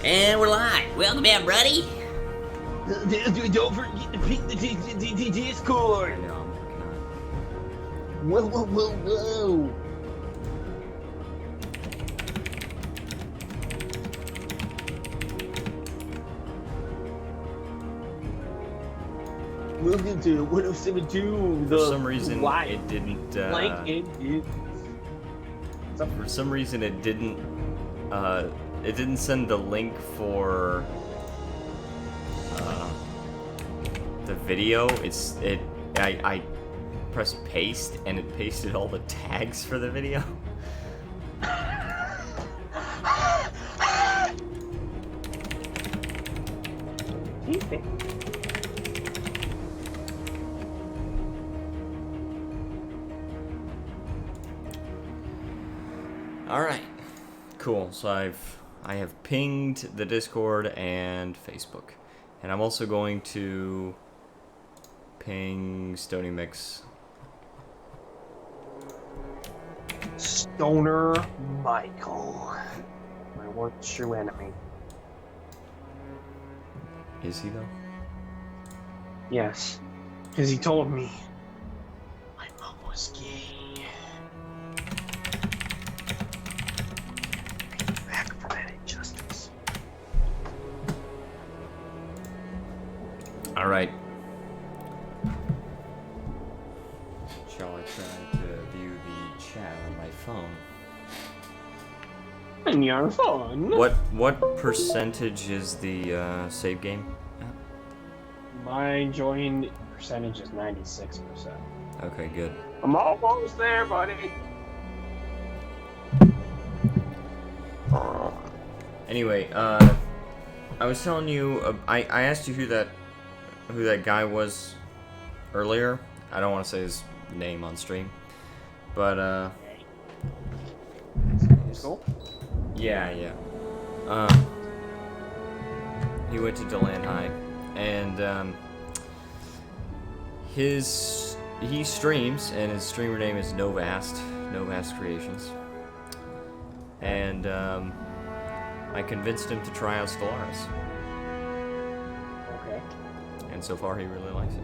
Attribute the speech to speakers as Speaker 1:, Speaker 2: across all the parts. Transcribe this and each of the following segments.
Speaker 1: And we're live. Welcome everybody.
Speaker 2: Don't forget to ping the Discord.
Speaker 1: No, I'm
Speaker 2: Whoa, whoa, whoa, whoa. Welcome to 1072.
Speaker 1: For some reason, it didn't. For some reason, it didn't. It didn't send the link for the video. I pressed paste and it pasted all the tags for the video. All right, cool. So I have pinged the Discord and Facebook, and I'm also going to ping Stony Mix.
Speaker 2: Stoner Michael, my one true enemy.
Speaker 1: Is he though?
Speaker 2: Yes, because he told me my mom was gay. Back for that injustice.
Speaker 1: All right. Shall I try to view the chat on my phone?
Speaker 2: On your phone.
Speaker 1: What percentage is the save game?
Speaker 2: My join percentage is 96%.
Speaker 1: Okay, good.
Speaker 2: I'm almost there, buddy.
Speaker 1: Anyway, I was telling you, I asked you who that guy was earlier. I don't want to say his name on stream, but
Speaker 2: Cool.
Speaker 1: yeah. He went to Deland High, and he streams, and his streamer name is Novast Creations, and I convinced him to try out Stellaris.
Speaker 2: Okay.
Speaker 1: And so far, he really likes it.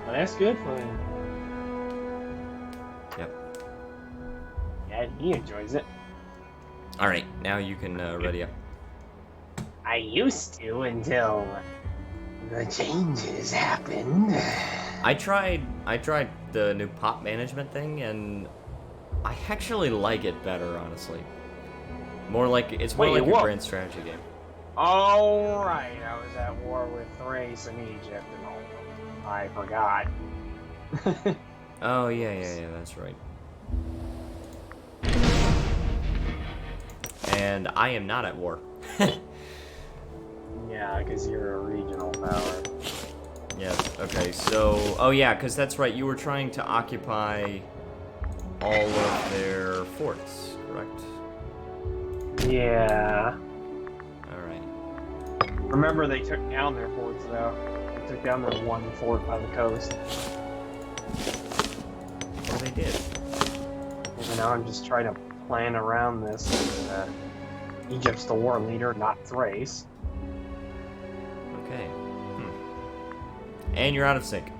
Speaker 2: Well, that's good for him.
Speaker 1: Yep.
Speaker 2: Yeah, he enjoys it.
Speaker 1: All right, now you can ready up.
Speaker 2: I used to until the changes happened.
Speaker 1: I tried the new pop management thing, and I actually like it better, honestly. It's more like a grand strategy game.
Speaker 2: Oh, right. I was at war with Thrace and Egypt and all. I forgot.
Speaker 1: Oh, yeah, that's right. And I am not at war.
Speaker 2: Yeah, because you're a regional power.
Speaker 1: Yes, okay, so... Oh, yeah, because that's right, you were trying to occupy all of their forts, correct?
Speaker 2: Yeah.
Speaker 1: Alright.
Speaker 2: Remember, they took down their forts, though. They took down their one fort by the coast.
Speaker 1: Oh, they did.
Speaker 2: And now I'm just trying to plan around this. Egypt's the war leader, not Thrace.
Speaker 1: Okay. And you're out of sync.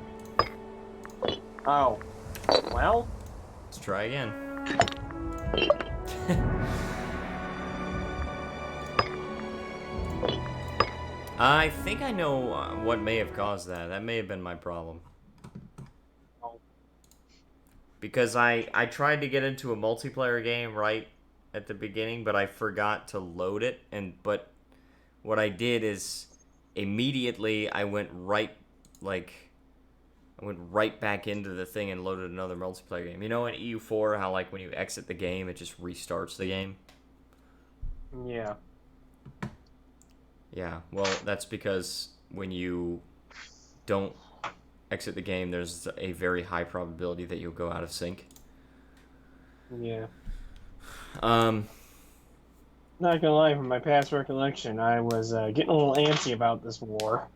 Speaker 2: Oh. Well?
Speaker 1: Let's try again. I think I know what may have caused that. That may have been my problem.
Speaker 2: Oh.
Speaker 1: Because I tried to get into a multiplayer game right at the beginning, but I forgot to load it. But what I did is immediately I went right back into the thing and loaded another multiplayer game. You know in EU4 how like when you exit the game it just restarts the game?
Speaker 2: Yeah.
Speaker 1: Yeah, well, that's because when you don't exit the game, there's a very high probability that you'll go out of sync.
Speaker 2: Yeah.
Speaker 1: Not
Speaker 2: gonna lie, from my past recollection, I was getting a little antsy about this war.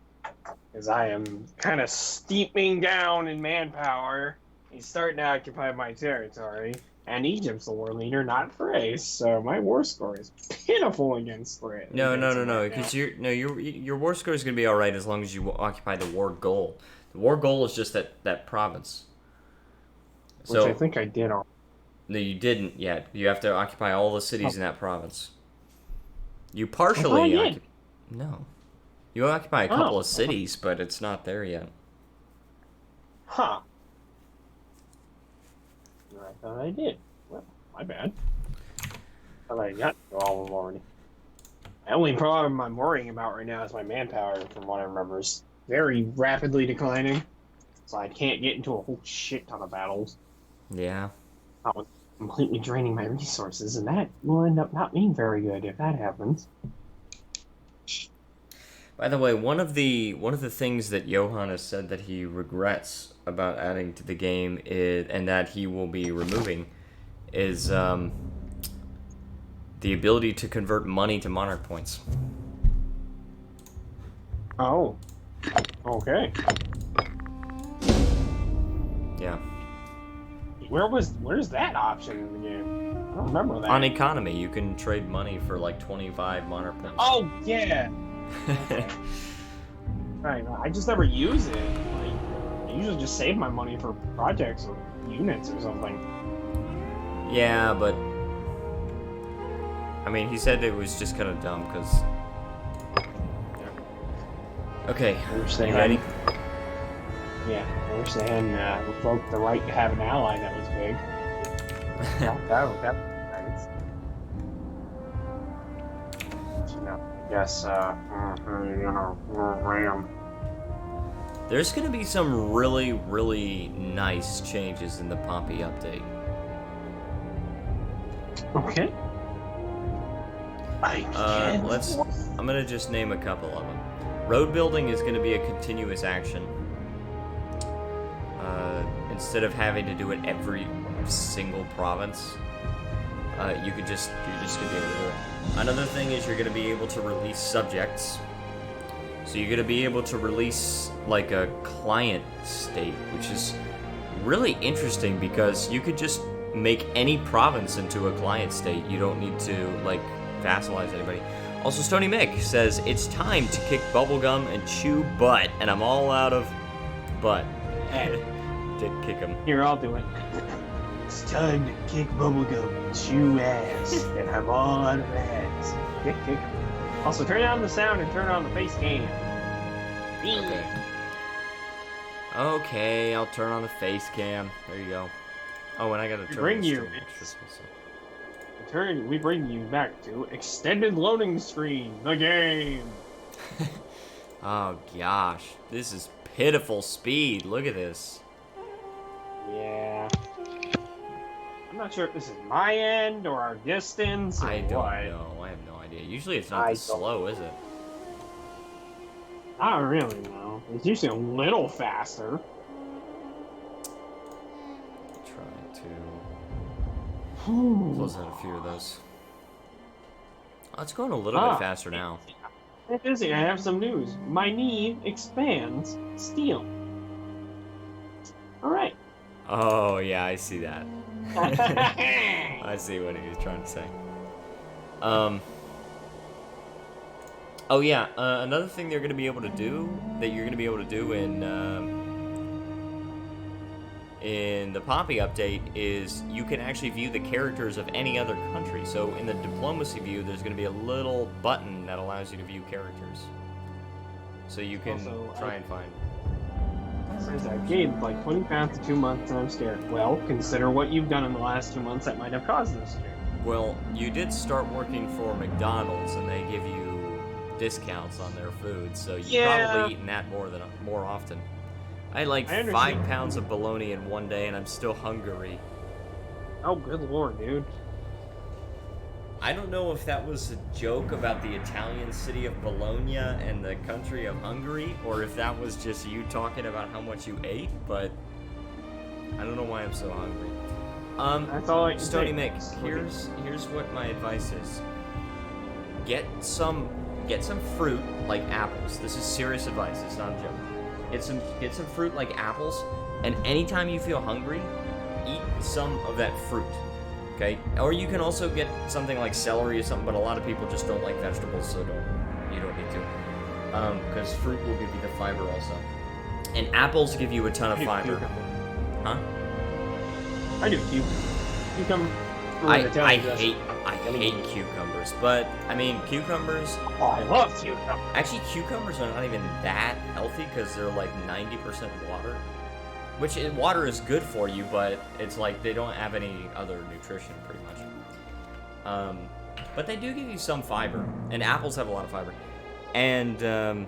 Speaker 2: Because I am kind of steeping down in manpower. He's starting to occupy my territory. And Egypt's the war leader, not Thrace, so my war score is pitiful against Thrace.
Speaker 1: No, because your war score is gonna be all right as long as you occupy the war goal. The war goal is just that province.
Speaker 2: Which I think I did already.
Speaker 1: No, you didn't yet. You have to occupy all the cities in that province. You
Speaker 2: I
Speaker 1: partially
Speaker 2: did.
Speaker 1: No. You occupy a couple of cities, but it's not there yet.
Speaker 2: Huh. I thought I did. Well, my bad. I thought I got to all of them already. The only problem I'm worrying about right now is my manpower, from what I remember, is very rapidly declining. So I can't get into a whole shit ton of battles.
Speaker 1: Yeah.
Speaker 2: Not with completely draining my resources, and that will end up not being very good if that happens.
Speaker 1: By the way, one of the things that Johan has said that he regrets about adding to the game and that he will be removing is the ability to convert money to Monarch points.
Speaker 2: Oh. Okay.
Speaker 1: Yeah.
Speaker 2: Where's that option in the game? I don't remember that.
Speaker 1: On economy, you can trade money for like 25 Monarch points.
Speaker 2: Oh yeah. Right. I just never use it. Like, I usually just save my money for projects or units or something.
Speaker 1: Yeah, but I mean, he said it was just kind of dumb because. Okay,
Speaker 2: I wish
Speaker 1: you
Speaker 2: they
Speaker 1: ready?
Speaker 2: Yeah, I wish they hadn't revoked the right to have an ally that was big. that was nice. You know, I guess, RAM.
Speaker 1: There's gonna be some really, really nice changes in the Pompey update.
Speaker 2: Okay.
Speaker 1: I'm gonna just name a couple of them. Road building is gonna be a continuous action. Instead of having to do it every single province, you're just gonna be able to do it. Another thing is you're gonna be able to release subjects. So you're gonna be able to release like a client state, which is really interesting because you could just make any province into a client state. You don't need to like vassalize anybody. Also, Stony Mick says it's time to kick bubblegum and chew butt, and I'm all out of butt. Did kick him.
Speaker 2: Here, I'll do it. It's time to kick bubblegum and chew ass, and I'm all out of ass. Kick. Also, turn down the sound and turn on the face cam.
Speaker 1: Okay, I'll turn on the face cam. There you go. Oh, and I gotta turn
Speaker 2: We bring you back to extended loading screen, the game.
Speaker 1: Oh gosh, this is pitiful speed. Look at this.
Speaker 2: Yeah. I'm not sure if this is my end or our distance or
Speaker 1: I don't
Speaker 2: what.
Speaker 1: know. I have no idea. Usually it's not this slow, is it?
Speaker 2: I don't really know. It's usually a little faster.
Speaker 1: Try to close out a few of those. Oh, it's going a little bit faster now.
Speaker 2: Hey, busy. I have some news. My knee expands steel. All right.
Speaker 1: Oh yeah, I see that. I see what he was trying to say. Oh yeah, another thing they're going to be able to do that you're going to be able to do in the Pompey update is you can actually view the characters of any other country. So in the diplomacy view, there's going to be a little button that allows you to view characters. So you can try and find.
Speaker 2: Says I gained like 20 pounds in 2 months and I'm scared. Well, consider what you've done in the last 2 months that might have caused this fear.
Speaker 1: Well, you did start working for McDonald's and they give you discounts on their food, so you've probably eaten that more often. I had like 5 pounds of bologna in one day and I'm still hungry.
Speaker 2: Oh, good lord, dude.
Speaker 1: I don't know if that was a joke about the Italian city of Bologna and the country of Hungary, or if that was just you talking about how much you ate, but I don't know why I'm so hungry.
Speaker 2: That's all I can
Speaker 1: Stony
Speaker 2: say.
Speaker 1: Mick, here's what my advice is. Get some fruit like apples. This is serious advice, it's not a joke. Get some fruit like apples, and anytime you feel hungry, eat some of that fruit. Okay, or you can also get something like celery or something, but a lot of people just don't like vegetables, so you don't need to. Because fruit will give you the fiber also. And apples give you a ton of fiber. Huh?
Speaker 2: I do cucumber.
Speaker 1: I hate cucumbers, but I mean cucumbers.
Speaker 2: Oh, I love cucumbers.
Speaker 1: Actually, cucumbers are not even that healthy because they're like 90% water. Which water is good for you, but it's like they don't have any other nutrition, pretty much. But they do give you some fiber, and apples have a lot of fiber. And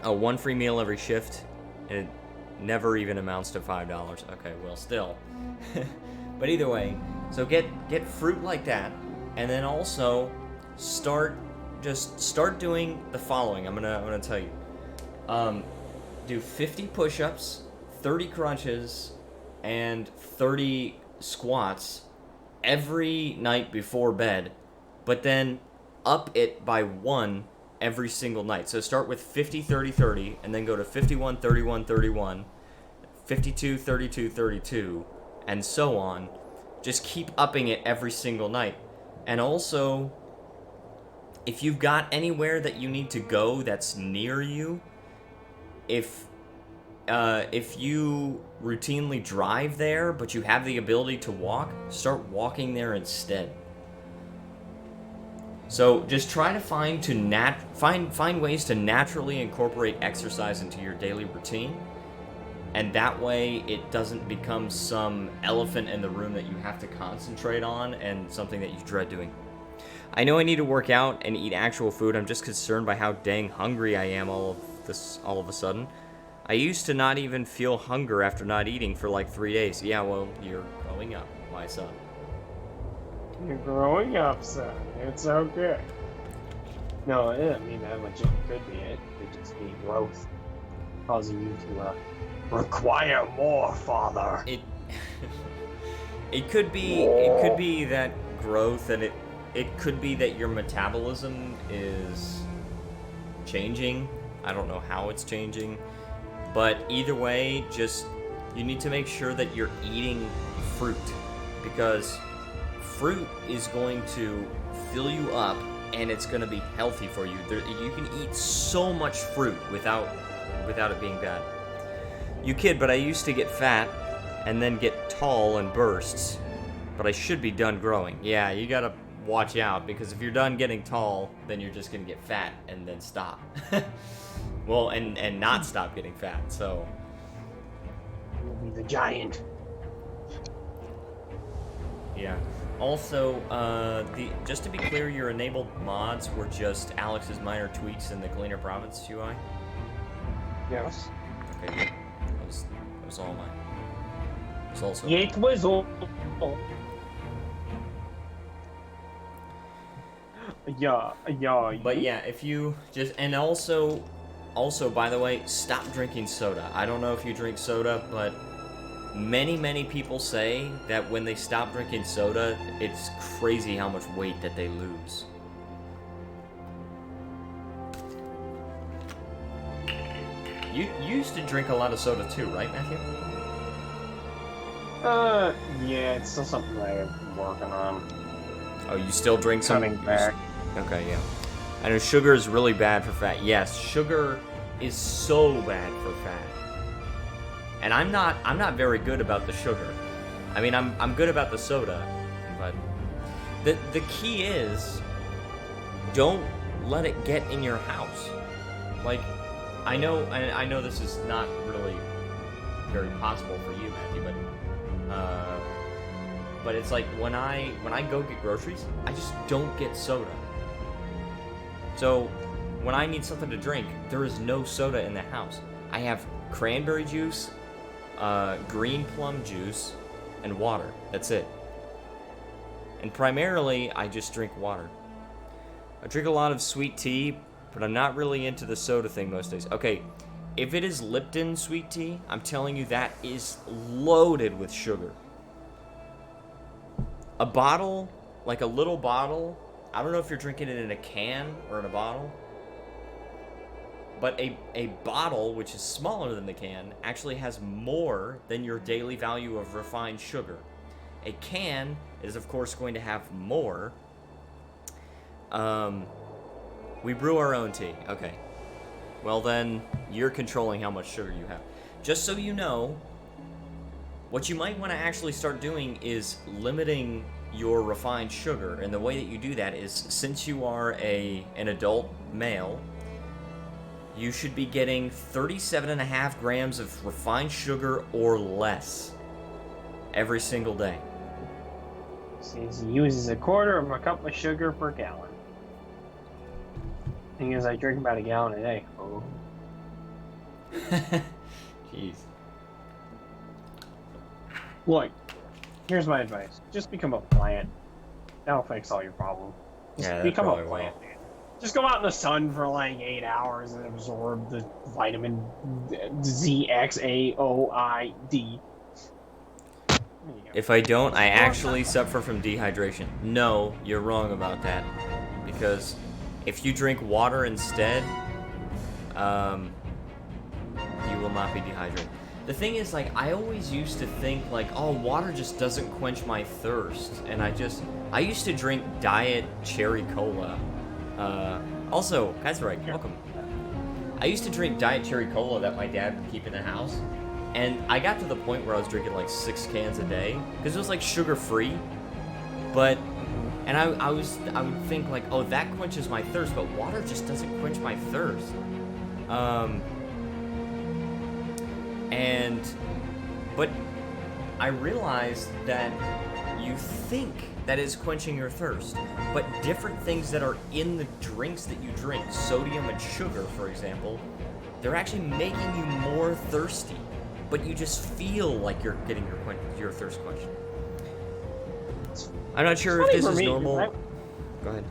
Speaker 1: one free meal every shift. It never even amounts to $5. Okay, well, still. But either way, so get fruit like that, and then also start doing the following. I'm gonna tell you. Do 50 push-ups, 30 crunches, and 30 squats every night before bed, but then up it by 1 every single night. So start with 50, 30, 30, and then go to 51, 31, 31, 52, 32, 32, and so on. Just keep upping it every single night. And also, if you've got anywhere that you need to go that's near you, if you routinely drive there, but you have the ability to walk, start walking there instead. So just try to find ways to naturally incorporate exercise into your daily routine, and that way it doesn't become some elephant in the room that you have to concentrate on and something that you dread doing. I know I need to work out and eat actual food. I'm just concerned by how dang hungry I am all of a sudden. I used to not even feel hunger after not eating for like 3 days. Yeah, well, you're growing up, my son.
Speaker 2: You're growing up, son. It's okay. No, I mean, that legit could be it. It could just be growth causing you to require more, father.
Speaker 1: It could be that growth, and it could be that your metabolism is changing. I don't know how it's changing. But either way, you need to make sure that you're eating fruit, because fruit is going to fill you up and it's going to be healthy for you. You can eat so much fruit without it being bad. You kid, but I used to get fat and then get tall in bursts, but I should be done growing. Yeah, you got to watch out, because if you're done getting tall, then you're just going to get fat and then stop. Well, and not stop getting fat, so.
Speaker 2: You'll be the giant.
Speaker 1: Yeah. Also, just to be clear, your enabled mods were just Alex's minor tweaks in the Cleaner Province UI?
Speaker 2: Yes.
Speaker 1: Okay, good. That was all mine. It was also.
Speaker 2: It was all. Yeah.
Speaker 1: But yeah, if you just, and also, by the way, stop drinking soda. I don't know if you drink soda, but many people say that when they stop drinking soda, it's crazy how much weight that they lose. You used to drink a lot of soda too, right, Matthew?
Speaker 2: Yeah, it's still something I'm working on.
Speaker 1: Oh, you still drink some?
Speaker 2: Coming back.
Speaker 1: Okay, yeah. I know sugar is really bad for fat. Yes, sugar is so bad for fat. And I'm not very good about the sugar. I mean, I'm good about the soda, but the key is, don't let it get in your house. Like, I know this is not really very possible for you, Matthew, but it's like when I go get groceries, I just don't get soda. So when I need something to drink, there is no soda in the house. I have cranberry juice, green plum juice, and water. That's it. And primarily, I just drink water. I drink a lot of sweet tea, but I'm not really into the soda thing most days. Okay, if it is Lipton sweet tea, I'm telling you that is loaded with sugar. A bottle, like a little bottle, I don't know if you're drinking it in a can or in a bottle, but a bottle, which is smaller than the can, actually has more than your daily value of refined sugar. A can is, of course, going to have more. We brew our own tea. Okay. Well, then, you're controlling how much sugar you have. Just so you know, what you might want to actually start doing is limiting your refined sugar. And the way that you do that is, since you are an adult male, you should be getting 37.5 grams of refined sugar or less every single day.
Speaker 2: Says he uses a quarter of a cup of sugar per gallon. Thing is, I drink about a gallon a day. Oh.
Speaker 1: Jeez.
Speaker 2: Look, here's my advice. Just become a plant. That'll fix all your problems. Just become a plant, man. Just go out in the sun for like 8 hours and absorb the vitamin ZXAOID.
Speaker 1: If I don't, I actually suffer from dehydration. No, you're wrong about that. Because if you drink water instead, you will not be dehydrated. The thing is, like, I always used to think, like, oh, water just doesn't quench my thirst. And I used to drink Diet Cherry Cola. Also, Kaiserreich, welcome. I used to drink Diet Cherry Cola that my dad would keep in the house. And I got to the point where I was drinking like 6 cans a day. Because it was like sugar-free. But, and I would think like, oh, that quenches my thirst. But water just doesn't quench my thirst. But I realized that you think that is quenching your thirst, but different things that are in the drinks that you drink, sodium and sugar, for example, they're actually making you more thirsty, but you just feel like you're getting your thirst quenched. I'm not sure if this is normal. Go ahead.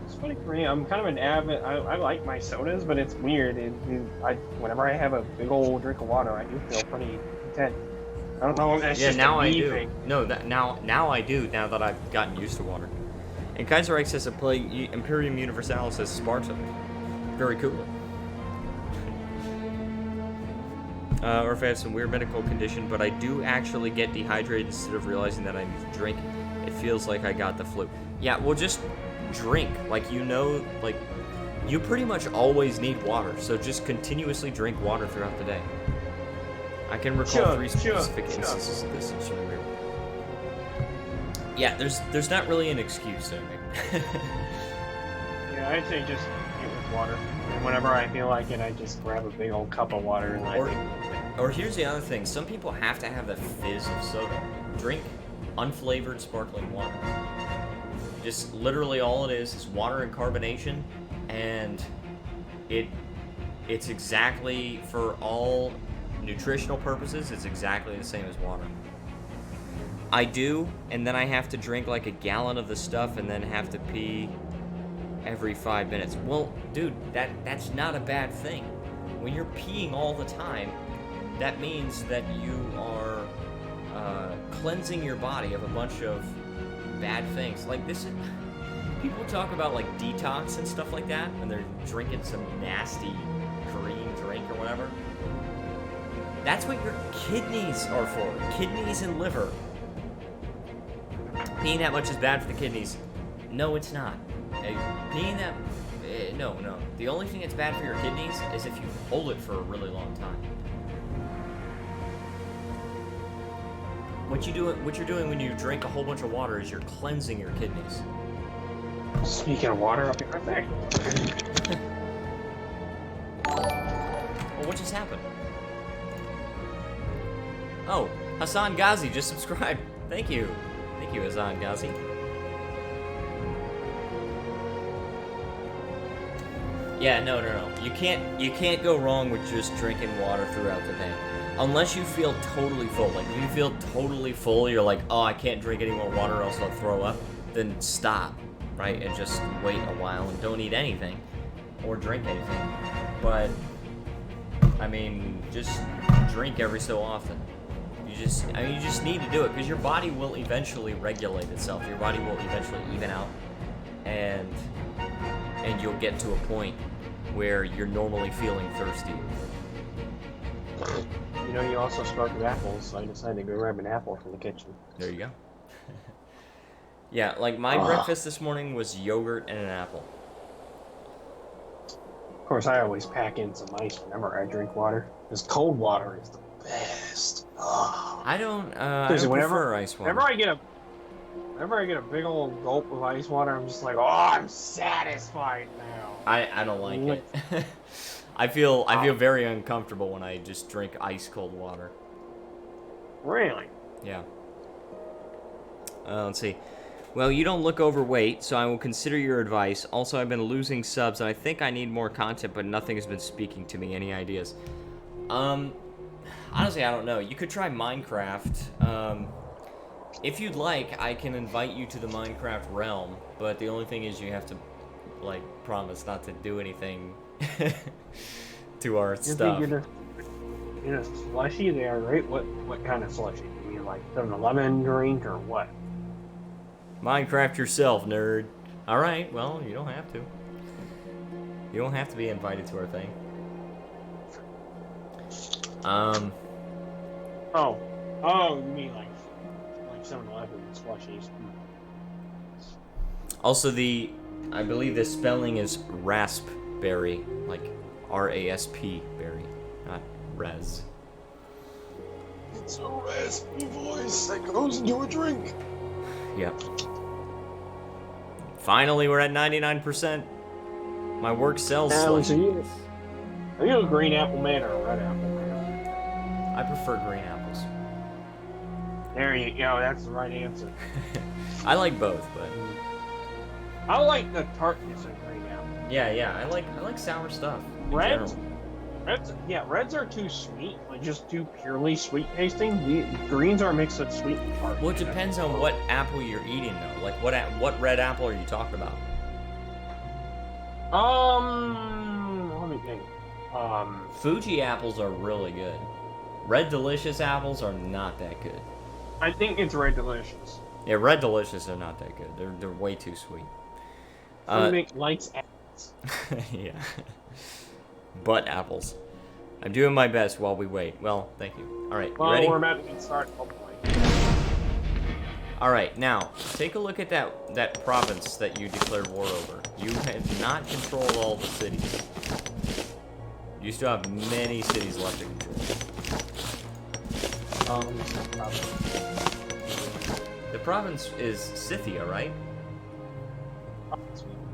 Speaker 2: It's funny for me. I'm kind of an avid. I like my sodas, but it's weird. Whenever I have a big old drink of water, I do feel pretty content. I don't know if that's just
Speaker 1: now
Speaker 2: a
Speaker 1: I
Speaker 2: me
Speaker 1: do.
Speaker 2: thing.
Speaker 1: No, now I do. Now that I've gotten used to water. And Kaiserreich says to play Imperium Universalis as Sparta. Very cool. Or if I have some weird medical condition, but I do actually get dehydrated instead of realizing that I need to drink. It feels like I got the flu. Yeah, well, just drink. Like, like, you pretty much always need water, so just continuously drink water throughout the day. I can recall 3 specific instances of this. It's really weird. Yeah, there's not really an excuse there, maybe.
Speaker 2: Yeah, I'd say just get with water. And whenever I feel like it, I just grab a big old cup of water and
Speaker 1: Or here's the other thing. Some people have to have the fizz of soda. Drink unflavored sparkling water. Just literally all it is water and carbonation, and it's exactly, for all nutritional purposes, it's exactly the same as water. I do, and then I have to drink like a gallon of the stuff and then have to pee every 5 minutes. Well, dude, that's not a bad thing. When you're peeing all the time, that means that you are cleansing your body of a bunch of bad things. Like, this is... People talk about, like, detox and stuff like that, and they're drinking some nasty green drink or whatever. That's what your kidneys are for. Kidneys and liver. Peeing that much is bad for the kidneys. No, it's not. Peeing that... no. The only thing that's bad for your kidneys is if you hold it for a really long time. What you're doing when you drink a whole bunch of water is you're cleansing your kidneys.
Speaker 2: Speaking of water, I'll be right back.
Speaker 1: Well, what just happened? Oh, Hassan Ghazi just subscribed. Thank you, Hassan Ghazi. Yeah, no. You can't go wrong with just drinking water throughout the day. Unless you feel totally full. Like, if you feel totally full, you're like, oh, I can't drink any more water or else I'll throw up, then stop, right? And just wait a while and don't eat anything or drink anything. But, I mean, just drink every so often. You just need to do it because your body will eventually regulate itself. Your body will eventually even out, and you'll get to a point where you're normally feeling thirsty.
Speaker 2: You know, you also spoke of apples, so I decided to go grab an apple from the kitchen.
Speaker 1: There you go. Yeah, like my breakfast this morning was yogurt and an apple.
Speaker 2: Of course, I always pack in some ice whenever I drink water, because cold water is the best.
Speaker 1: I
Speaker 2: Seriously,
Speaker 1: don't prefer ice water.
Speaker 2: whenever I get a big old gulp of ice water, I'm just like, oh, I'm satisfied now.
Speaker 1: I don't like it. I feel very uncomfortable when I just drink ice cold water.
Speaker 2: Really?
Speaker 1: Yeah. Let's see. Well, you don't look overweight, so I will consider your advice. Also, I've been losing subs, and I think I need more content, but nothing has been speaking to me. Any ideas? Honestly, I don't know. You could try Minecraft. If you'd like, I can invite you to the Minecraft realm, but the only thing is you have to, like, promise not to do anything to our stuff.
Speaker 2: You're a slushy there, right? What kind of slushy? You mean like 7-Eleven drink or what?
Speaker 1: Minecraft yourself, nerd. Alright, well, you don't have to. You don't have to be invited to our thing.
Speaker 2: Oh, you mean like 7-Eleven slushies?
Speaker 1: Also, I believe the spelling is raspberry, like R-A-S-P berry, not res.
Speaker 2: It's a raspy voice that goes into a drink.
Speaker 1: Yep. Finally, we're at 99%. My work sells slushies.
Speaker 2: Are you a green apple man or a red apple man?
Speaker 1: I prefer green apples.
Speaker 2: There you go. That's the right answer.
Speaker 1: I like both, but
Speaker 2: I like the tartness of green apple.
Speaker 1: yeah. I like sour stuff.
Speaker 2: Reds are too sweet, like just too purely sweet tasting. Greens are mixed with sweet and tart.
Speaker 1: Well, it depends on what apple you're eating, though. Like, what red apple are you talking about?
Speaker 2: Let me think.
Speaker 1: Fuji apples are really good. Red Delicious apples are not that good.
Speaker 2: I think it's Red Delicious.
Speaker 1: Yeah, Red Delicious are not that good. They're way too sweet.
Speaker 2: Make lights apples.
Speaker 1: Yeah. Butt apples. I'm doing my best while we wait. Well, thank you. All right, you ready?
Speaker 2: We're about to get started, hopefully.
Speaker 1: All right, now take a look at that province that you declared war over. You have not controlled all the cities. You still have many cities left to control. The province is Scythia, right?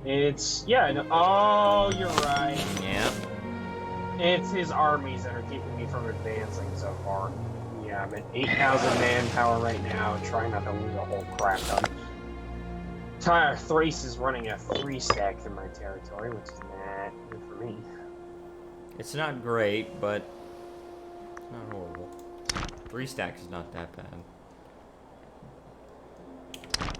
Speaker 2: Oh, you're right.
Speaker 1: Yeah.
Speaker 2: It's his armies that are keeping me from advancing so far. Yeah, I'm at 8,000 manpower right now, trying not to lose a whole crap ton. Thrace is running a 3-stack through my territory, which is not good for me.
Speaker 1: It's not great, but it's not horrible. 3 stacks is not that bad.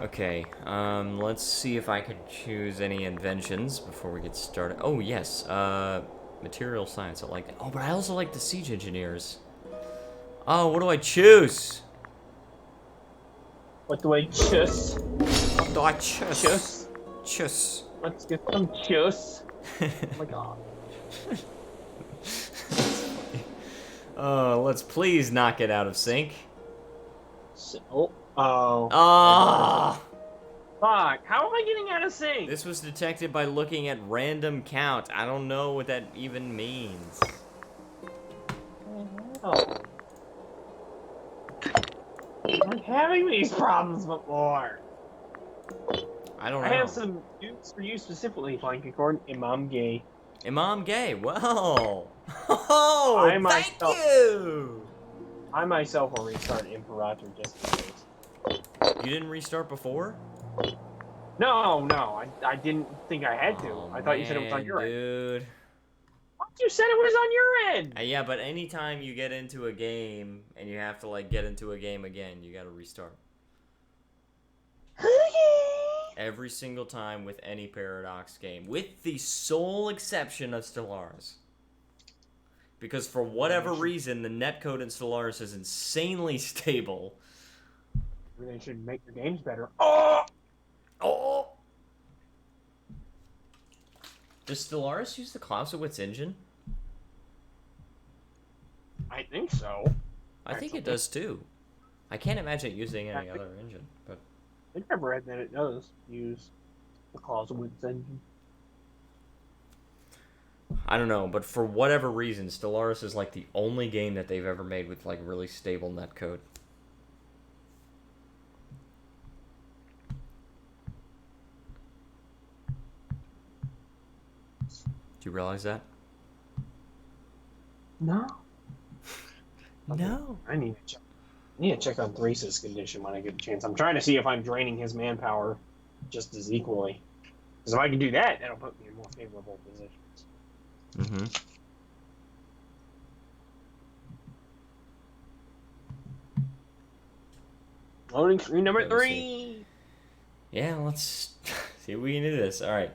Speaker 1: Okay, let's see if I can choose any inventions before we get started. Oh, yes, material science, I like that. Oh, but I also like the siege engineers. Oh, what do I choose?
Speaker 2: What do I choose?
Speaker 1: What do I choose? Choose.
Speaker 2: Let's get some choose. Oh my god.
Speaker 1: Let's please knock it out of sync.
Speaker 2: Ah! Fuck, how am I getting out of sync?
Speaker 1: This was detected by looking at random count. I don't know what that even means.
Speaker 2: Oh. I'm having these problems before.
Speaker 1: I don't know.
Speaker 2: I have some news for you specifically, Flanking Cord. Imam Gay.
Speaker 1: Imam Gay, well. Oh, thank you!
Speaker 2: I myself will restart Imperator just in case.
Speaker 1: You didn't restart before?
Speaker 2: No, I didn't think I had to.
Speaker 1: Oh,
Speaker 2: I thought you said it was on your end.
Speaker 1: Dude.
Speaker 2: You said it was on your end!
Speaker 1: Yeah, but anytime you get into a game and you have to, like, get into a game again, you gotta restart. Every single time with any Paradox game, with the sole exception of Stellaris. Because for whatever reason, the netcode in Stellaris is insanely stable.
Speaker 2: They should make your games better. Oh!
Speaker 1: Does Stellaris use the Clausewitz engine?
Speaker 2: I think so.
Speaker 1: I think it does too. I can't imagine it using any other engine, but
Speaker 2: think I've read that it does use the Clausewitz engine.
Speaker 1: I don't know, but for whatever reason, Stellaris is like the only game that they've ever made with like really stable netcode. Do you realize that?
Speaker 2: No.
Speaker 1: No.
Speaker 2: I need to check. I need to check on Thrace's condition when I get a chance. I'm trying to see if I'm draining his manpower just as equally. Because if I can do that, that'll put me in more favorable positions.
Speaker 1: Mm-hmm.
Speaker 2: Loading screen number
Speaker 1: Let's
Speaker 2: 3.
Speaker 1: Yeah, let's see if we can do this. All right.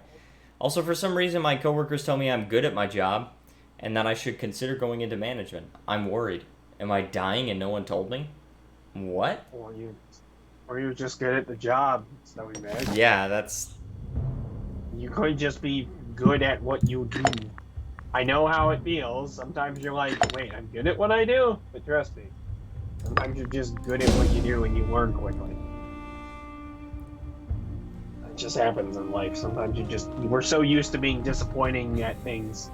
Speaker 1: Also, for some reason, my coworkers tell me I'm good at my job and that I should consider going into management. I'm worried. Am I dying and no one told me? What?
Speaker 2: Or you're just good at the job. So we imagine.
Speaker 1: Yeah, that's...
Speaker 2: You could just be good at what you do. I know how it feels. Sometimes you're like, wait, I'm good at what I do? But trust me, sometimes you're just good at what you do and you learn quickly. It just happens in life. Sometimes we're so used to being disappointing at things.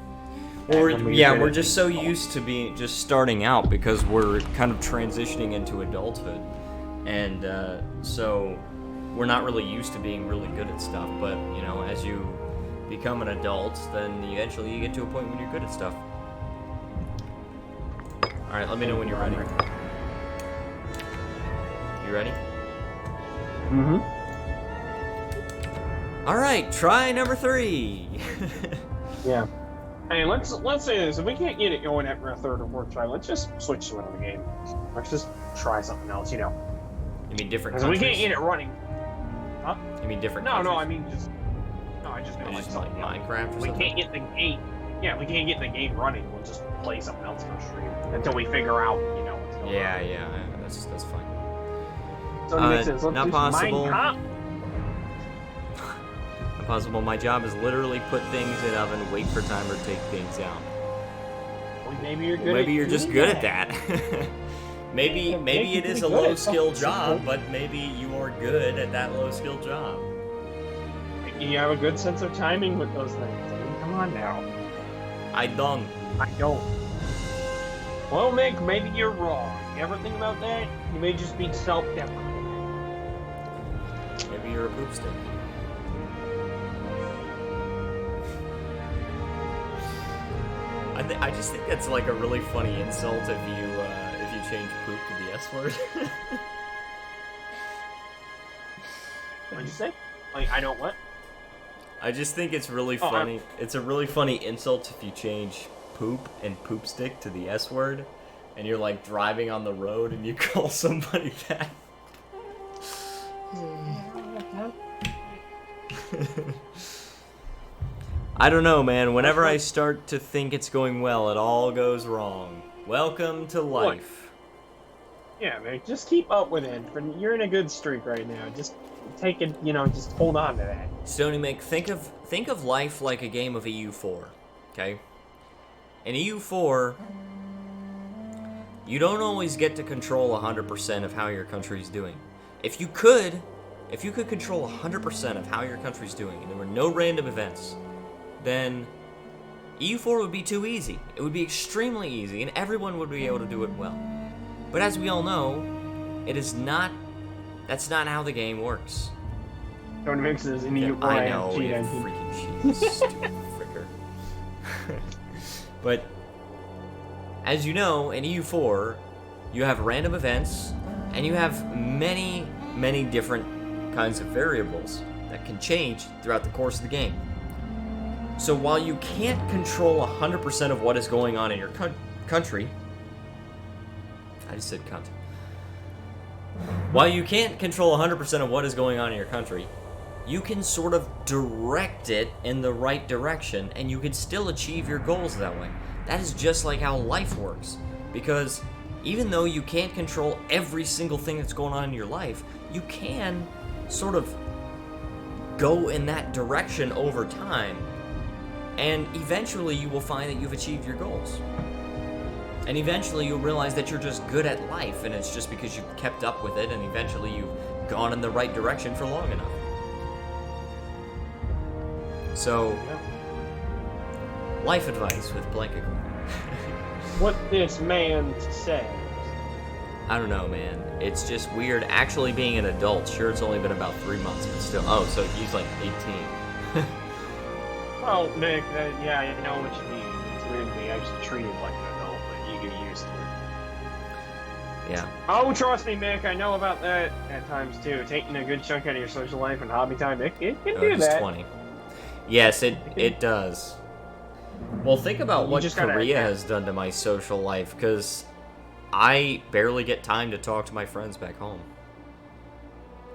Speaker 1: We're just so used to being just starting out because we're kind of transitioning into adulthood. And so we're not really used to being really good at stuff. But, you know, as you become an adult, then eventually you get to a point when you're good at stuff. Alright, let me know when you're ready. You ready?
Speaker 2: Mm-hmm.
Speaker 1: Alright, try number 3.
Speaker 2: Yeah. Hey, let's say this. If we can't get it going after a third or fourth try, let's just switch to another game. Let's just try something else, you know.
Speaker 1: You mean different
Speaker 2: Because
Speaker 1: countries?
Speaker 2: we can't get it running. Huh?
Speaker 1: You mean different
Speaker 2: No,
Speaker 1: countries?
Speaker 2: I mean just... No, I just meant like
Speaker 1: Just
Speaker 2: something
Speaker 1: like
Speaker 2: else.
Speaker 1: Minecraft or
Speaker 2: We
Speaker 1: something?
Speaker 2: can't get the game... Yeah, we can't get the game running. We'll just play something else for stream. Until we figure out, you know, what's going on.
Speaker 1: Yeah, that's fine.
Speaker 2: So it makes sense. Let's
Speaker 1: not
Speaker 2: do some
Speaker 1: possible.
Speaker 2: Minecraft.
Speaker 1: Not possible. My job is literally put things in oven, wait for timer, take things out.
Speaker 2: Well, maybe you're good
Speaker 1: Well, maybe
Speaker 2: at
Speaker 1: you're just
Speaker 2: doing
Speaker 1: good at that. maybe
Speaker 2: maybe
Speaker 1: it is
Speaker 2: you're
Speaker 1: a
Speaker 2: good at
Speaker 1: low skill
Speaker 2: something
Speaker 1: job,
Speaker 2: simple.
Speaker 1: but maybe you are good at that low skill job.
Speaker 2: You have a good sense of timing with those things. I mean, come on now.
Speaker 1: I don't.
Speaker 2: I don't. Well, Mick, maybe you're wrong. You ever think about that? You may just be self-deprecating.
Speaker 1: Maybe you're a poop stick. I just think that's like a really funny insult if you change poop to the S word.
Speaker 2: What'd you say? Like, I don't what?
Speaker 1: I just think it's really funny. It's a really funny insult if you change poop and poop stick to the S word, and you're like driving on the road and you call somebody that. I don't know, man. Whenever I start to think it's going well, it all goes wrong. Welcome to life.
Speaker 2: Yeah, man, just keep up with it. You're in a good streak right now. Just take it, you know, just hold on to that.
Speaker 1: Stony Mick, think of life like a game of EU4, okay? In EU4, you don't always get to control 100% of how your country's doing. If you could control 100% of how your country's doing, and there were no random events, then EU4 would be too easy. It would be extremely easy, and everyone would be able to do it well. But as we all know, that's not how the game works.
Speaker 2: Don't mix this in the
Speaker 1: I know, you freaking cheat, stupid fricker. But, as you know, in EU4, you have random events, and you have many, many different kinds of variables that can change throughout the course of the game. So while you can't control 100% of what is going on in your country... I just said cunt. While you can't control 100% of what is going on in your country, you can sort of direct it in the right direction, and you can still achieve your goals that way. That is just like how life works. Because even though you can't control every single thing that's going on in your life, you can sort of go in that direction over time, and eventually you will find that you've achieved your goals. And eventually you'll realize that you're just good at life, and it's just because you've kept up with it, and eventually you've gone in the right direction for long enough. So, life advice with Blanket.
Speaker 2: What this man says.
Speaker 1: I don't know, man. It's just weird actually being an adult. Sure, it's only been about 3 months, but still. Oh, so he's like 18.
Speaker 2: Well, Nick, yeah, I know what you mean. It's weird to be actually treated like an adult, but you get used to it.
Speaker 1: Yeah.
Speaker 2: Oh, trust me, Mick, I know about that at times too. Taking a good chunk out of your social life and hobby time, it can do that.
Speaker 1: 20. Yes, it does. Well, think about what Korea has done to my social life, because I barely get time to talk to my friends back home.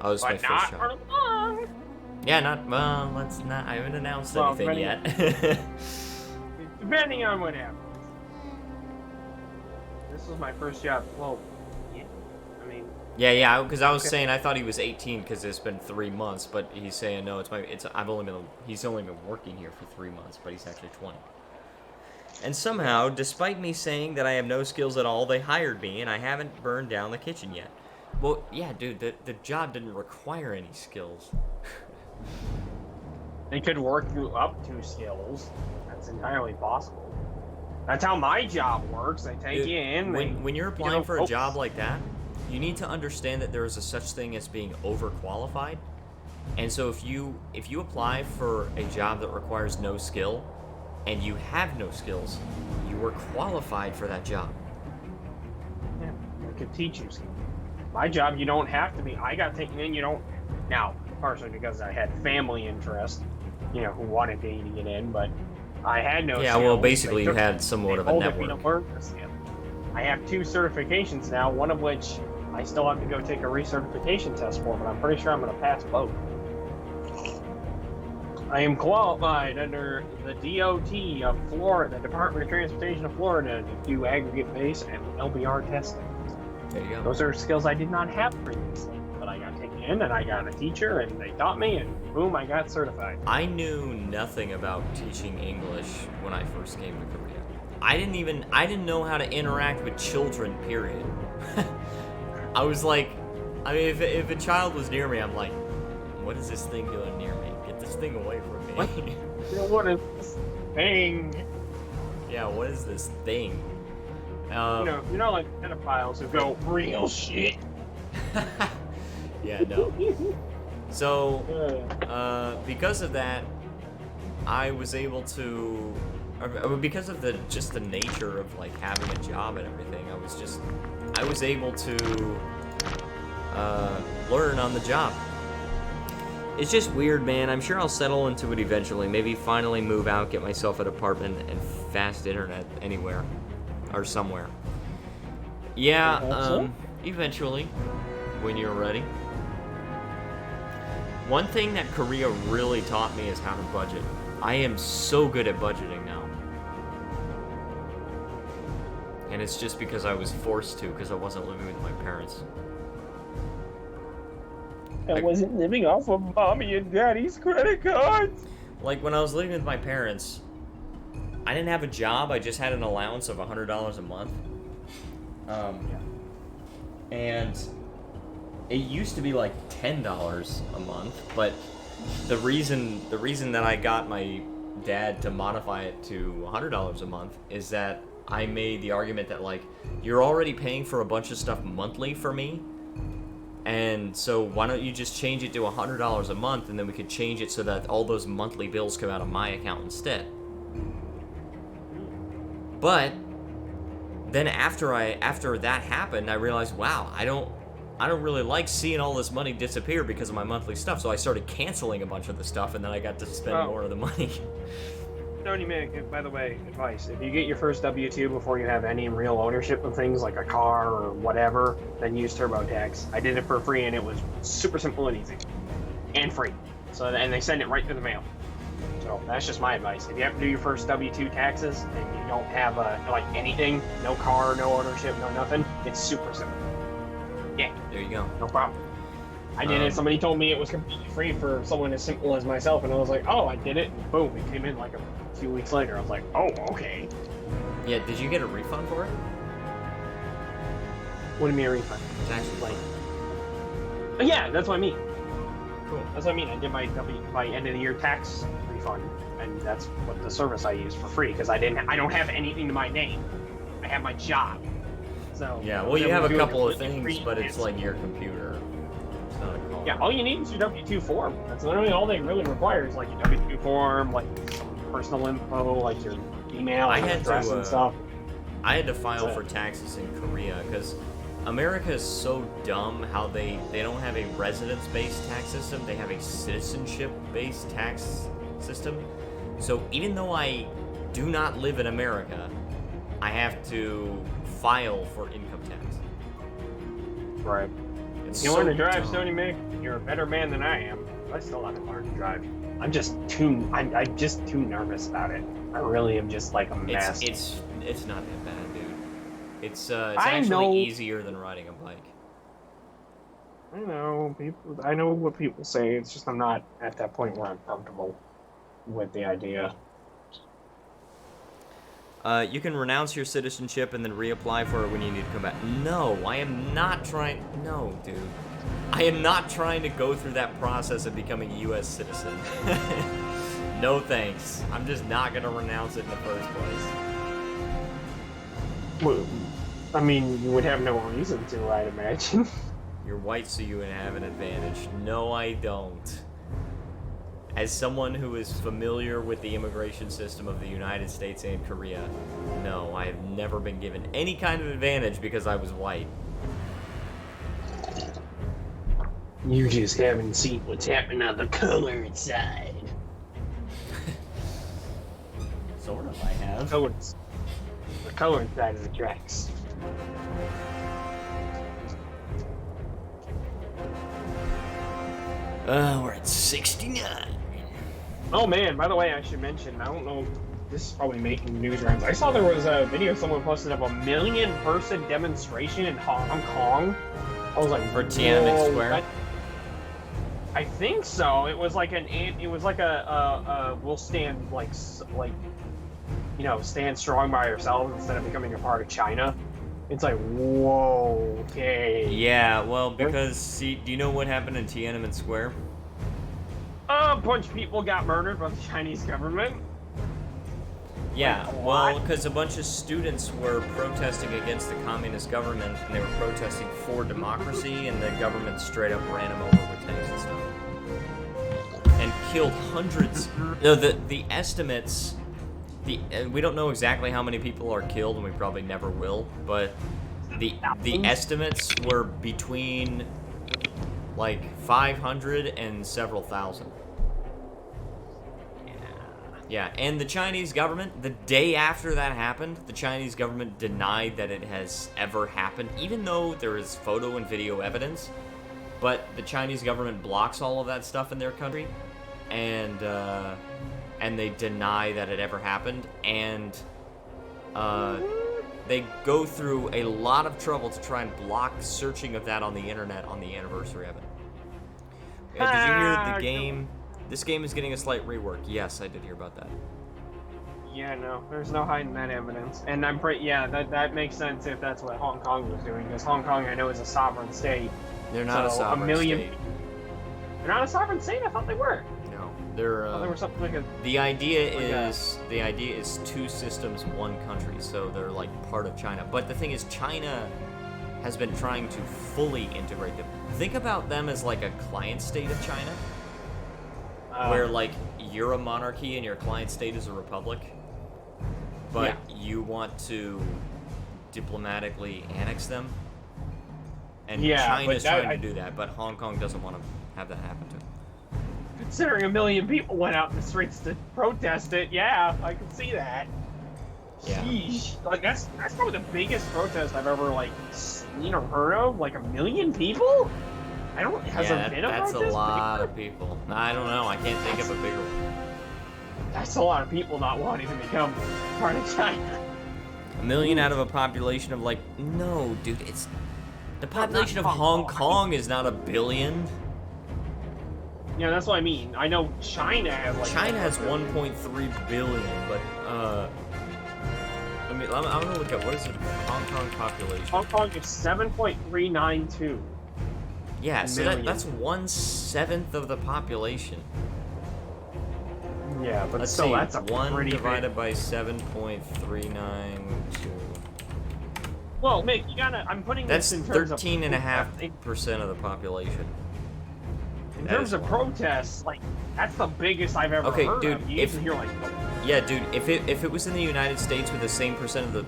Speaker 1: Oh, this is my first job.
Speaker 2: For long.
Speaker 1: Yeah, well, let's not. I haven't announced anything yet.
Speaker 2: Depending on what happens. This was my first job. Well, yeah. I mean.
Speaker 1: Yeah, because I was saying I thought he was 18 because it's been 3 months, but he's saying no. He's only been working here for 3 months, but he's actually 20. And somehow, despite me saying that I have no skills at all, they hired me, and I haven't burned down the kitchen yet. Well, yeah, dude, the job didn't require any skills.
Speaker 2: They could work you up to skills. That's entirely possible. That's how my job works. They take you in.
Speaker 1: When you're applying for a job like that, you need to understand that there is a such thing as being overqualified. And so if you apply for a job that requires no skill, and you have no skills, you were qualified for that job.
Speaker 2: Yeah, they could teach you skills. My job, you don't have to be. I got taken in, you don't. Now, partially because I had family interest, who wanted me to get in, but I had no skills.
Speaker 1: Yeah, well, basically you had somewhat of a network.
Speaker 2: I have 2 certifications now, one of which I still have to go take a recertification test for, but I'm pretty sure I'm going to pass both. I am qualified under the DOT of Florida, the Department of Transportation of Florida, to do aggregate base and LBR testing.
Speaker 1: There you go.
Speaker 2: Those are skills I did not have previously, but I got taken in and I got a teacher and they taught me and boom, I got certified.
Speaker 1: I knew nothing about teaching English when I first came to Korea. I didn't know how to interact with children, period. I was like, if a child was near me, I'm like, what is this thing doing near me? Get this thing away from me.
Speaker 2: What? What is this thing?
Speaker 1: Yeah, what is this thing?
Speaker 2: You're not like pedophiles who go real shit.
Speaker 1: Yeah, no. So, because of that, I was able to, because of the nature of like having a job and everything, I was able to learn on the job. It's just weird, man. I'm sure I'll settle into it eventually. Maybe finally move out, get myself an apartment and fast internet anywhere or somewhere. Yeah, eventually, when you're ready. One thing that Korea really taught me is how to budget. I am so good at budgeting now. And it's just because I was forced to, because I wasn't living with my parents.
Speaker 2: I wasn't living off of mommy and daddy's credit cards.
Speaker 1: Like, when I was living with my parents, I didn't have a job, I just had an allowance of $100 a month. And it used to be like $10 a month, but the reason that I got my dad to modify it to $100 a month is that I made the argument that, like, you're already paying for a bunch of stuff monthly for me, and so why don't you just change it to $100 a month, and then we could change it so that all those monthly bills come out of my account instead. But then after that happened, I realized, wow, I don't really like seeing all this money disappear because of my monthly stuff, so I started canceling a bunch of the stuff, and then I got to spend more of the money.
Speaker 2: Tony, man, by the way, advice: if you get your first W-2 before you have any real ownership of things like a car or whatever, then use TurboTax. I did it for free, and it was super simple and easy, and free. And they send it right through the mail. So that's just my advice. If you have to do your first W-2 taxes and you don't have anything, no car, no ownership, no nothing, it's super simple. Yeah.
Speaker 1: There you go.
Speaker 2: No problem. I did it. Somebody told me it was completely free for someone as simple as myself, and I was like, oh, I did it. And boom, it came in like a few weeks later. I was like, oh, okay.
Speaker 1: Yeah, did you get a refund for it?
Speaker 2: What do you mean a refund?
Speaker 1: Tax refund.
Speaker 2: Yeah, that's what I mean.
Speaker 1: Cool.
Speaker 2: That's what I mean. I did my end of the year tax refund, and that's what the service I used for free because I don't have anything to my name. I have my job. So
Speaker 1: Yeah, well, you have a couple of things, but it's like your computer. It's not a car.
Speaker 2: Yeah, all you need is your W-2 form. That's literally all they really require is like your W-2 form, like some personal info, like your email address and stuff.
Speaker 1: I had to file for taxes in Korea because America is so dumb how they don't have a residence-based tax system. They have a citizenship-based tax system. So even though I do not live in America, I have to file for income tax.
Speaker 2: Right.
Speaker 1: It's
Speaker 2: You
Speaker 1: so
Speaker 2: learn to drive,
Speaker 1: dumb.
Speaker 2: Sony Mick. You're a better man than I am. I still haven't learned to drive. I'm just too nervous about it. I really am just like a mess.
Speaker 1: It's not that bad, dude. It's
Speaker 2: I
Speaker 1: actually
Speaker 2: know.
Speaker 1: easier than riding a bike.
Speaker 2: I know people. I know what people say. It's just I'm not at that point where I'm comfortable with the idea.
Speaker 1: You can renounce your citizenship and then reapply for it when you need to come back. No, I am not trying. No, dude. I am not trying to go through that process of becoming a U.S. citizen. No thanks. I'm just not going to renounce it in the first place.
Speaker 2: Well, I mean, you would have no reason to, I'd imagine.
Speaker 1: You're white, so you have an advantage. No, I don't. As someone who is familiar with the immigration system of the United States and Korea, no, I have never been given any kind of advantage because I was white.
Speaker 2: You just haven't seen what's happening on the colored side.
Speaker 1: Sort of, I have.
Speaker 2: The colored side of the tracks.
Speaker 1: We're at 69.
Speaker 2: Oh man, by the way, I should mention, I don't know, this is probably making news rounds. I saw there was a video someone posted of a 1 million person demonstration in Hong Kong. I was like,
Speaker 1: For Tiananmen Square?
Speaker 2: I think so. It was like a we'll stand stand strong by ourselves instead of becoming a part of China. It's like, whoa, okay.
Speaker 1: Yeah, well, because, see, do you know what happened in Tiananmen Square?
Speaker 2: A bunch of people got murdered by the Chinese government.
Speaker 1: Yeah,
Speaker 2: Like,
Speaker 1: well,
Speaker 2: what?
Speaker 1: because a bunch of students were protesting against the communist government, and they were protesting for democracy, and the government straight up ran them over with tanks and stuff. And killed hundreds. No, the estimates... we don't know exactly how many people are killed, and we probably never will, but the estimates were between, like, 500 and several thousand. Yeah, and the Chinese government, the day after that happened, the Chinese government denied that it has ever happened, even though there is photo and video evidence, but the Chinese government blocks all of that stuff in their country, and they deny that it ever happened, and they go through a lot of trouble to try and block searching of that on the internet on the anniversary of it. Did you hear the game? This game is getting a slight rework. Yes, I did hear about that.
Speaker 2: Yeah, no, there's no hiding that evidence. And I'm pretty, yeah, that makes sense if that's what Hong Kong was doing, because Hong Kong, I know, is a sovereign state.
Speaker 1: They're not a sovereign state.
Speaker 2: They're not a sovereign state? I thought they were.
Speaker 1: No, they're.
Speaker 2: They were something like a.
Speaker 1: The idea is two systems, one country. So they're like part of China. But the thing is, China has been trying to fully integrate them. Think about them as like a client state of China, where like you're a monarchy and your client state is a republic, but you want to diplomatically annex them. And China's trying to do that, but Hong Kong doesn't want to have that happen to them.
Speaker 2: Considering 1 million people went out in the streets to protest it, yeah, I can see that.
Speaker 1: Yeah.
Speaker 2: Sheesh. Like, that's probably the biggest protest I've ever, like, seen or heard of. Like, 1 million people? Has there been a
Speaker 1: that's
Speaker 2: protest?
Speaker 1: a lot of people. I don't know, I can't think of a bigger one.
Speaker 2: That's a lot of people not wanting to become part of China.
Speaker 1: 1 million out of a population of, like, no, dude, it's... The population of Hong Kong is not 1 billion.
Speaker 2: Yeah, that's what I mean. I know China has, like...
Speaker 1: China has 1.3 billion, but, I'm gonna look up, what is the Hong Kong population?
Speaker 2: Hong Kong is 7.392.
Speaker 1: Yeah, so
Speaker 2: million.
Speaker 1: that's 1/7 of the population.
Speaker 2: Yeah, but
Speaker 1: Let's
Speaker 2: still,
Speaker 1: see,
Speaker 2: that's a
Speaker 1: 1
Speaker 2: pretty
Speaker 1: divided
Speaker 2: big...
Speaker 1: by 7.392.
Speaker 2: Well, Mick, you gotta... I'm putting
Speaker 1: That's
Speaker 2: this in terms of...
Speaker 1: 13.5% of the population.
Speaker 2: In
Speaker 1: That
Speaker 2: terms
Speaker 1: is a
Speaker 2: of
Speaker 1: lot.
Speaker 2: protests, like, that's the biggest I've ever
Speaker 1: Okay,
Speaker 2: heard
Speaker 1: dude,
Speaker 2: of. You usually hear, like...
Speaker 1: Yeah, dude, if it was in the United States with the same percentage of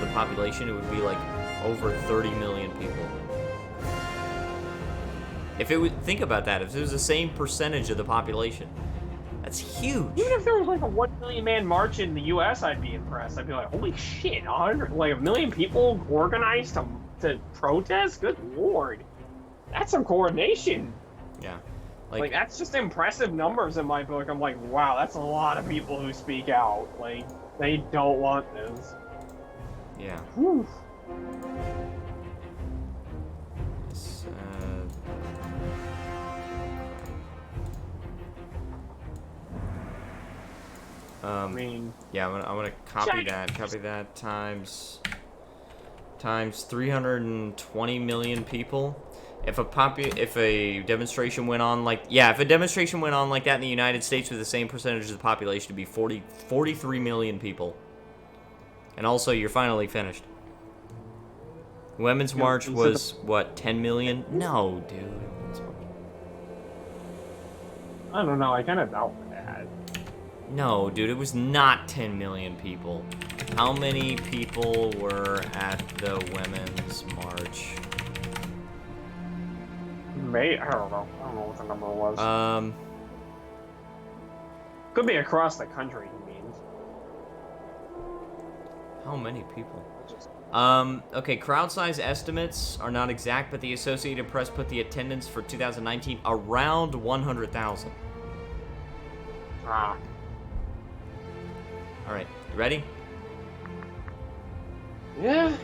Speaker 1: the population, it would be like over 30 million people. If it would, think about that, if it was the same percentage of the population, that's huge.
Speaker 2: Even if there was like a 1 million man march in the U.S., I'd be impressed. I'd be like, holy shit, 1 million people organized to protest? Good lord, that's some coordination.
Speaker 1: Yeah,
Speaker 2: Like that's just impressive numbers in my book. I'm like, wow, that's a lot of people who speak out. Like they don't want this.
Speaker 1: Yeah.
Speaker 2: Whew.
Speaker 1: It's,
Speaker 2: I mean,
Speaker 1: yeah, I'm gonna copy that times 320 million people. If a demonstration went on like if a demonstration went on like that in the United States with the same percentage of the population, it'd be 43 million people. And also, you're finally finished. Women's March was what, 10 million? No, dude.
Speaker 2: I don't know. I kind of doubt that.
Speaker 1: No, dude, it was not 10 million people. How many people were at the Women's March?
Speaker 2: I don't know. I don't know what the number was. Could be across the country, he means.
Speaker 1: How many people? Okay, crowd size estimates are not exact, but the Associated Press put the attendance for 2019 around 100,000.
Speaker 2: Ah.
Speaker 1: Alright, you ready?
Speaker 2: Yeah.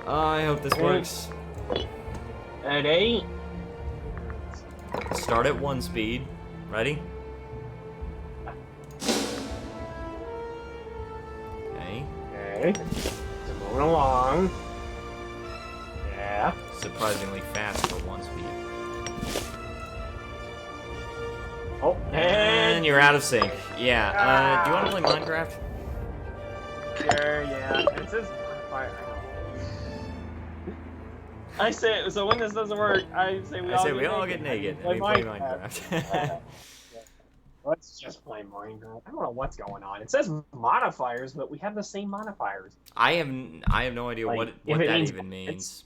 Speaker 1: I hope this works.
Speaker 2: At 8.
Speaker 1: Start at 1 speed. Ready? Okay.
Speaker 2: Okay. So moving along. Yeah.
Speaker 1: Surprisingly fast for 1 speed.
Speaker 2: Oh,
Speaker 1: And you're out of sync. Yeah, do you want to play Minecraft?
Speaker 2: Sure, yeah. It says fire. I say, so when this doesn't work, I say we all get naked.
Speaker 1: And we play Minecraft.
Speaker 2: Let's just play Minecraft. I don't know what's going on. It says modifiers, but we have the same modifiers.
Speaker 1: I have no idea
Speaker 2: Like,
Speaker 1: what
Speaker 2: if it
Speaker 1: that
Speaker 2: means
Speaker 1: even means.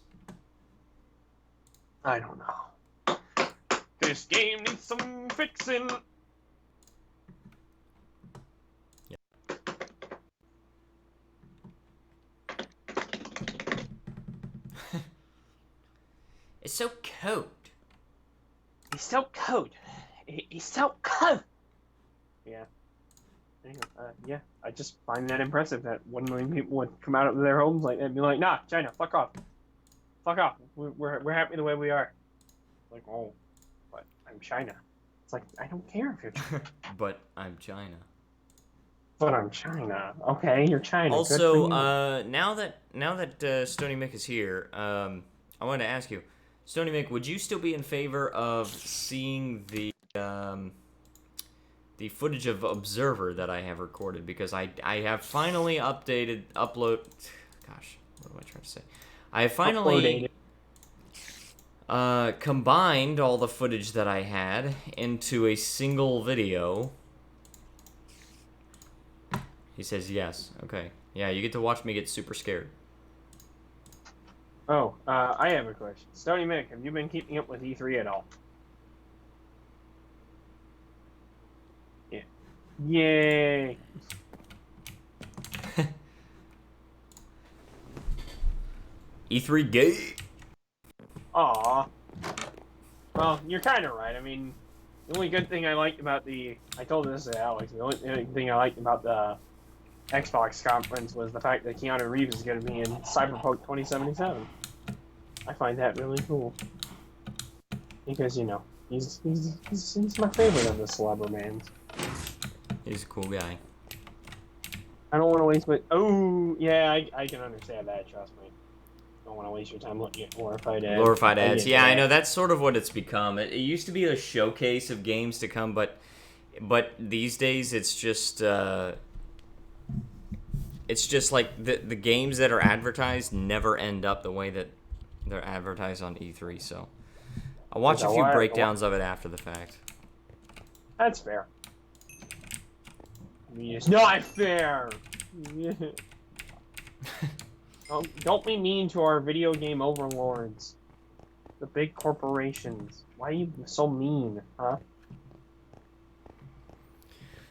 Speaker 2: I don't know. This game needs some fixing.
Speaker 1: It's so cold.
Speaker 2: He's so cold. He's so cold. Yeah. Anyway, yeah. I just find that impressive that 1 million people would come out of their homes like and be like, nah, China, fuck off. Fuck off. We're happy the way we are. Like, oh, but I'm China. It's like, I don't care if you're China.
Speaker 1: But I'm China.
Speaker 2: But I'm China. Okay, you're China.
Speaker 1: Also, now that Stony Mick is here, I wanted to ask you, Stony Mick, would you still be in favor of seeing the footage of Observer that I have recorded? Because I have finally combined all the footage that I had into a single video. He says yes. Okay. Yeah, you get to watch me get super scared.
Speaker 2: Oh, I have a question. Stony Mick, have you been keeping up with E3 at all? Yeah. Yay.
Speaker 1: E3 gay.
Speaker 2: Aw. Well, you're kind of right. I mean, the only good thing I liked about I told this to Alex, the only thing I liked about the Xbox conference was the fact that Keanu Reeves is going to be in Cyberpunk 2077. I find that really cool. Because, you know, he's my favorite of the celebr mans.
Speaker 1: He's a cool guy.
Speaker 2: I don't want to waste my. Oh, yeah, I can understand that. Trust me. Don't want to waste your time looking at glorified ads.
Speaker 1: Glorified ads. Yeah, I
Speaker 2: that.
Speaker 1: know that's sort of what it's become. It used to be a showcase of games to come, but these days it's just like the games that are advertised never end up the way that they're advertised on E3. So I'll watch a few breakdowns of it after the fact.
Speaker 2: That's fair. I mean, it's not fair. Don't be mean to our video game overlords. The big corporations. Why are you so mean, huh?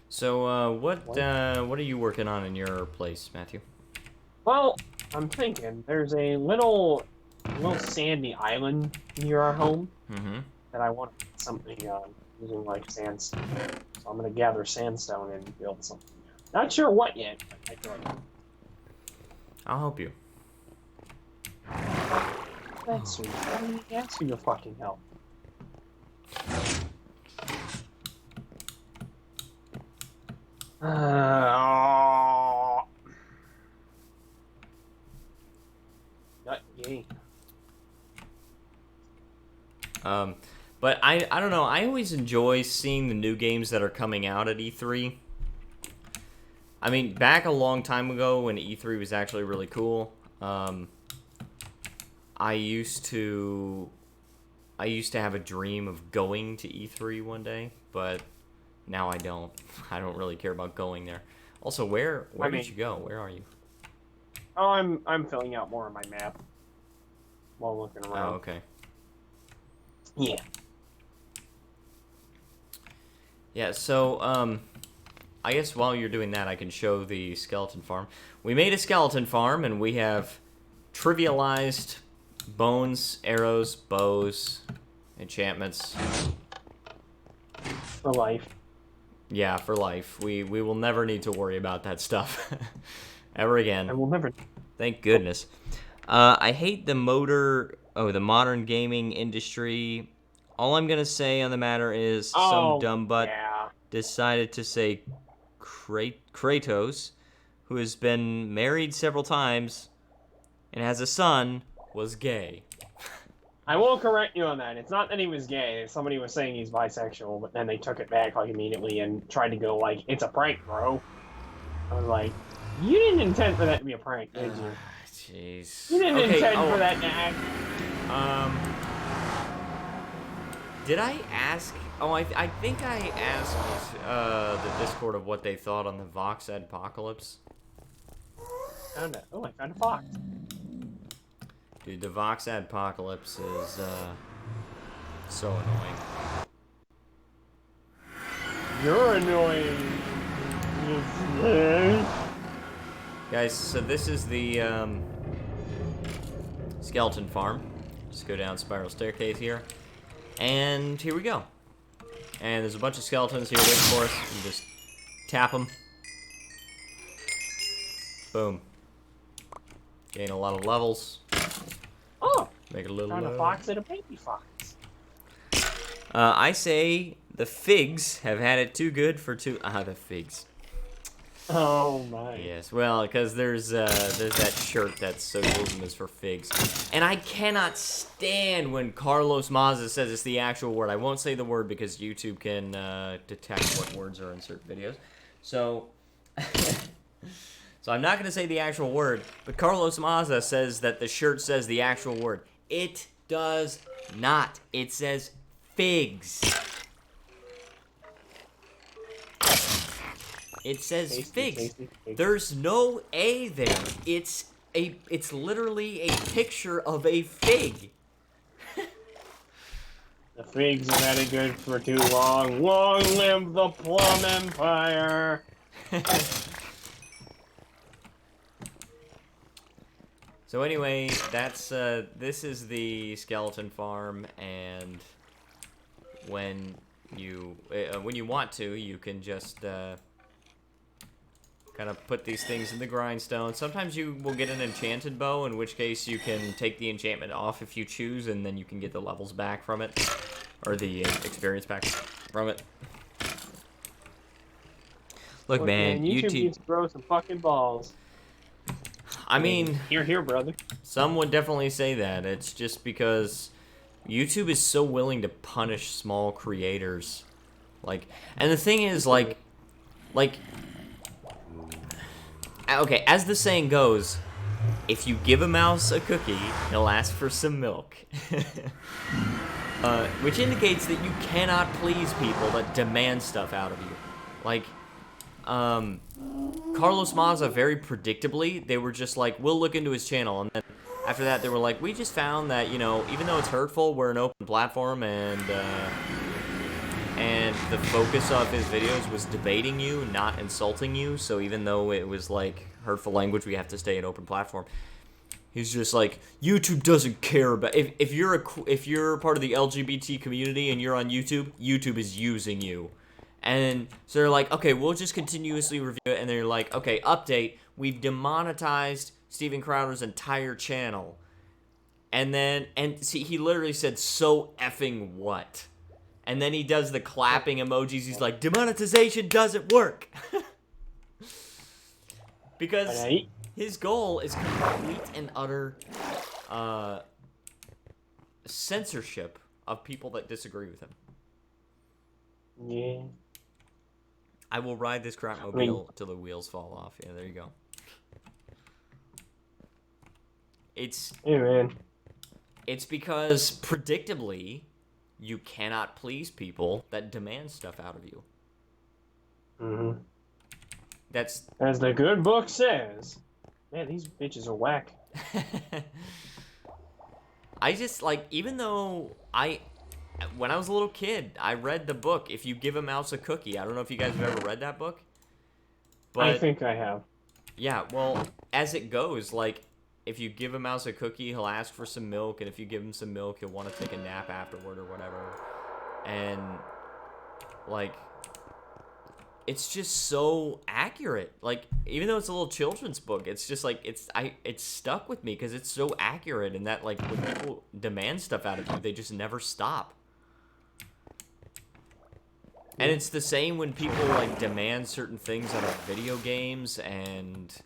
Speaker 1: So, what are you working on in your place, Matthew?
Speaker 2: Well, I'm thinking there's a little sandy island near our home that I want to put something on using like sandstone. So I'm gonna gather sandstone and build something there. Not sure what yet, but I feel like
Speaker 1: I'll help you.
Speaker 2: that's sweet. I didn't ask you to fucking help. Not yay.
Speaker 1: But I don't know. I always enjoy seeing the new games that are coming out at E3. I mean, back a long time ago when E3 was actually really cool, I used to have a dream of going to E3 one day, but now I don't. I don't really care about going there. Also, where did you go? Where are you?
Speaker 2: Oh, I'm filling out more of my map while looking around.
Speaker 1: Oh, okay.
Speaker 2: Yeah.
Speaker 1: Yeah, so, I guess while you're doing that, I can show the skeleton farm. We made a skeleton farm, and we have trivialized bones, arrows, bows, enchantments.
Speaker 2: For life.
Speaker 1: Yeah, for life. We will never need to worry about that stuff ever again.
Speaker 2: I will never.
Speaker 1: Thank goodness. I hate the modern gaming industry. All I'm gonna say on the matter is some dumb butt decided to say Kratos, who has been married several times and has a son, was gay.
Speaker 2: I will correct you on that. It's not that he was gay. Somebody was saying he's bisexual, but then they took it back like immediately and tried to go like, "It's a prank, bro." I was like, "You didn't intend for that to be a prank, did you?"
Speaker 1: Jeez.
Speaker 2: You didn't intend for that to act.
Speaker 1: Did I ask? Oh, I think I asked the Discord of what they thought on the Vox Adpocalypse.
Speaker 2: Found it. Oh, I found a fox.
Speaker 1: Dude, the Vox Adpocalypse is so annoying.
Speaker 2: You're annoying.
Speaker 1: Guys, so this is the skeleton farm. Just go down spiral staircase here. And here we go. And there's a bunch of skeletons here waiting for us. You just tap them. Boom. Gain a lot of levels.
Speaker 2: Oh!
Speaker 1: Make it a little
Speaker 2: Found a fox and a baby fox.
Speaker 1: I say the figs have had it too good for too... the figs.
Speaker 2: Oh my.
Speaker 1: Yes, well, because there's that shirt that socialism is for figs. And I cannot stand when Carlos Mazza says it's the actual word. I won't say the word because YouTube can detect what words are in certain videos. So, so I'm not going to say the actual word, but Carlos Mazza says that the shirt says the actual word. It does not. It says figs. It says figs.
Speaker 2: Tasty.
Speaker 1: There's no A there. It's literally a picture of a fig.
Speaker 2: The figs have had it good for too long. Long live the Plum Empire!
Speaker 1: So anyway, that's this is the skeleton farm, and when you want to, you can just kind of put these things in the grindstone. Sometimes you will get an enchanted bow, in which case you can take the enchantment off if you choose, and then you can get the levels back from it, or the experience back from it. Look, man,
Speaker 2: YouTube
Speaker 1: YouTube.
Speaker 2: needs to grow some fucking balls.
Speaker 1: I mean,
Speaker 2: here, brother.
Speaker 1: some would definitely say that. It's just because YouTube is so willing to punish small creators. Like, and the thing is, like, okay, as the saying goes, if you give a mouse a cookie, he'll ask for some milk. Which indicates that you cannot please people that demand stuff out of you. Like, Carlos Maza, very predictably, they were just like, we'll look into his channel. And then after that, they were like, we just found that, you know, even though it's hurtful, we're an open platform, and the focus of his videos was debating you, not insulting you. So even though it was, like, hurtful language, we have to stay an open platform. He's just like, YouTube doesn't care about... If you're part of the LGBT community and you're on YouTube, YouTube is using you. And so they're like, okay, we'll just continuously review it. And they're like, okay, update. We've demonetized Steven Crowder's entire channel. And then, and see, he literally said, so effing what? And then he does the clapping emojis. He's like, demonetization doesn't work. Because his goal is complete and utter censorship of people that disagree with him.
Speaker 2: Yeah.
Speaker 1: I will ride this crapmobile till the wheels fall off. Yeah, there you go.
Speaker 2: Hey, man.
Speaker 1: It's because, predictably, you cannot please people that demand stuff out of you.
Speaker 2: Mm-hmm.
Speaker 1: That's...
Speaker 2: As the good book says. Man, these bitches are whack.
Speaker 1: I just, like, even though when I was a little kid, I read the book, If You Give a Mouse a Cookie. I don't know if you guys have ever read that book. But,
Speaker 2: I think I have.
Speaker 1: Yeah, well, as it goes, like, if you give a mouse a cookie, he'll ask for some milk, and if you give him some milk, he'll want to take a nap afterward or whatever. And, like, it's just so accurate. Like, even though it's a little children's book, it's just like, it's stuck with me because it's so accurate, and that, like, when people demand stuff out of you, they just never stop. And it's the same when people, like, demand certain things out of video games, and,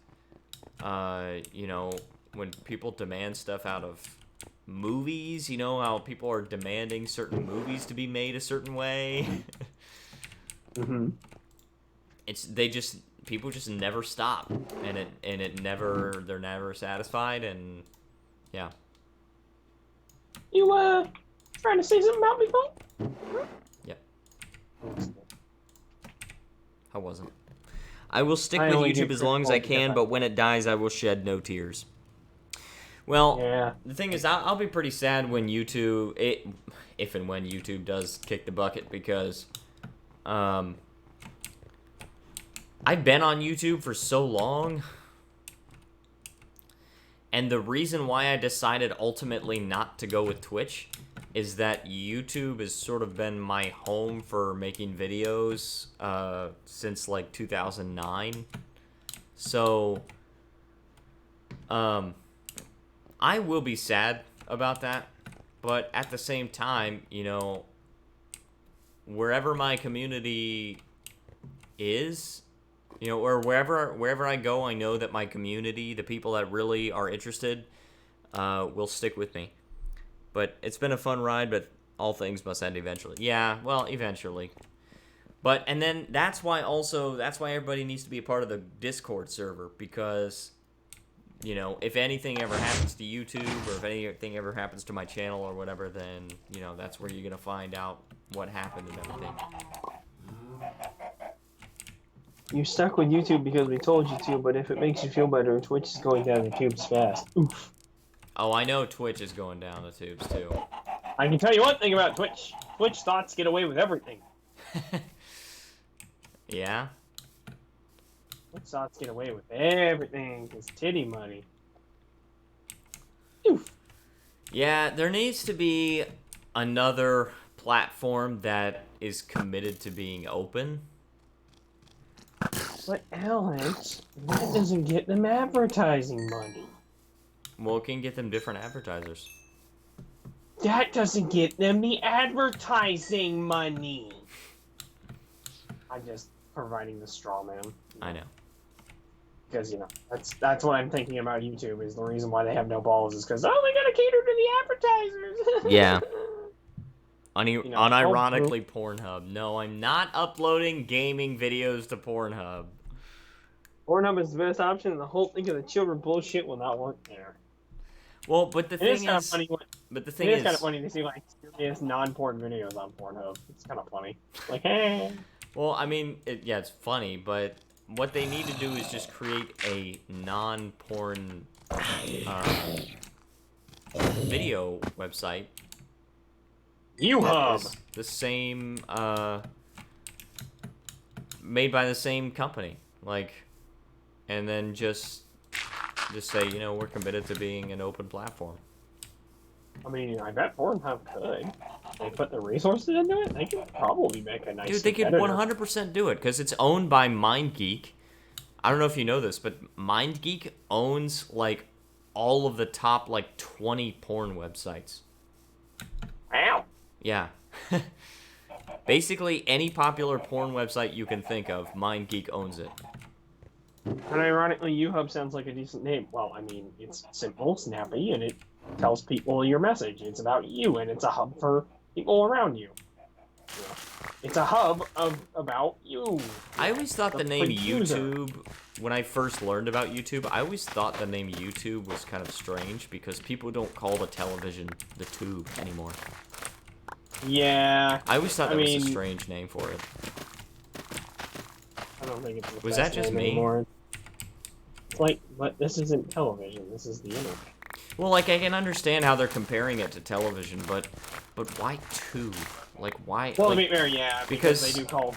Speaker 1: you know, when people demand stuff out of movies, you know, how people are demanding certain movies to be made a certain way.
Speaker 2: Mm-hmm.
Speaker 1: People just never stop, and they're never satisfied, and yeah.
Speaker 2: You trying to say something about me, Paul?
Speaker 1: Yep. I wasn't. I will stick with YouTube as long as I can, but when it dies, I will shed no tears. Well, yeah. The thing is, I'll be pretty sad when YouTube, if and when YouTube does kick the bucket, because I've been on YouTube for so long, and the reason why I decided ultimately not to go with Twitch is that YouTube has sort of been my home for making videos since, like, 2009. So, I will be sad about that, but at the same time, you know, wherever my community is, you know, or wherever I go, I know that my community, the people that really are interested, will stick with me. But it's been a fun ride, but all things must end eventually. Yeah, well, eventually. But, and then that's why everybody needs to be a part of the Discord server, because, you know, if anything ever happens to YouTube, or if anything ever happens to my channel or whatever, then, you know, that's where you're going to find out what happened and everything.
Speaker 2: You stuck with YouTube because we told you to, but if it makes you feel better, Twitch is going down the tubes fast. Oof.
Speaker 1: Oh, I know Twitch is going down the tubes, too.
Speaker 2: I can tell you one thing about Twitch. Twitch thoughts get away with everything.
Speaker 1: Yeah?
Speaker 2: Twitch thoughts get away with everything. Because titty money. Oof.
Speaker 1: Yeah, there needs to be another platform that is committed to being open.
Speaker 2: But Alex, that doesn't get them advertising money.
Speaker 1: Well, it can get them different advertisers.
Speaker 2: That doesn't get them the advertising money. I just providing the straw man.
Speaker 1: I know.
Speaker 2: Because, that's what I'm thinking about YouTube, is the reason why they have no balls is because, oh, they gotta cater to the advertisers.
Speaker 1: Yeah.
Speaker 2: Oh,
Speaker 1: Unironically, Pornhub. No, I'm not uploading gaming videos to Pornhub.
Speaker 2: Pornhub is the best option, and the whole thing of the children bullshit will not work there.
Speaker 1: Well, but the
Speaker 2: It is
Speaker 1: thing
Speaker 2: kind of
Speaker 1: is,
Speaker 2: funny.
Speaker 1: but the
Speaker 2: It
Speaker 1: thing
Speaker 2: is kind of
Speaker 1: is,
Speaker 2: funny to see like serious non-porn videos on Pornhub. It's kind of funny. Like, hey.
Speaker 1: well, I mean, yeah, it's funny, but what they need to do is just create a non-porn video website.
Speaker 2: YouHub.
Speaker 1: The same, made by the same company, like, and then just say, we're committed to being an open platform.
Speaker 2: I mean, I bet Pornhub could. They put the resources into it. They could probably make a nice.
Speaker 1: Dude, they could 100% do it because it's owned by MindGeek. I don't know if you know this, but MindGeek owns like all of the top like 20 porn websites.
Speaker 2: Ow.
Speaker 1: Yeah. Basically, any popular porn website you can think of, MindGeek owns it.
Speaker 2: And ironically, YouHub sounds like a decent name. Well, I mean, it's simple, snappy, and it tells people your message. It's about you, and it's a hub for people around you. It's a hub about you.
Speaker 1: I always thought the name
Speaker 2: user.
Speaker 1: YouTube, when I first learned about YouTube, I always thought the name YouTube was kind of strange because people don't call the television the tube anymore.
Speaker 2: Yeah.
Speaker 1: I always thought that was a strange name for it.
Speaker 2: I don't think it's the
Speaker 1: Was
Speaker 2: best
Speaker 1: that just
Speaker 2: name
Speaker 1: me?
Speaker 2: anymore. It's like, but this isn't television. This is the internet.
Speaker 1: Well, like, I can understand how they're comparing it to television, but why tube? Like, why?
Speaker 2: Well,
Speaker 1: like,
Speaker 2: to be fair, yeah, because they do call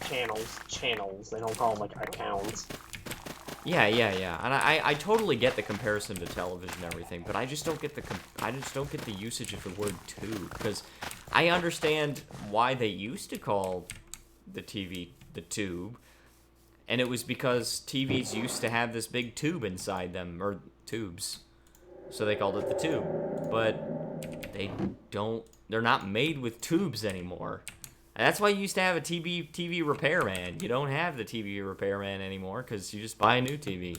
Speaker 2: channels. They don't call them, like, accounts.
Speaker 1: Yeah. And I totally get the comparison to television and everything, but I just don't get the usage of the word tube, because I understand why they used to call the TV the tube, and it was because TVs used to have this big tube inside them, or tubes, so they called it the tube. But they're not made with tubes anymore. And that's why you used to have a TV repairman. You don't have the TV repairman anymore because you just buy a new TV.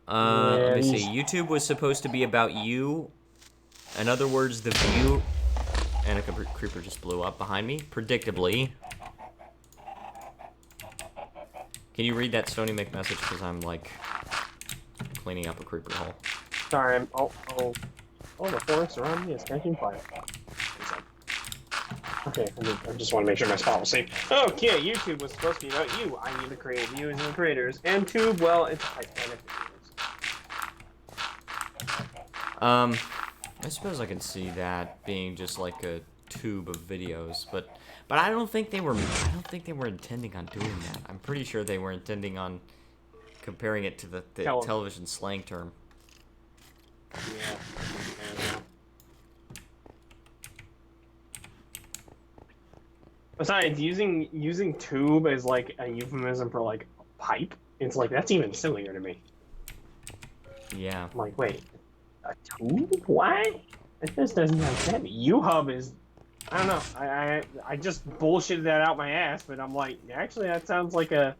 Speaker 1: Let me see. YouTube was supposed to be about you. In other words, the view. And a creeper just blew up behind me, predictably. Can you read that Stony Mick message? Because I'm, like, cleaning up a creeper hole.
Speaker 2: Sorry, the forest around me is catching fire. Okay, I just want to make sure my spot was safe. Okay, YouTube was supposed to be about you. I need to create views and creators. And Tube, well, it's Titanic videos.
Speaker 1: I suppose I can see that being just like a tube of videos, but I don't think they were intending on doing that. I'm pretty sure they were intending on comparing it to the television slang term.
Speaker 2: Yeah. Besides, using tube as like a euphemism for like a pipe, it's like that's even sillier to me.
Speaker 1: Yeah.
Speaker 2: I'm like, wait, a tube? Why? It just doesn't have sense. YouHub is, I don't know. I just bullshitted that out my ass, but I'm like, actually, that sounds like a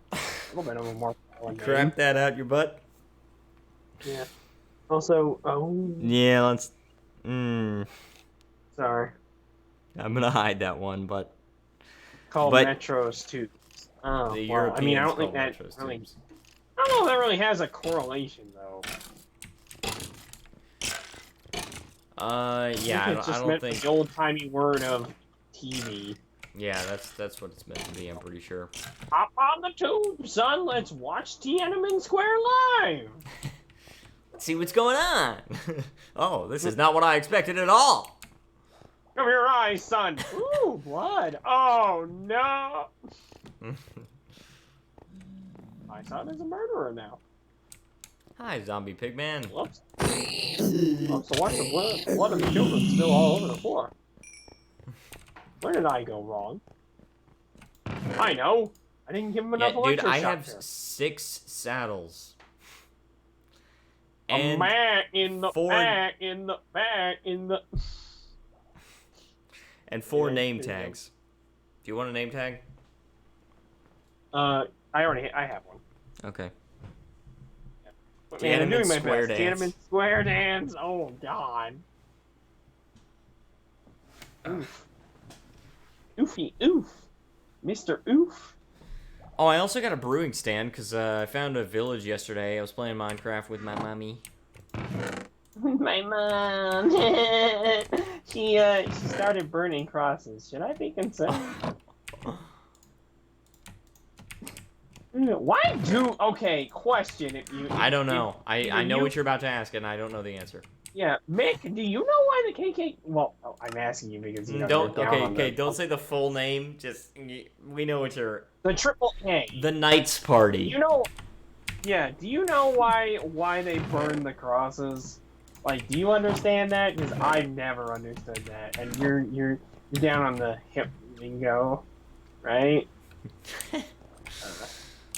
Speaker 2: little bit of a more.
Speaker 1: Crap that out your butt.
Speaker 2: Yeah. Also,
Speaker 1: yeah, let's.
Speaker 2: Sorry.
Speaker 1: I'm gonna hide that one, but.
Speaker 2: Called Metros tubes. Oh,
Speaker 1: the
Speaker 2: well, I mean, I don't think
Speaker 1: that
Speaker 2: that really. I don't know if that really has a correlation though.
Speaker 1: Yeah,
Speaker 2: it's just
Speaker 1: I don't
Speaker 2: meant
Speaker 1: think
Speaker 2: the old-timey word of TV.
Speaker 1: Yeah, that's what it's meant to be. I'm pretty sure.
Speaker 2: Hop on the tube, son. Let's watch Tiananmen Square live.
Speaker 1: Let's see what's going on. Oh, this is not what I expected at all.
Speaker 2: Cover your eyes, son. Ooh, blood. Oh no. My son is a murderer now.
Speaker 1: Hi, zombie pigman.
Speaker 2: Whoops. So watch the blood of the children spill all over the floor. Where did I go wrong? I know. I didn't give him enough
Speaker 1: dude, I have
Speaker 2: here.
Speaker 1: 6 saddles.
Speaker 2: And a man in the back, in the back, in the...
Speaker 1: And 4 name tags. Do you want a name tag?
Speaker 2: I have one.
Speaker 1: Okay.
Speaker 2: But man, I'm
Speaker 1: Tiananmen
Speaker 2: doing my
Speaker 1: Square
Speaker 2: best.
Speaker 1: Dance.
Speaker 2: Tiananmen Square Dance. Oh God. Oof. Oofy oof. Mr. Oof.
Speaker 1: Oh, I also got a brewing stand because I found a village yesterday. I was playing Minecraft with my mommy.
Speaker 2: My mom. She started burning crosses. Should I be concerned? Why do okay? Question if you.
Speaker 1: I don't know.
Speaker 2: If
Speaker 1: I know
Speaker 2: you,
Speaker 1: what you're about to ask, and I don't know the answer.
Speaker 2: yeah, Mick. Do you know why the KK? Well, I'm asking you because you know you're
Speaker 1: Don't.
Speaker 2: down
Speaker 1: Okay.
Speaker 2: on
Speaker 1: Okay. Don't say the full name. Just we know what you're.
Speaker 2: the triple K.
Speaker 1: The Knights Party.
Speaker 2: You know. Yeah. Do you know why they burn the crosses? Like, do you understand that? Because I've never understood that, and you're down on the hip lingo, right?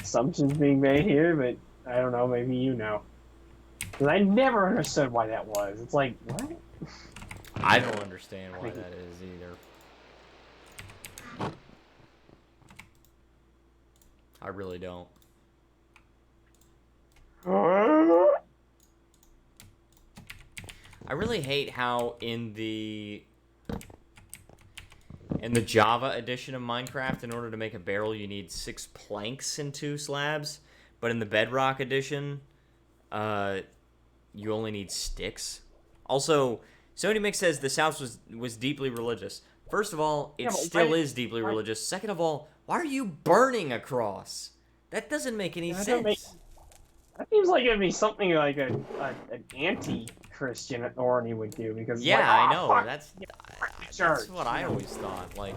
Speaker 2: Assumptions being made here, but I don't know. Maybe you know. Because I never understood why that was. It's like, what?
Speaker 1: I don't understand why that is either. I really don't. I really hate how in the Java edition of Minecraft, in order to make a barrel, you need 6 planks and 2 slabs. But in the Bedrock edition, you only need sticks. Also, Sony Mix says the South was deeply religious. First of all, it still is deeply religious. Second of all, why are you burning a cross? That doesn't make any sense.
Speaker 2: That seems like it'd be something like an anti-Christian authority would do because
Speaker 1: Yeah,
Speaker 2: like,
Speaker 1: I know.
Speaker 2: fuck,
Speaker 1: That's
Speaker 2: church,
Speaker 1: what I always thought. Like,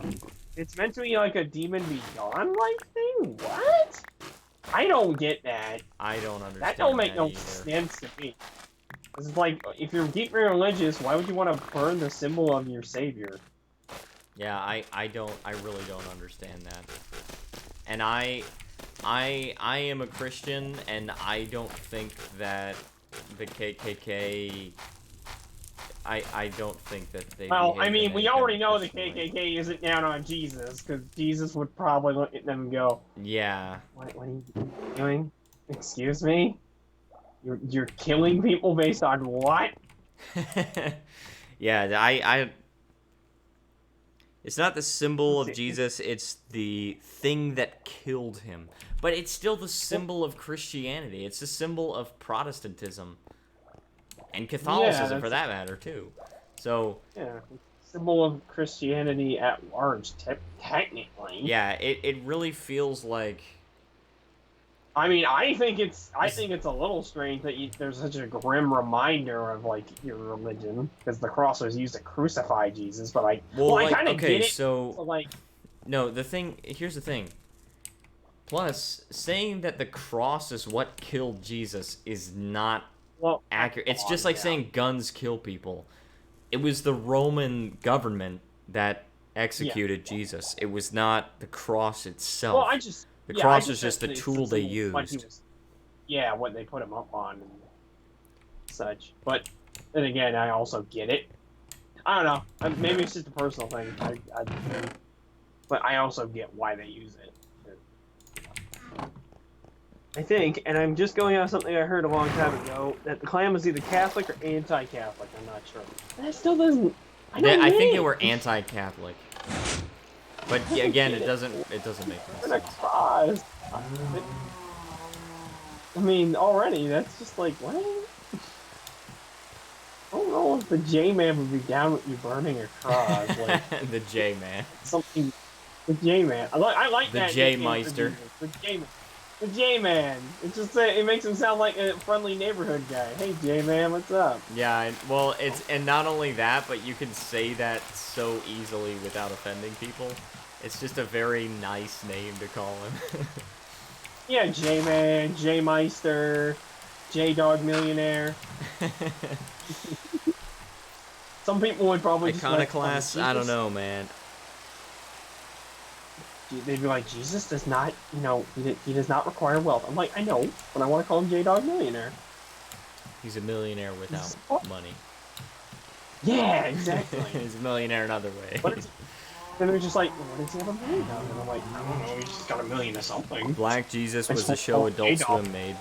Speaker 2: it's meant to be like a demon be gone like thing. What? I don't get that.
Speaker 1: I don't understand.
Speaker 2: That don't make no
Speaker 1: either.
Speaker 2: sense to me. It's like if you're deeply religious, why would you want to burn the symbol of your savior?
Speaker 1: Yeah, I really don't understand that. And I am a Christian, and I don't think that the KKK. I don't think that they.
Speaker 2: Well, I mean, we already know the
Speaker 1: Christian way.
Speaker 2: KKK isn't down on Jesus, because Jesus would probably look at them and go,
Speaker 1: Yeah.
Speaker 2: What are you doing? Excuse me? You're killing people based on what?
Speaker 1: Yeah, it's not the symbol of Jesus, it's the thing that killed him. But it's still the symbol of Christianity. It's the symbol of Protestantism. And Catholicism, for that matter, too. So...
Speaker 2: yeah, symbol of Christianity at large, technically.
Speaker 1: Yeah, it really feels like...
Speaker 2: I mean, I think it's a little strange that there's such a grim reminder of like your religion, because the cross was used to crucify Jesus. But I kind of get it.
Speaker 1: So
Speaker 2: like,
Speaker 1: no, here's the thing. Plus, saying that the cross is what killed Jesus is not accurate. It's just like saying guns kill people. It was the Roman government that executed Jesus. It was not the cross itself.
Speaker 2: Well,
Speaker 1: the cross is just the tool they used.
Speaker 2: What they put him up on and such. But then again, I also get it. I don't know. Maybe it's just a personal thing. But I also get why they use it. I think, and I'm just going off something I heard a long time ago, that the clan was either Catholic or anti-Catholic. I'm not sure. That still doesn't. I
Speaker 1: think they were anti-Catholic. But yeah, again, it doesn't make sense.
Speaker 2: I mean, already that's just like what? I don't know if the J-Man would be down with you burning a cross. Like,
Speaker 1: the J-Man.
Speaker 2: Something. The J-Man. I like
Speaker 1: the
Speaker 2: that.
Speaker 1: The J-Meister.
Speaker 2: The J-Man. The J-Man. It makes him sound like a friendly neighborhood guy. Hey, J-Man, what's up?
Speaker 1: Yeah, well, and not only that, but you can say that so easily without offending people. It's just a very nice name to call him.
Speaker 2: Yeah, J-Man, J-Meister, J-Dog Millionaire. Some people would probably
Speaker 1: Iconoclast? I don't know, man.
Speaker 2: They'd be like, Jesus does not, he does not require wealth. I'm like, I know, but I want to call him J-Dog Millionaire.
Speaker 1: He's a millionaire without money.
Speaker 2: Yeah, exactly.
Speaker 1: He's a millionaire in other ways.
Speaker 2: then they're just like, what does he have a million of? And I'm like, I don't know, he's just got a million of something.
Speaker 1: Black Jesus
Speaker 2: I just
Speaker 1: was a
Speaker 2: want to
Speaker 1: show
Speaker 2: call him
Speaker 1: Adult
Speaker 2: J-Dog.
Speaker 1: Swim made.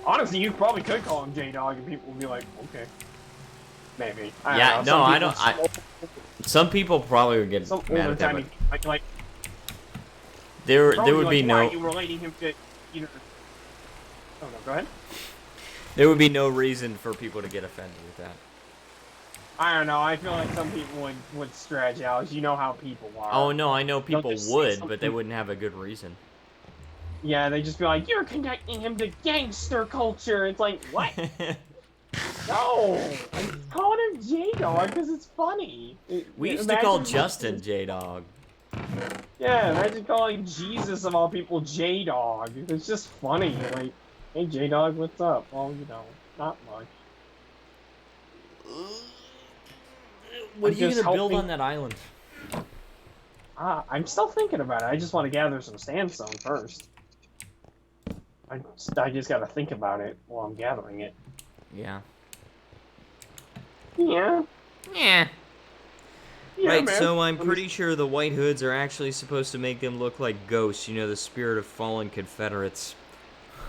Speaker 2: Honestly, you probably could call him J-Dog and people would be like, okay. Maybe. I don't
Speaker 1: Yeah,
Speaker 2: know.
Speaker 1: no,
Speaker 2: Some
Speaker 1: I
Speaker 2: people,
Speaker 1: don't. Some people probably would get
Speaker 2: some
Speaker 1: mad
Speaker 2: older
Speaker 1: at that,
Speaker 2: timey,
Speaker 1: but
Speaker 2: like
Speaker 1: there
Speaker 2: probably
Speaker 1: would
Speaker 2: like,
Speaker 1: be
Speaker 2: why are
Speaker 1: no
Speaker 2: you relating him to either? Oh no, go ahead.
Speaker 1: there would be no reason for people to get offended with that.
Speaker 2: I don't know. I feel like some people would stretch out. You know how people are.
Speaker 1: Oh no, I know
Speaker 2: They'll
Speaker 1: people
Speaker 2: just say
Speaker 1: would, but they
Speaker 2: something.
Speaker 1: wouldn't have a good reason.
Speaker 2: Yeah, they just be like, "You're connecting him to gangster culture." It's like, what? No, I'm just calling him J Dog because it's funny.
Speaker 1: We used to call
Speaker 2: Imagine
Speaker 1: Justin J Dog.
Speaker 2: Yeah, imagine calling Jesus of all people J Dog. It's just funny. Like, hey J Dog, what's up? Well, not much.
Speaker 1: What
Speaker 2: I'm
Speaker 1: are you
Speaker 2: just
Speaker 1: gonna build
Speaker 2: hoping.
Speaker 1: on that island?
Speaker 2: I'm still thinking about it. I just want to gather some sandstone first. I just got to think about it while I'm gathering it.
Speaker 1: Yeah.
Speaker 2: Yeah.
Speaker 1: Yeah.
Speaker 2: Yeah,
Speaker 1: Right,
Speaker 2: man.
Speaker 1: so I'm pretty sure the White Hoods are actually supposed to make them look like ghosts, you know, the spirit of fallen Confederates.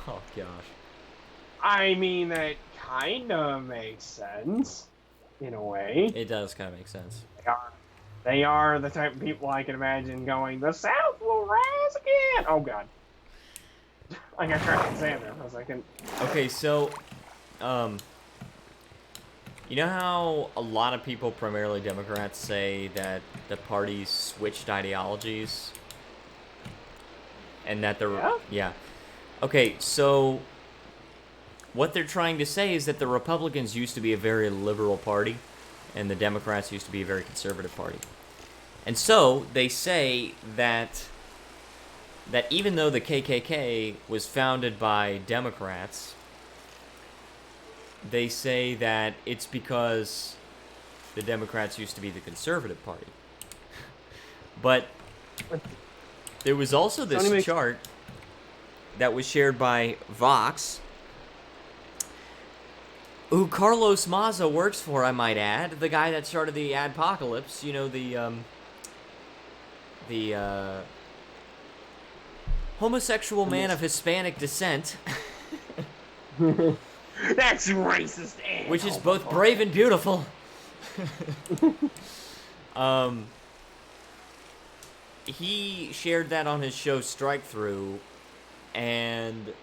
Speaker 1: Oh, gosh.
Speaker 2: I mean, that kind of makes sense, in a way.
Speaker 1: It does kind of make sense.
Speaker 2: They are the type of people I can imagine going, the South will rise again! Oh, God. I got trapped in sand there for a second.
Speaker 1: Okay, so, you know how a lot of people, primarily Democrats, say that the parties switched ideologies? And that they're...
Speaker 2: Yeah?
Speaker 1: Yeah. Okay, so what they're trying to say is that the Republicans used to be a very liberal party, and the Democrats used to be a very conservative party. And so they say that even though the KKK was founded by Democrats, they say that it's because the Democrats used to be the conservative party. But there was also this chart that was shared by Vox, who Carlos Maza works for, I might add, the guy that started the Adpocalypse, you know, the homosexual man of Hispanic descent.
Speaker 2: That's racist,
Speaker 1: which is both brave and beautiful. He shared that on his show Strike Through, and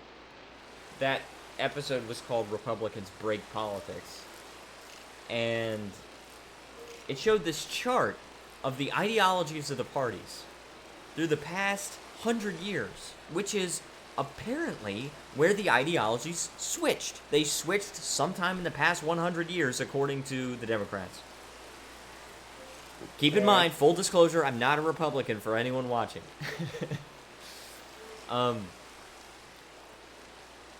Speaker 1: that episode was called Republicans Break Politics. And it showed this chart of the ideologies of the parties through the past 100 years, which is apparently where the ideologies switched. They switched sometime in the past 100 years, according to the Democrats. Keep in mind, full disclosure, I'm not a Republican for anyone watching.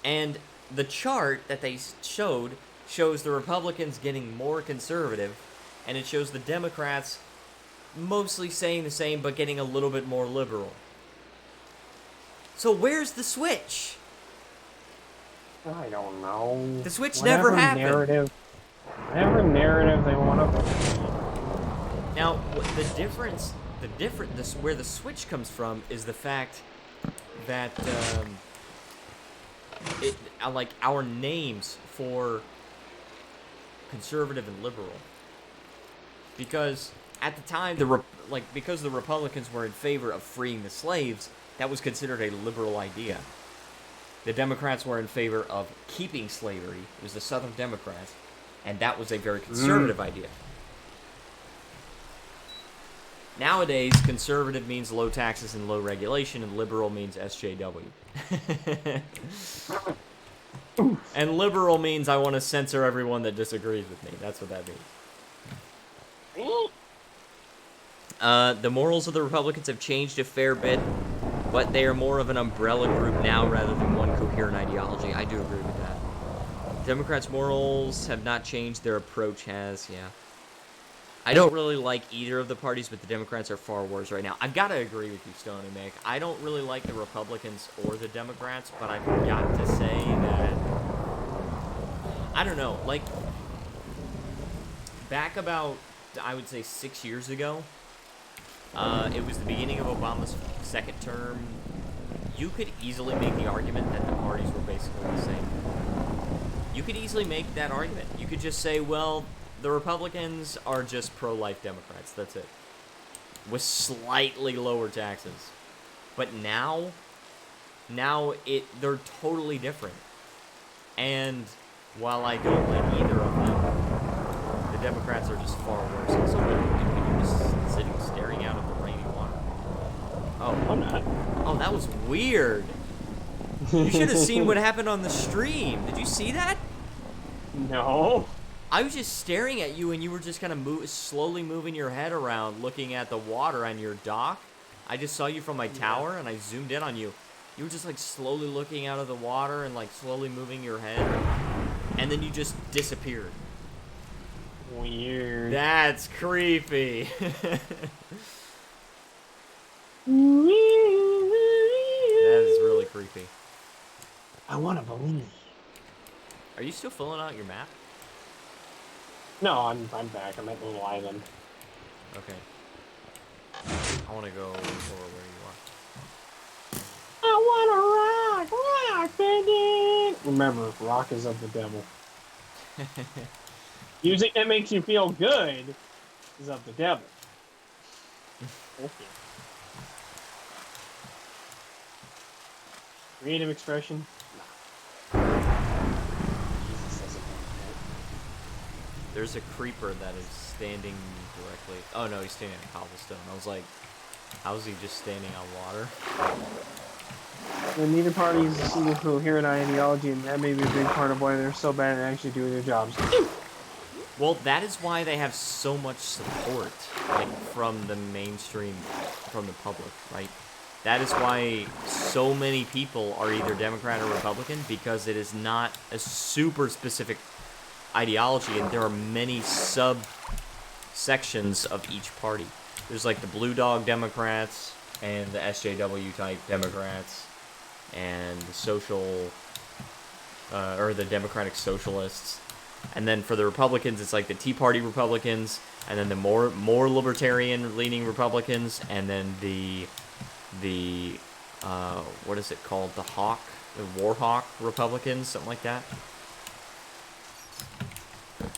Speaker 1: And the chart that they showed shows the Republicans getting more conservative, and it shows the Democrats mostly saying the same but getting a little bit more liberal. So where's the switch?
Speaker 2: I don't know.
Speaker 1: The switch never happened.
Speaker 2: Whatever narrative they want to.
Speaker 1: Now, where the switch comes from is the fact that like our names for conservative and liberal, because at the time because the Republicans were in favor of freeing the slaves, that was considered a liberal idea. The Democrats were in favor of keeping slavery. It was the Southern Democrats, and that was a very conservative idea. Nowadays, conservative means low taxes and low regulation, and liberal means SJW. And liberal means I want to censor everyone that disagrees with me. That's what that means. The morals of the Republicans have changed a fair bit, but they are more of an umbrella group now rather than one coherent ideology. I do agree with that. Democrats' morals have not changed. Their approach has, yeah. I don't really like either of the parties, but the Democrats are far worse right now. I've got to agree with you, Stony Mick. I don't really like the Republicans or the Democrats, but I've got to say that, I don't know, like, back about, I would say 6 years ago, It was the beginning of Obama's second term. You could easily make the argument that the parties were basically the same. You could easily make that argument. You could just say, well, the Republicans are just pro-life Democrats. That's it. With slightly lower taxes. But now they're totally different. And while I don't like either of them, the Democrats are just far worse. And so you're just sitting staring out of the rainy water. Oh,
Speaker 2: I'm not.
Speaker 1: Oh, that was weird. You should have seen what happened on the stream. Did you see that?
Speaker 2: No.
Speaker 1: I was just staring at you, and you were just kind of slowly moving your head around, looking at the water on your dock. I just saw you from my tower, and I zoomed in on you. You were just, like, slowly looking out of the water and, like, slowly moving your head. And then you just disappeared.
Speaker 2: Weird.
Speaker 1: That's creepy. That is really creepy.
Speaker 2: I want to believe.
Speaker 1: Are you still filling out your map?
Speaker 2: No, I'm back. I'm at Little Island.
Speaker 1: Okay. I want to go for where you are.
Speaker 2: I want to rock, baby. Remember, rock is of the devil. Music that makes you feel good is of the devil. Okay. Creative expression? Nah. Jesus doesn't want
Speaker 1: There's a creeper that is standing directly. Oh no, he's standing on cobblestone. I was like, how is he just standing on water?
Speaker 2: And neither party is a single coherent ideology, and that may be a big part of why they're so bad at actually doing their jobs.
Speaker 1: Well, that is why they have so much support, like, from the mainstream, from the public, right? That is why so many people are either Democrat or Republican, because it is not a super specific ideology, and there are many sub-sections of each party. There's, like, the Blue Dog Democrats, and the SJW-type Democrats, and the or the Democratic Socialists. And then for the Republicans, it's like the Tea Party Republicans, and then the more libertarian-leaning Republicans, and then the what is it called? The Warhawk Republicans, something like that.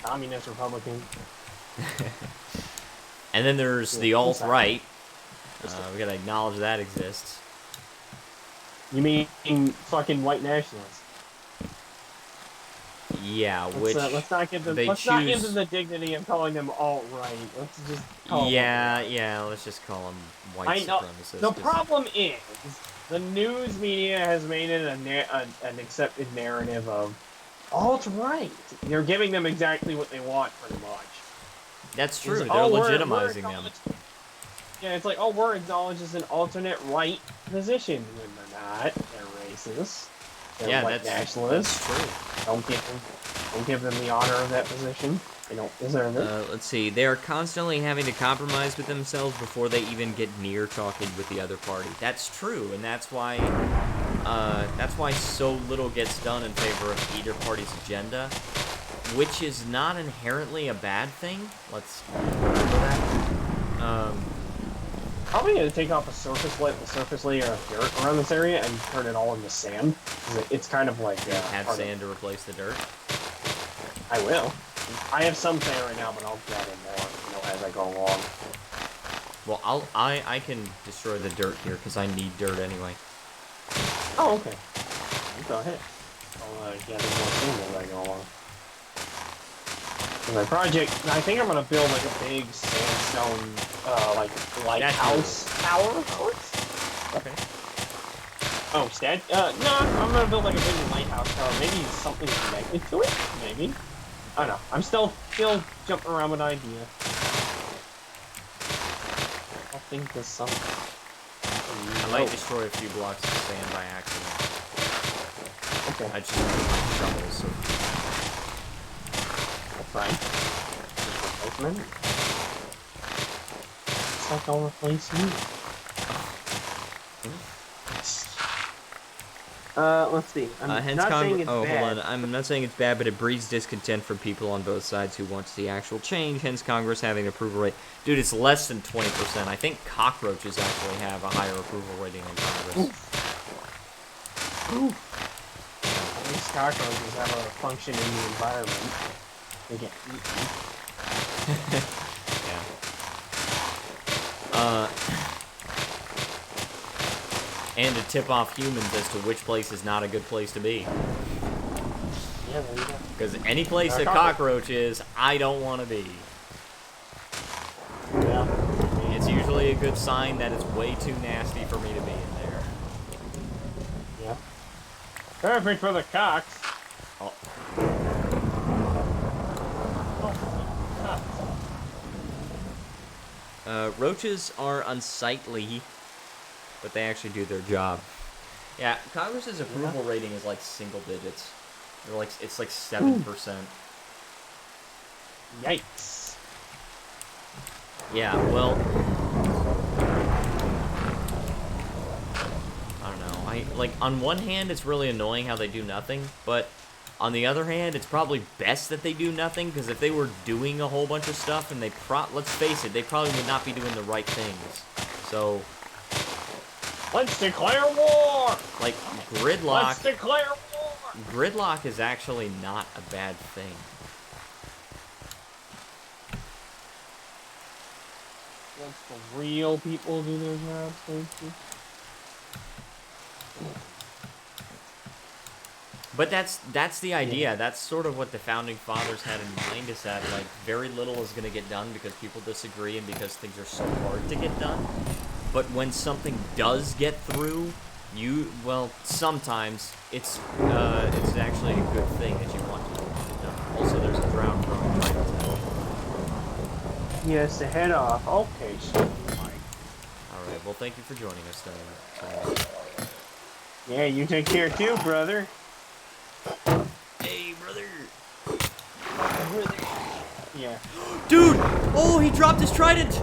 Speaker 2: Communist Republican.
Speaker 1: And then there's the alt-right. We gotta acknowledge that exists.
Speaker 2: You mean fucking white nationalists?
Speaker 1: Yeah,
Speaker 2: let's not give them the dignity of calling them alt-right. Let's just call them
Speaker 1: let's just call them white supremacists.
Speaker 2: The problem is the news media has made it an accepted narrative of alt-right. They're giving them exactly what they want, pretty much.
Speaker 1: That's true. They're legitimizing them.
Speaker 2: Yeah, it's like, oh, we're acknowledged as an alternate right position. When they're not. They're racist. They're white nationalists.
Speaker 1: That's true.
Speaker 2: Don't give them the honor of that position. They don't deserve it.
Speaker 1: Let's see. They are constantly having to compromise with themselves before they even get near talking with the other party. That's true, and that's why so little gets done in favor of either party's agenda, which is not inherently a bad thing. Let's remember that.
Speaker 2: Probably going to take off the surface layer of dirt around this area and turn it all into sand. It's kind of like...
Speaker 1: have sand to replace the dirt?
Speaker 2: I will. I have some sand right now, but I'll add in more, as I go along.
Speaker 1: Well, I can destroy the dirt here, because I need dirt anyway.
Speaker 2: Oh, okay. You go ahead. I'll gather more sand as I go along. For my project, I think I'm gonna build like a big sandstone, lighthouse tower, of course.
Speaker 1: Okay.
Speaker 2: Oh, no, I'm gonna build like a big lighthouse tower. Maybe something connected to it. Maybe. I don't know. I'm still jumping around with ideas. I think there's something.
Speaker 1: I might destroy a few blocks of sand by accident.
Speaker 2: Okay.
Speaker 1: I just need my shovels. So.
Speaker 2: Fine. Replacement. It's like I'll replace you. Let's see. I'm not saying it's
Speaker 1: hold
Speaker 2: bad.
Speaker 1: on. I'm not saying it's bad, but it breeds discontent from people on both sides who want to see actual change. Hence, Congress having an approval rate. Dude, it's less than 20%. I think cockroaches actually have a higher approval rating than Congress.
Speaker 2: Ooh. At least cockroaches have a function in the environment. They get eaten.
Speaker 1: Yeah. And to tip off humans as to which place is not a good place to be.
Speaker 2: Yeah, there you go.
Speaker 1: Because any place a cockroach is, I don't want to be.
Speaker 2: Yeah.
Speaker 1: It's usually a good sign that it's way too nasty for me to be in there.
Speaker 2: Yeah. Perfect for the cocks.
Speaker 1: Oh. Roaches are unsightly, but they actually do their job. Yeah, Congress's approval rating is like single digits. They're like, it's like 7%.
Speaker 2: Yikes.
Speaker 1: Yeah, well, I don't know. On one hand, it's really annoying how they do nothing, but on the other hand, it's probably best that they do nothing, because if they were doing a whole bunch of stuff, and let's face it, they probably would not be doing the right things. So,
Speaker 2: let's declare war!
Speaker 1: like, gridlock...
Speaker 2: Let's declare war!
Speaker 1: Gridlock is actually not a bad thing.
Speaker 2: Once the real people do their jobs, thank you.
Speaker 1: But that's the idea. That's sort of what the founding fathers had in mind, is that like very little is going to get done because people disagree and because things are so hard to get done. But when something does get through, sometimes it's actually a good thing that you want to get done. Also, there's a drown growing right now.
Speaker 2: Yes, to head off. Okay, so
Speaker 1: Alright, well thank you for joining us tonight.
Speaker 2: Yeah, you take care too, brother.
Speaker 1: Hey, brother!
Speaker 2: Yeah.
Speaker 1: Dude! Oh, he dropped his trident!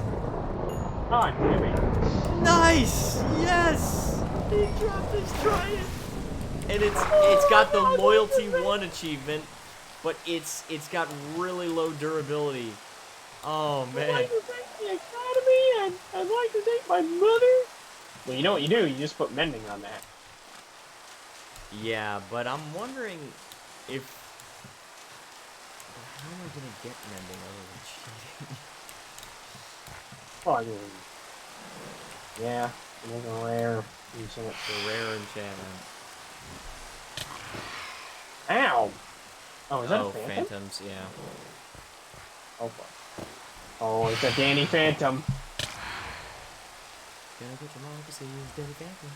Speaker 2: Oh, damn it.
Speaker 1: Nice! Yes! He dropped his trident! And it's got the Loyalty 1 achievement, but it's got really low durability. Oh, man.
Speaker 2: I'd like to thank the Academy, and I'd like to thank my mother. Well, you know what you do? You just put mending on that.
Speaker 1: Yeah, but I'm wondering if... How am I gonna get mending other than cheating?
Speaker 2: Oh, I mean... Yeah, make a rare enchantment.
Speaker 1: The rare enchantment.
Speaker 2: Ow! Oh, is that a phantom?
Speaker 1: Phantoms, yeah.
Speaker 2: Oh, fuck. Oh, it's a Danny Phantom.
Speaker 1: Gonna get your mom to see you, Danny Phantom.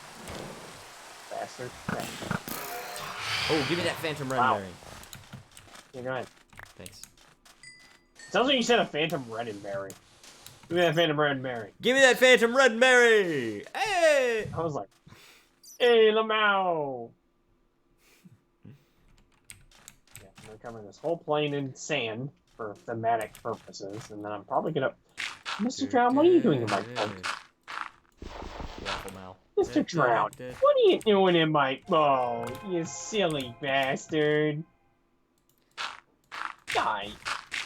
Speaker 2: Bastard.
Speaker 1: Oh, give me that Phantom Red
Speaker 2: Wow.
Speaker 1: Berry.
Speaker 2: Yeah, go ahead.
Speaker 1: Thanks.
Speaker 2: Sounds like you said a Phantom Red and Berry. Give me that Phantom Red and Berry.
Speaker 1: Give me that Phantom Red Berry! Hey!
Speaker 2: I was like, hey, Lamau! Yeah, I'm gonna cover this whole plane in sand for thematic purposes, and then I'm probably gonna... Mr. Drown, what are you doing in my boat?
Speaker 1: Waffle Mal.
Speaker 2: Mr. Drown, what are you doing in my boat, you silly bastard? Die.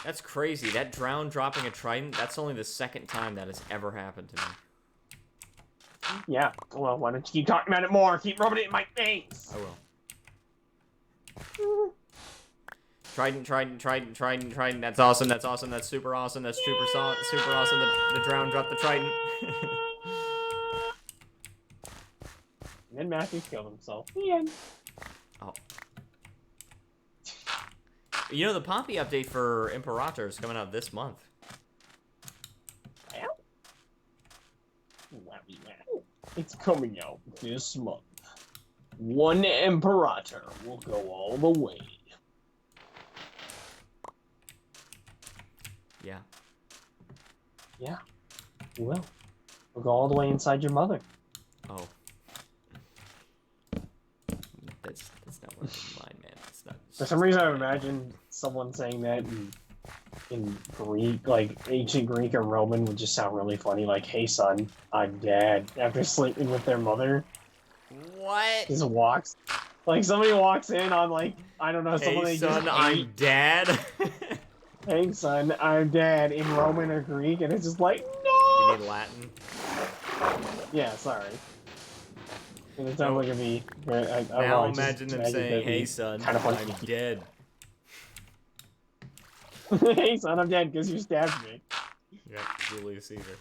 Speaker 1: That's crazy. That drown dropping a trident, that's only the second time that has ever happened to me.
Speaker 2: Yeah, well, why don't you keep talking about it more? Keep rubbing it in my face!
Speaker 1: I will. Trident, that's awesome, that's super awesome, that's super awesome, the drown dropped the trident.
Speaker 2: And then Matthew killed himself. The end.
Speaker 1: Oh. You know, the Poppy update for Imperator is coming out this month.
Speaker 2: Wow. It's coming out this month. One Imperator will go all the way.
Speaker 1: Yeah.
Speaker 2: Yeah. You will. We'll go all the way inside your mother.
Speaker 1: Oh. That's not what I have in mind, man. That's not.
Speaker 2: For some reason, I imagine someone saying that in Greek, like ancient Greek or Roman, would just sound really funny. Like, "Hey, son, I'm dead." After sleeping with their mother.
Speaker 1: What?
Speaker 2: Just walks. Like somebody walks in on like, I don't know, someone
Speaker 1: Hey
Speaker 2: they just
Speaker 1: son,
Speaker 2: hate.
Speaker 1: I'm dad.
Speaker 2: Hey son, I'm dead in Roman or Greek, and it's just like,
Speaker 1: You
Speaker 2: no!
Speaker 1: mean Latin?
Speaker 2: Yeah, sorry. It sounds
Speaker 1: No.
Speaker 2: like it'd be, I don't know,
Speaker 1: Now
Speaker 2: I just
Speaker 1: imagine them
Speaker 2: imagine
Speaker 1: saying,
Speaker 2: that'd
Speaker 1: "Hey
Speaker 2: be
Speaker 1: son,
Speaker 2: kind of funny.
Speaker 1: I'm dead."
Speaker 2: Hey son, I'm dead because you stabbed me.
Speaker 1: Yep, Julius Caesar.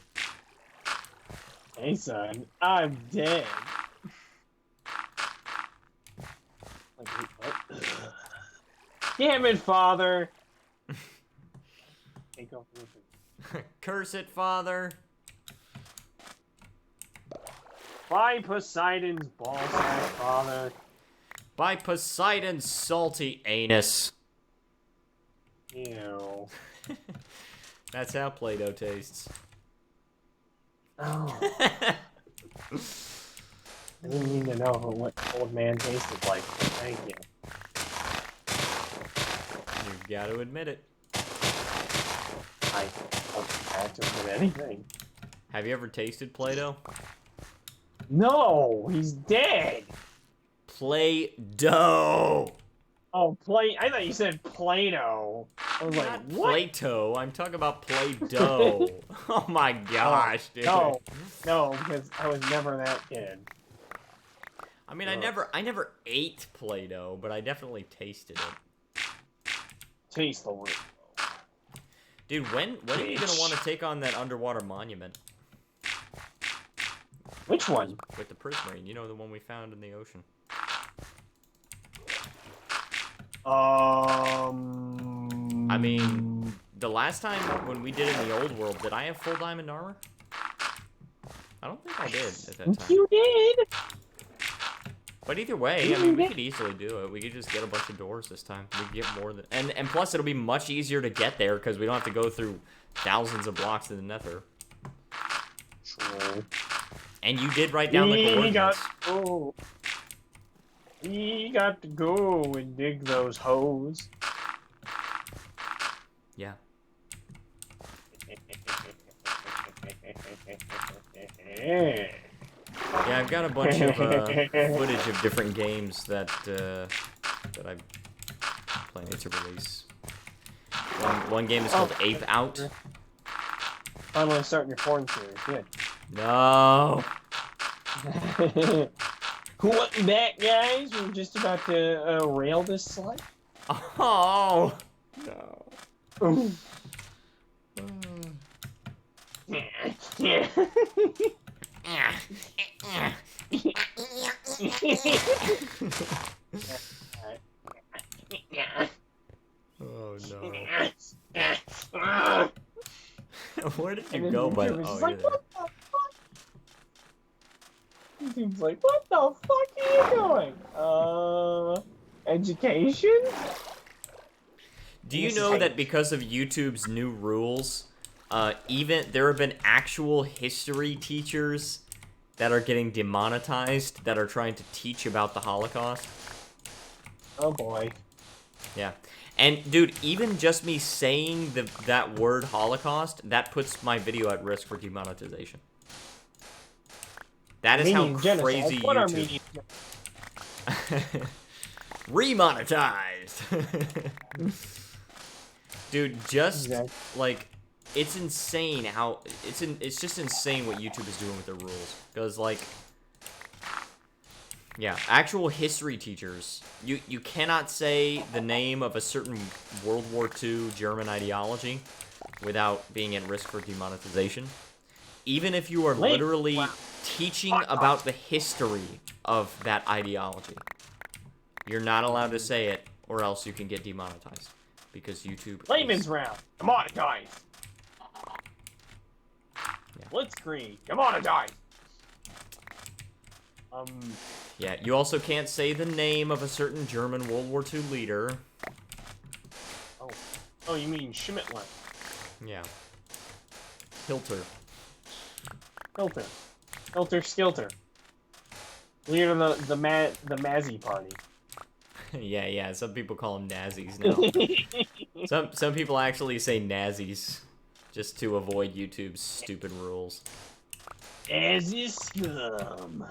Speaker 2: Hey son, I'm dead. Like, what? Damn it, father! Take off the
Speaker 1: Curse it, father.
Speaker 2: By Poseidon's ballsack, father.
Speaker 1: By Poseidon's salty anus.
Speaker 2: Ew.
Speaker 1: That's how Play-Doh tastes.
Speaker 2: Oh. I didn't need to know what old man tasted like. Thank you.
Speaker 1: You've got to admit it.
Speaker 2: I don't have to admit anything.
Speaker 1: Have you ever tasted Play-Doh?
Speaker 2: No, he's dead.
Speaker 1: Play-Doh.
Speaker 2: Oh, I thought you said Play-Doh. I was like,
Speaker 1: Not
Speaker 2: what?
Speaker 1: Play-Doh. I'm talking about Play-Doh. Oh my gosh, dude.
Speaker 2: No, because I was never that kid.
Speaker 1: I mean, I never ate Play-Doh, but I definitely tasted it.
Speaker 2: Taste the word.
Speaker 1: Dude, when are you gonna want to take on that underwater monument?
Speaker 2: Which one?
Speaker 1: With the prismarine, you know, the one we found in the ocean. I mean, the last time when we did it in the old world, did I have full diamond armor? I don't think I did at that time.
Speaker 2: You did.
Speaker 1: But either way, I mean, we could easily do it. We could just get a bunch of doors this time. We could get more than... And plus, it'll be much easier to get there, because we don't have to go through thousands of blocks in the nether.
Speaker 2: True.
Speaker 1: And you did write down the coordinates.
Speaker 2: We got to go and dig those hoes.
Speaker 1: Yeah. Yeah, I've got a bunch of footage of different games that I'm planning to release. One game is called Ape Out.
Speaker 2: Finally starting your porn series, good.
Speaker 1: No.
Speaker 2: Welcome back, guys. We're just about to rail this slut.
Speaker 1: Oh. No.
Speaker 2: Ooh.
Speaker 1: Oh no. Where did you go, by the
Speaker 2: YouTube's
Speaker 1: way?
Speaker 2: like, what the fuck? YouTube's like, what the fuck are you doing? Education?
Speaker 1: Do you know that because of YouTube's new rules, even there have been actual history teachers that are getting demonetized that are trying to teach about the Holocaust?
Speaker 2: Oh boy.
Speaker 1: Yeah. And dude, even just me saying that word Holocaust, that puts my video at risk for demonetization. That is how crazy YouTube... Remonetized! Dude, just, like, it's insane how... It's just insane what YouTube is doing with their rules. Because, like... Yeah, actual history teachers. You cannot say the name of a certain World War II German ideology without being at risk for demonetization. Even if you are literally teaching about the history of that ideology. You're not allowed to say it, or else you can get demonetized. Because YouTube
Speaker 2: Layman's round. Come on, guys.
Speaker 1: Yeah.
Speaker 2: Blitzkrieg. Come on, guys.
Speaker 1: Yeah, you also can't say the name of a certain German World War II leader.
Speaker 2: Oh, you mean Schmittler.
Speaker 1: Yeah. Hilter.
Speaker 2: Hilter Skilter. Leader of the Mazzy party.
Speaker 1: Yeah, some people call them Nazis now. Some people actually say Nazis just to avoid YouTube's stupid rules.
Speaker 2: Nazi scum.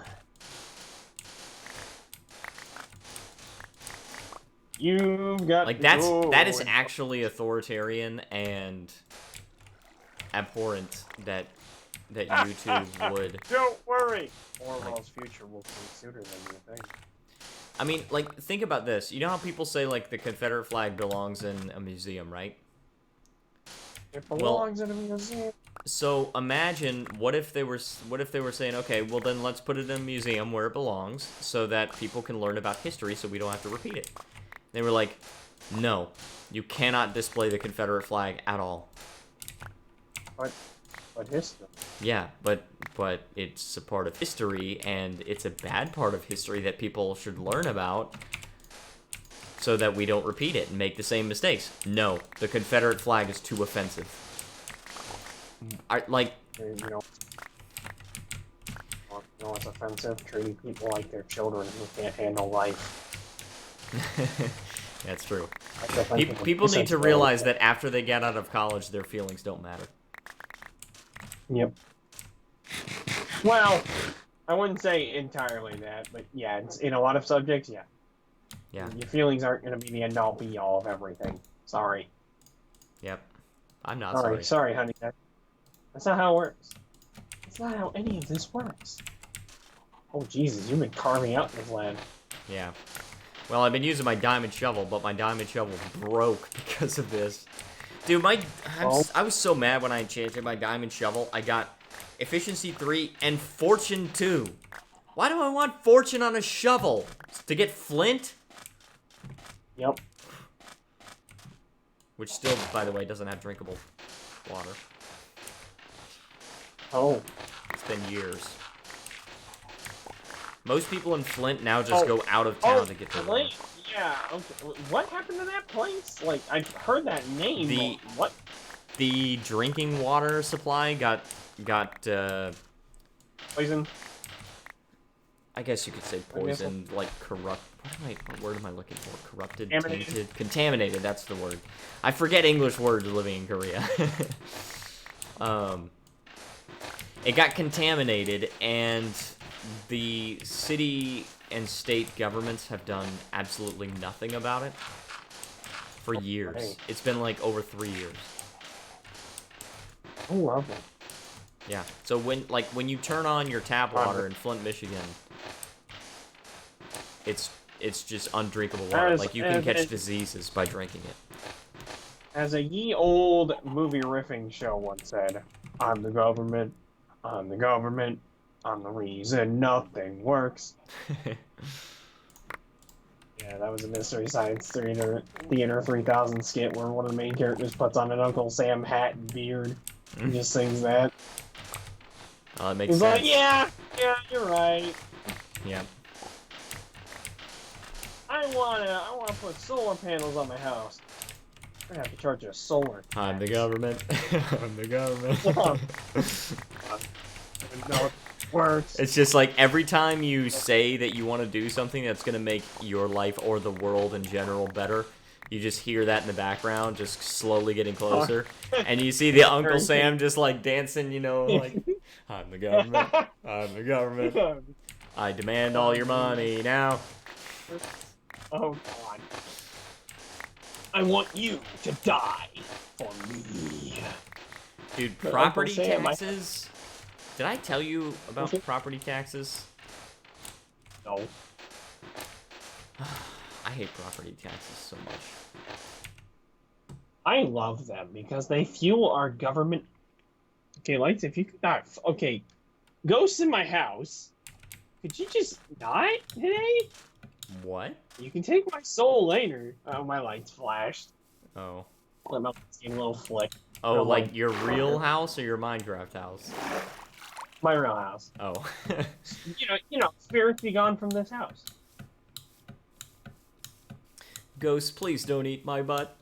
Speaker 2: You've got
Speaker 1: Like
Speaker 2: to
Speaker 1: that
Speaker 2: go
Speaker 1: is
Speaker 2: and-
Speaker 1: actually authoritarian and abhorrent that YouTube would.
Speaker 2: Don't worry. Orwell's future will come sooner than you think.
Speaker 1: I mean, like, think about this. You know how people say, like, the Confederate flag belongs in a museum, right?
Speaker 2: It belongs in a museum.
Speaker 1: So imagine what if they were saying, okay, well then let's put it in a museum where it belongs, so that people can learn about history, so we don't have to repeat it. They were like, no, you cannot display the Confederate flag at all.
Speaker 2: But history.
Speaker 1: Yeah, but it's a part of history, and it's a bad part of history that people should learn about, so that we don't repeat it and make the same mistakes. No, the Confederate flag is too offensive.
Speaker 2: You know what's offensive? Treating people like they're children who can't handle life.
Speaker 1: That's true.
Speaker 2: That's offensive.
Speaker 1: People need to realize that after they get out of college, their feelings don't matter.
Speaker 2: Yep. Well, I wouldn't say entirely that, but yeah, it's, in a lot of subjects, yeah.
Speaker 1: Yeah.
Speaker 2: Your feelings aren't going to be the end-all, be-all of everything. Sorry.
Speaker 1: Yep. I'm not sorry.
Speaker 2: Sorry, honey. That's not how it works. That's not how any of this works. Oh, Jesus, you've been carving out this land.
Speaker 1: Yeah. Well, I've been using my diamond shovel, but my diamond shovel broke because of this. Dude, I was so mad when I enchanted my diamond shovel. I got efficiency 3 and fortune 2. Why do I want fortune on a shovel? To get flint?
Speaker 2: Yep.
Speaker 1: Which still, by the way, doesn't have drinkable water.
Speaker 2: Oh.
Speaker 1: It's been years. Most people in Flint now just go out of town to get their water.
Speaker 2: Yeah. Okay. What happened to that place? Like, I've heard that name. What?
Speaker 1: The drinking water supply got
Speaker 2: Poison.
Speaker 1: I guess you could say poisoned, like corrupt. What word am I looking for? Corrupted,
Speaker 2: Contaminated.
Speaker 1: tainted, contaminated. That's the word. I forget English words living in Korea. It got contaminated, and the city and state governments have done absolutely nothing about it for years.
Speaker 2: Hey.
Speaker 1: It's been like over 3 years.
Speaker 2: Oh, lovely.
Speaker 1: Yeah. So when you turn on your tap water in Flint, Michigan, it's just undrinkable water. Like you can catch diseases by drinking it.
Speaker 2: As a ye old movie riffing show once said, I'm the government, I'm the government, I'm the reason nothing works. Yeah, that was a Mystery Science Theater 3000 skit where one of the main characters puts on an Uncle Sam hat and beard and just sings that.
Speaker 1: Oh, it makes
Speaker 2: He's
Speaker 1: sense.
Speaker 2: like, yeah, you're right.
Speaker 1: Yeah.
Speaker 2: I wanna put solar panels on my house. I'm gonna have to charge you a solar tax.
Speaker 1: I'm the government. I'm the government.
Speaker 2: No, it works.
Speaker 1: It's just like every time you say that you want to do something that's going to make your life or the world in general better, you just hear that in the background, just slowly getting closer. And you see the Uncle Sam just like dancing, you know, like, I'm the government. I'm the government. I demand all your money now.
Speaker 2: Oh, God. I want you to die for me.
Speaker 1: Dude,
Speaker 2: But
Speaker 1: property
Speaker 2: Uncle Sam,
Speaker 1: taxes. Did I tell you about property taxes?
Speaker 2: No.
Speaker 1: I hate property taxes so much.
Speaker 2: I love them because they fuel our government. Okay, Lights, if you could not. Okay, ghosts in my house. Could you just not today?
Speaker 1: What?
Speaker 2: You can take my soul later. Oh, my lights flashed.
Speaker 1: Oh.
Speaker 2: Let my lights get a little flick.
Speaker 1: Oh,
Speaker 2: Oh,
Speaker 1: like
Speaker 2: my-
Speaker 1: your real house or your Minecraft house?
Speaker 2: My real house.
Speaker 1: Oh.
Speaker 2: You know, spirits be gone from this house.
Speaker 1: Ghosts, please don't eat my butt.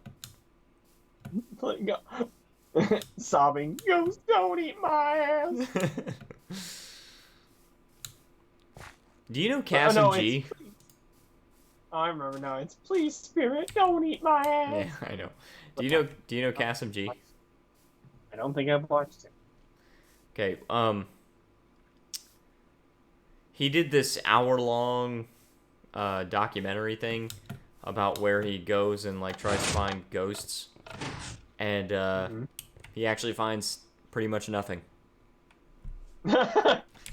Speaker 2: Like, sobbing, ghosts don't eat my ass.
Speaker 1: Do you know
Speaker 2: Oh,
Speaker 1: Cass
Speaker 2: no,
Speaker 1: and G?
Speaker 2: it's- I remember now. It's please, spirit, don't eat my ass.
Speaker 1: Yeah, I know. Do you know Cass and G?
Speaker 2: I don't think I've watched it.
Speaker 1: Okay, he did this hour-long documentary thing about where he goes and like tries to find ghosts, and he actually finds pretty much nothing.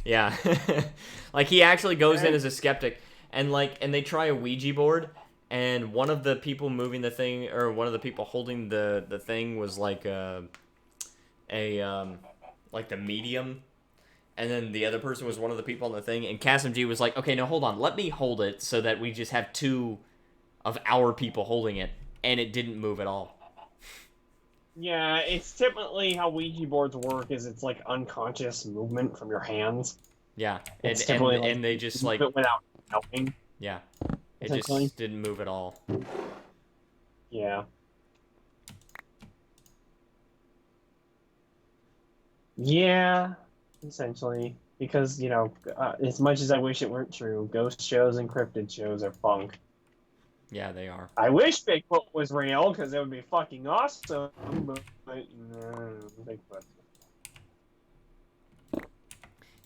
Speaker 1: Yeah, like he actually goes in as a skeptic, and they try a Ouija board, and one of the people moving the thing, or one of the people holding the thing was like like the medium, and then the other person was one of the people on the thing, and Kasim was like, okay, no, hold on, let me hold it so that we just have two of our people holding it, and it didn't move at all.
Speaker 2: Yeah, it's typically how Ouija boards work. Is it's like unconscious movement from your hands.
Speaker 1: Yeah,
Speaker 2: It's typically like
Speaker 1: and they just like
Speaker 2: without knowing.
Speaker 1: yeah, it
Speaker 2: Essentially.
Speaker 1: just didn't move at all.
Speaker 2: Yeah. Yeah, essentially. Because, as much as I wish it weren't true, ghost shows and cryptid shows are funk.
Speaker 1: Yeah, they are.
Speaker 2: I wish Bigfoot was real, because it would be fucking awesome, but no, Bigfoot.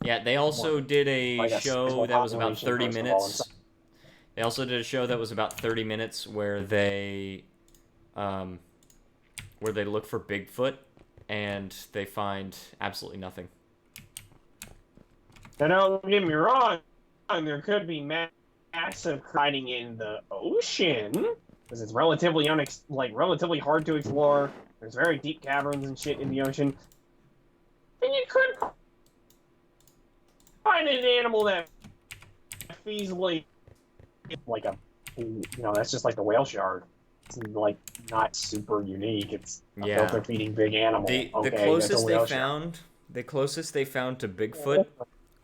Speaker 1: Yeah, they also did a show that was about 30 minutes. They also did a show that was about 30 minutes where they look for Bigfoot and they find absolutely nothing.
Speaker 2: Now, don't get me wrong, there could be massive hiding in the ocean, because it's relatively relatively hard to explore. There's very deep caverns and shit in the ocean. And you could find an animal that feasibly, like that's just like the whale shark. It's like not super unique. It's a filter feeding big animal.
Speaker 1: The closest they found to Bigfoot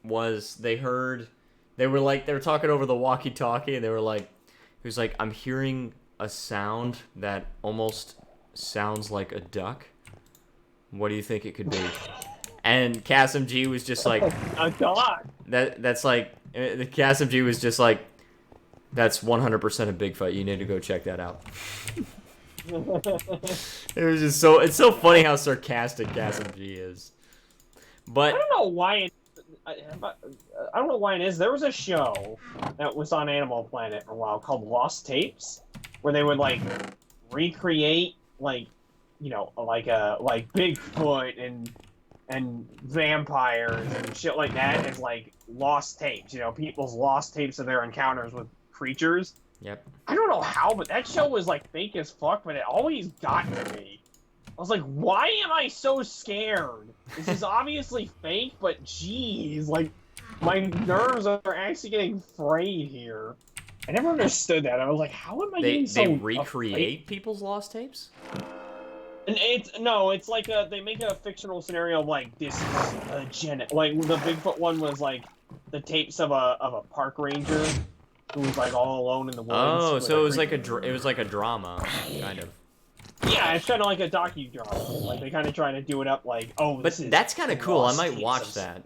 Speaker 1: was they were talking over the walkie-talkie, and he was like, I'm hearing a sound that almost sounds like a duck. What do you think it could be? And Kasim G was just like,
Speaker 2: a dog.
Speaker 1: That's like, Kasim G was just like, that's 100% a Bigfoot. You need to go check that out. It was just it's so funny how sarcastic Kasim G is. But
Speaker 2: I don't know why it is. There was a show that was on Animal Planet for a while called Lost Tapes, where they would like recreate like Bigfoot and vampires and shit like that as like lost tapes. People's lost tapes of their encounters with creatures.
Speaker 1: Yep.
Speaker 2: I don't know how, but that show was like fake as fuck, but it always got to me. I was like, why am I so scared? This is obviously fake, but geez, like, my nerves are actually getting frayed here. I never understood that. I was like, how am I getting so
Speaker 1: They recreate people's lost tapes?
Speaker 2: And it's like they make a fictional scenario of like, this is like the Bigfoot one was like the tapes of a park ranger who was like all alone in the woods.
Speaker 1: Oh, so it was like a drama, kind of.
Speaker 2: Yeah, it's kind of like a docudrama. Like they kind of try to do it up like, oh,
Speaker 1: but that's kind of cool. I might watch that.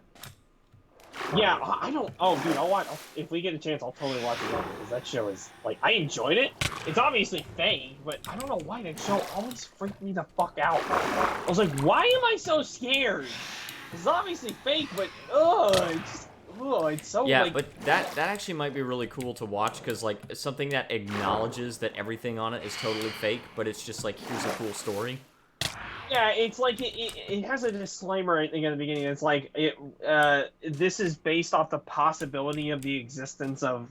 Speaker 2: Yeah, I don't. Oh, dude, I'll watch. If we get a chance, I'll totally watch it because that show is like, I enjoyed it. It's obviously fake, but I don't know why that show always freaked me the fuck out. I was like, why am I so scared? It's obviously fake, but it's so.
Speaker 1: Yeah,
Speaker 2: like...
Speaker 1: but that actually might be really cool to watch because like something that acknowledges that everything on it is totally fake, but it's just like, here's a cool story.
Speaker 2: Yeah, it's like it has a disclaimer, I think, at the beginning. It's like this is based off the possibility of the existence of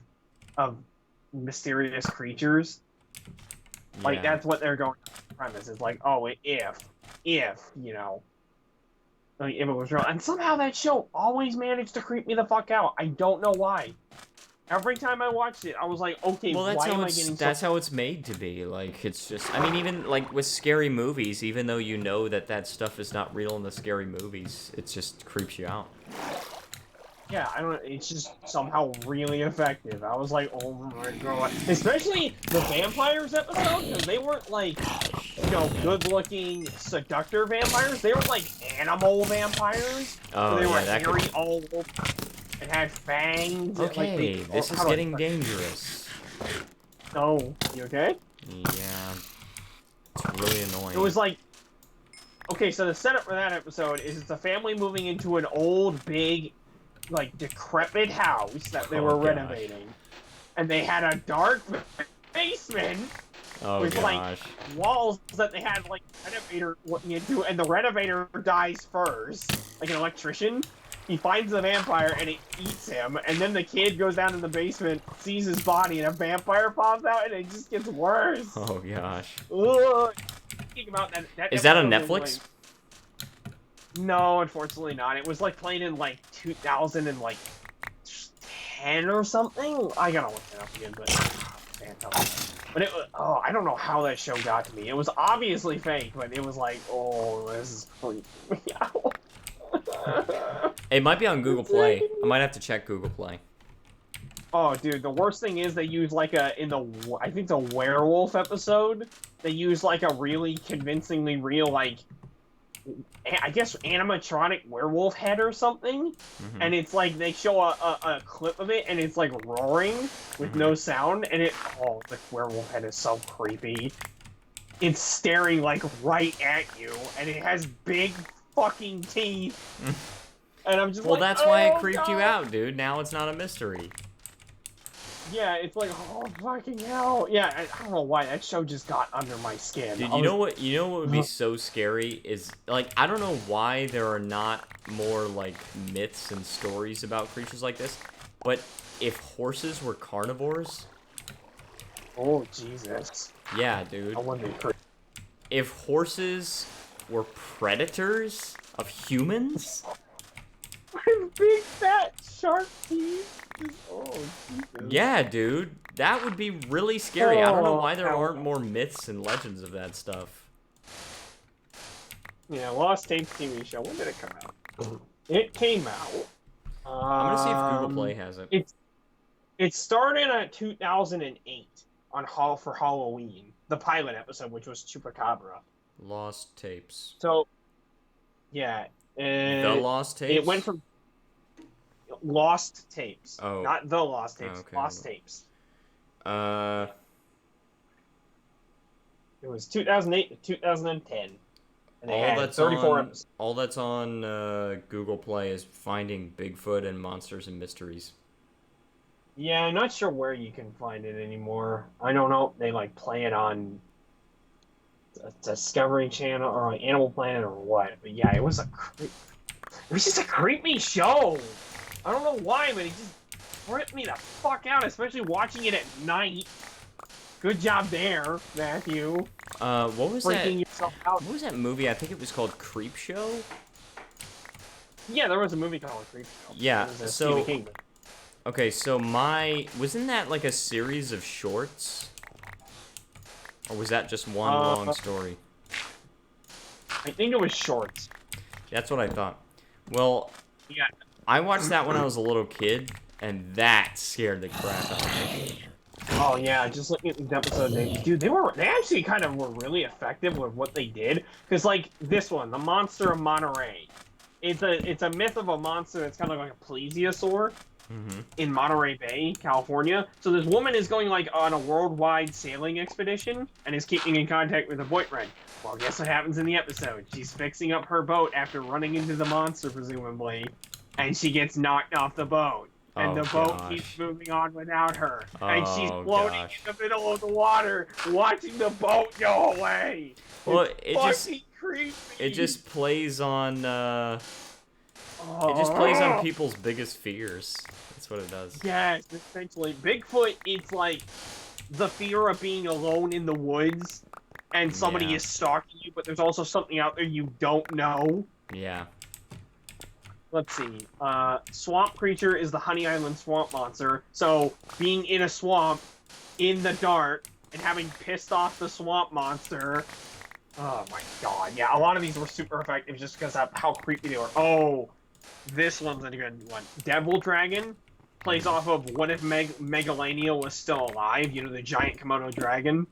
Speaker 2: mysterious creatures. Like that's what they're going on the premise. It's like, oh, if like if it was real, and somehow that show always managed to creep me the fuck out. I don't know why. Every time I watched it, I was like, okay,
Speaker 1: well,
Speaker 2: why am I getting
Speaker 1: that's how it's made to be. Like, it's just, I mean, even, like, with scary movies, even though you know that stuff is not real in the scary movies, it just creeps you out.
Speaker 2: Yeah, I don't, it's just somehow really effective. I was like, oh my god. Especially the vampires episode, because they weren't, like, good-looking seductor vampires. They were, like, animal vampires.
Speaker 1: Oh,
Speaker 2: so they were
Speaker 1: that
Speaker 2: hairy all over. It had fangs.
Speaker 1: Okay, this is getting dangerous.
Speaker 2: Oh, you okay?
Speaker 1: Yeah. It's really annoying.
Speaker 2: It was like... Okay, so the setup for that episode is it's a family moving into an old, big, like, decrepit house that they were renovating. And they had a dark basement
Speaker 1: Oh
Speaker 2: with like
Speaker 1: gosh.
Speaker 2: walls that they had like renovator looking into, and the renovator dies first, like an electrician. He finds the vampire and it eats him, and then the kid goes down in the basement, sees his body, and a vampire pops out, and it just gets worse.
Speaker 1: Oh gosh.
Speaker 2: Ugh. Thinking about that
Speaker 1: Is that on
Speaker 2: episode was,
Speaker 1: Netflix?
Speaker 2: like, no, unfortunately not. It was like played in like 2010 or something. I gotta look it up again, but but it was, oh, I don't know how that show got to me. It was obviously fake, but it was like, oh, this is freaking me out.
Speaker 1: It might be on Google Play. I might have to check Google Play.
Speaker 2: Oh, dude, the worst thing is they use like I think the werewolf episode, they use like a really convincingly real, like, I guess animatronic werewolf head or something, and it's like they show a clip of it, and it's like roaring with no sound, and the werewolf head is so creepy. It's staring like right at you, and it has big fucking teeth, and I'm just
Speaker 1: Well,
Speaker 2: like,
Speaker 1: that's why it
Speaker 2: oh,
Speaker 1: creeped you
Speaker 2: God.
Speaker 1: out, dude. Now it's not a mystery.
Speaker 2: Yeah, it's like, oh fucking hell. Yeah, I don't know why that show just got under my skin.
Speaker 1: Dude, you know what would be so scary is, like, I don't know why there are not more, like, myths and stories about creatures like this, but if horses were carnivores,
Speaker 2: Oh Jesus.
Speaker 1: yeah, dude.
Speaker 2: I wonder.
Speaker 1: If horses were predators of humans,
Speaker 2: With big fat shark teeth. Oh Jesus.
Speaker 1: yeah, dude, that would be really scary. I don't know why there
Speaker 2: Oh,
Speaker 1: aren't more myths and legends of that stuff.
Speaker 2: Yeah, Lost Tapes TV show. When did it come out? It came out.
Speaker 1: I'm gonna see if Google Play has it.
Speaker 2: It started at 2008 for Halloween. The pilot episode, which was Chupacabra.
Speaker 1: Lost Tapes.
Speaker 2: So, yeah.
Speaker 1: The Lost Tapes?
Speaker 2: It went from Lost Tapes.
Speaker 1: Oh.
Speaker 2: Not The Lost Tapes.
Speaker 1: Okay.
Speaker 2: Lost Tapes.
Speaker 1: Uh,
Speaker 2: It was 2008 to 2010. And they
Speaker 1: all
Speaker 2: had
Speaker 1: that's
Speaker 2: 34
Speaker 1: on
Speaker 2: episodes.
Speaker 1: all that's on Google Play is Finding Bigfoot and Monsters and Mysteries.
Speaker 2: Yeah, I'm not sure where you can find it anymore. I don't know. They like play it on Discovery Channel or on Animal Planet or what. But yeah, it was just a creepy show. I don't know why, but it just tripped me the fuck out, especially watching it at night. Good job there, Matthew.
Speaker 1: What was
Speaker 2: Freaking
Speaker 1: that?
Speaker 2: yourself out.
Speaker 1: What was that movie? I think it was called Creep Show.
Speaker 2: Yeah, there was a movie called Creep Show.
Speaker 1: Yeah,
Speaker 2: It was a
Speaker 1: so-
Speaker 2: Stephen King movie.
Speaker 1: Okay, so wasn't that like a series of shorts? Or was that just one long story?
Speaker 2: I think it was shorts.
Speaker 1: That's what I thought. Well,
Speaker 2: Yeah.
Speaker 1: I watched that when I was a little kid, and that scared the crap out of me.
Speaker 2: Oh yeah, just looking at these episode names, dude, they actually kind of were really effective with what they did. Cause like this one, the monster of Monterey, it's a myth of a monster that's kind of like a plesiosaur in Monterey Bay, California. So this woman is going like on a worldwide sailing expedition and is keeping in contact with her boyfriend. Well, guess what happens in the episode? She's fixing up her boat after running into the monster, presumably, and she gets knocked off the boat. And
Speaker 1: Oh,
Speaker 2: the boat
Speaker 1: gosh.
Speaker 2: keeps moving on without her. And she's
Speaker 1: Oh,
Speaker 2: floating
Speaker 1: gosh.
Speaker 2: in the middle of the water, watching the boat go away.
Speaker 1: Well,
Speaker 2: It's fucking creepy.
Speaker 1: it just plays on
Speaker 2: Oh.
Speaker 1: people's biggest fears. That's what it does.
Speaker 2: Yes, essentially. Bigfoot, it's like the fear of being alone in the woods and somebody
Speaker 1: Yeah.
Speaker 2: is stalking you, but there's also something out there you don't know.
Speaker 1: Yeah.
Speaker 2: Let's see. Swamp creature is the Honey Island swamp monster. So being in a swamp in the dark and having pissed off the swamp monster. Oh my god. Yeah, a lot of these were super effective just because of how creepy they were. Oh, this one's a good one. Devil Dragon plays off of what if Megalania was still alive, you know, the giant Komodo dragon.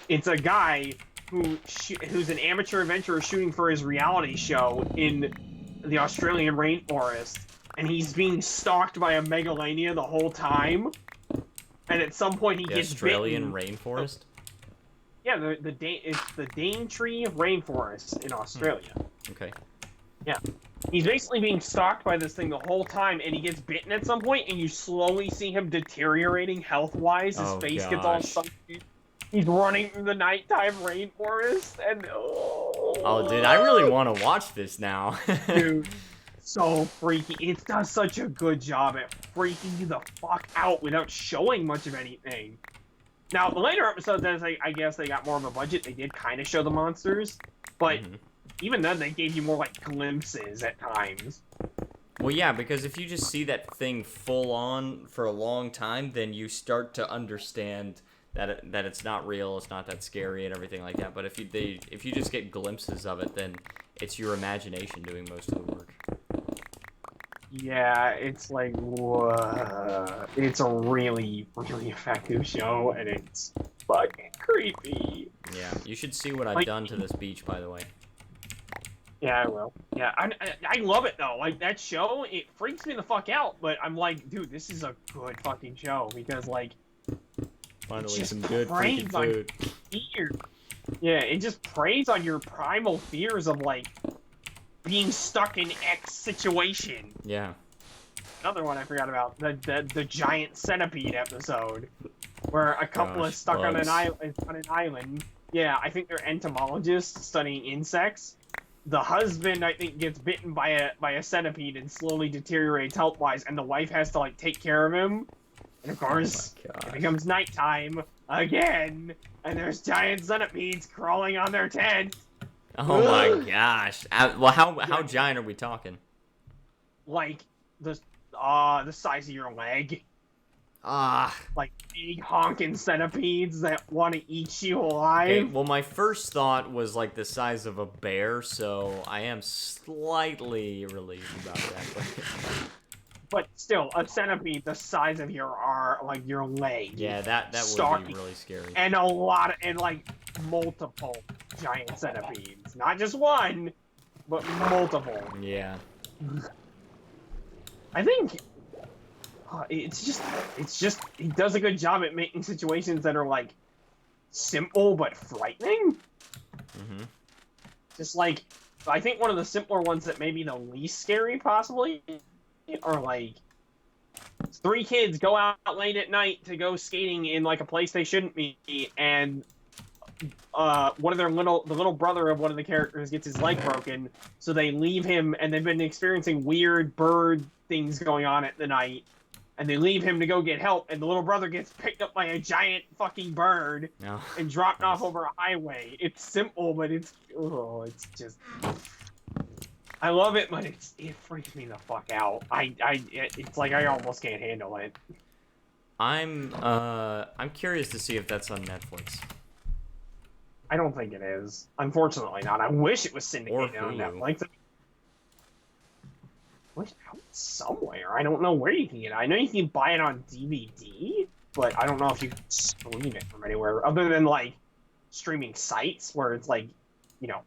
Speaker 2: It's a guy who's an amateur adventurer shooting for his reality show in the Australian rainforest, and he's being stalked by a Megalania the whole time. And at some point he
Speaker 1: The
Speaker 2: gets
Speaker 1: Australian
Speaker 2: bitten.
Speaker 1: rainforest?
Speaker 2: Yeah, it's the Daintree rainforest in Australia.
Speaker 1: Okay.
Speaker 2: Yeah. He's basically being stalked by this thing the whole time, and he gets bitten at some point, and you slowly see him deteriorating health-wise. His
Speaker 1: Oh
Speaker 2: face gets all
Speaker 1: gosh.
Speaker 2: sunken. He's running through the nighttime rainforest, and
Speaker 1: Oh, dude, I really want to watch this now.
Speaker 2: dude, so freaky. It does such a good job at freaking you the fuck out without showing much of anything. Now, the later episodes, I guess they got more of a budget. They did kind of show the monsters, but even then, they gave you more like glimpses at times.
Speaker 1: Well, yeah, because if you just see that thing full on for a long time, then you start to understand that it's not real, it's not that scary, and everything like that. But if you just get glimpses of it, then it's your imagination doing most of the work.
Speaker 2: Yeah, it's like, it's a really, really effective show, and it's fucking creepy.
Speaker 1: Yeah, you should see what I've done to this beach, by the way.
Speaker 2: Yeah, I will. Yeah, I love it, though. Like, that show, it freaks me the fuck out, but I'm like, dude, this is a good fucking show, because, like,
Speaker 1: Finally, some good freaking food.
Speaker 2: Fear. Yeah, it just preys on your primal fears of, like, being stuck in X situation.
Speaker 1: Yeah.
Speaker 2: Another one I forgot about, the giant centipede episode, where a couple is stuck on an island. Yeah, I think they're entomologists studying insects. The husband, I think, gets bitten by a centipede and slowly deteriorates health-wise, and the wife has to, like, take care of him. And of course, it becomes nighttime again, and there's giant centipedes crawling on their tent.
Speaker 1: Oh my gosh! Well, how giant are we talking?
Speaker 2: Like the size of your leg.
Speaker 1: Ah.
Speaker 2: Like big honking centipedes that want to eat you alive.
Speaker 1: Okay, well, my first thought was like the size of a bear, so I am slightly relieved about that.
Speaker 2: But still, a centipede the size of your arm, like your leg.
Speaker 1: Yeah, that would be really scary.
Speaker 2: And like multiple giant centipedes, not just one, but multiple.
Speaker 1: Yeah.
Speaker 2: I think it's just he does a good job at making situations that are like simple but frightening.
Speaker 1: Mm-hmm.
Speaker 2: Just like, I think one of the simpler ones that may be the least scary possibly are like 3 kids go out late at night to go skating in like a place they shouldn't be, and one of the little brother of one of the characters gets his leg broken, so they leave him, and they've been experiencing weird bird things going on at the night, and they leave him to go get help, and the little brother gets picked up by a giant fucking bird and dropped off over a highway. It's simple, but it's just, I love it, but it freaks me the fuck out. It's like I almost can't handle it.
Speaker 1: I'm curious to see if that's on Netflix.
Speaker 2: I don't think it is. Unfortunately not. I wish it was syndicated on Netflix. Out somewhere. I don't know where you can get it. I know you can buy it on DVD, but I don't know if you can stream it from anywhere other than like streaming sites where it's like,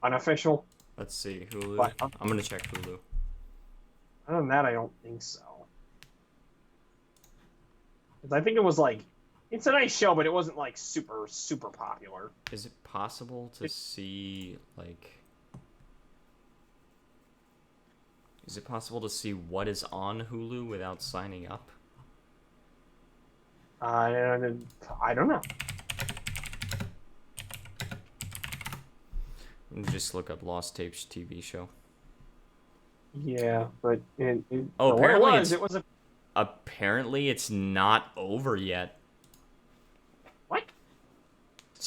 Speaker 2: unofficial.
Speaker 1: Let's see, Hulu.
Speaker 2: But,
Speaker 1: I'm gonna check Hulu.
Speaker 2: Other than that, I don't think so. Because I think it was like, it's a nice show, but it wasn't like super, super popular.
Speaker 1: Is it possible to see like? Is it possible to see what is on Hulu without signing up?
Speaker 2: I don't know.
Speaker 1: Let me just look up Lost Tapes TV show.
Speaker 2: Yeah, but
Speaker 1: apparently it's not over yet.
Speaker 2: What?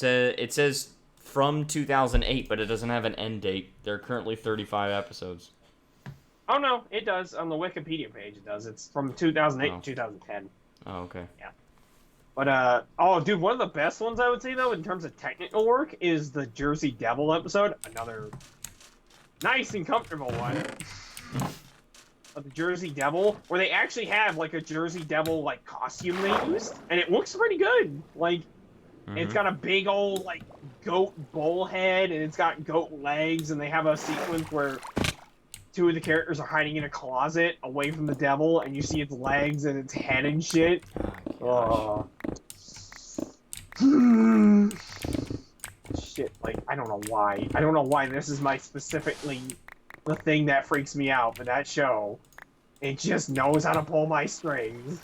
Speaker 1: It says from 2008, but it doesn't have an end date. There are currently 35 episodes.
Speaker 2: Oh, no, it does. On the Wikipedia page, it does. It's from 2008 to 2010.
Speaker 1: Oh, okay.
Speaker 2: Yeah. But, dude, one of the best ones I would say, though, in terms of technical work, is the Jersey Devil episode. Another nice and comfortable one. Of the Jersey Devil, where they actually have, like, a Jersey Devil, like, costume they used. And it looks pretty good. Like, it's got a big old, like, goat bull head, and it's got goat legs, and they have a sequence where 2 of the characters are hiding in a closet away from the devil, and you see its legs and its head and shit. Oh. Shit, like, I don't know why. I don't know why this is my specifically the thing that freaks me out. But that show, it just knows how to pull my strings.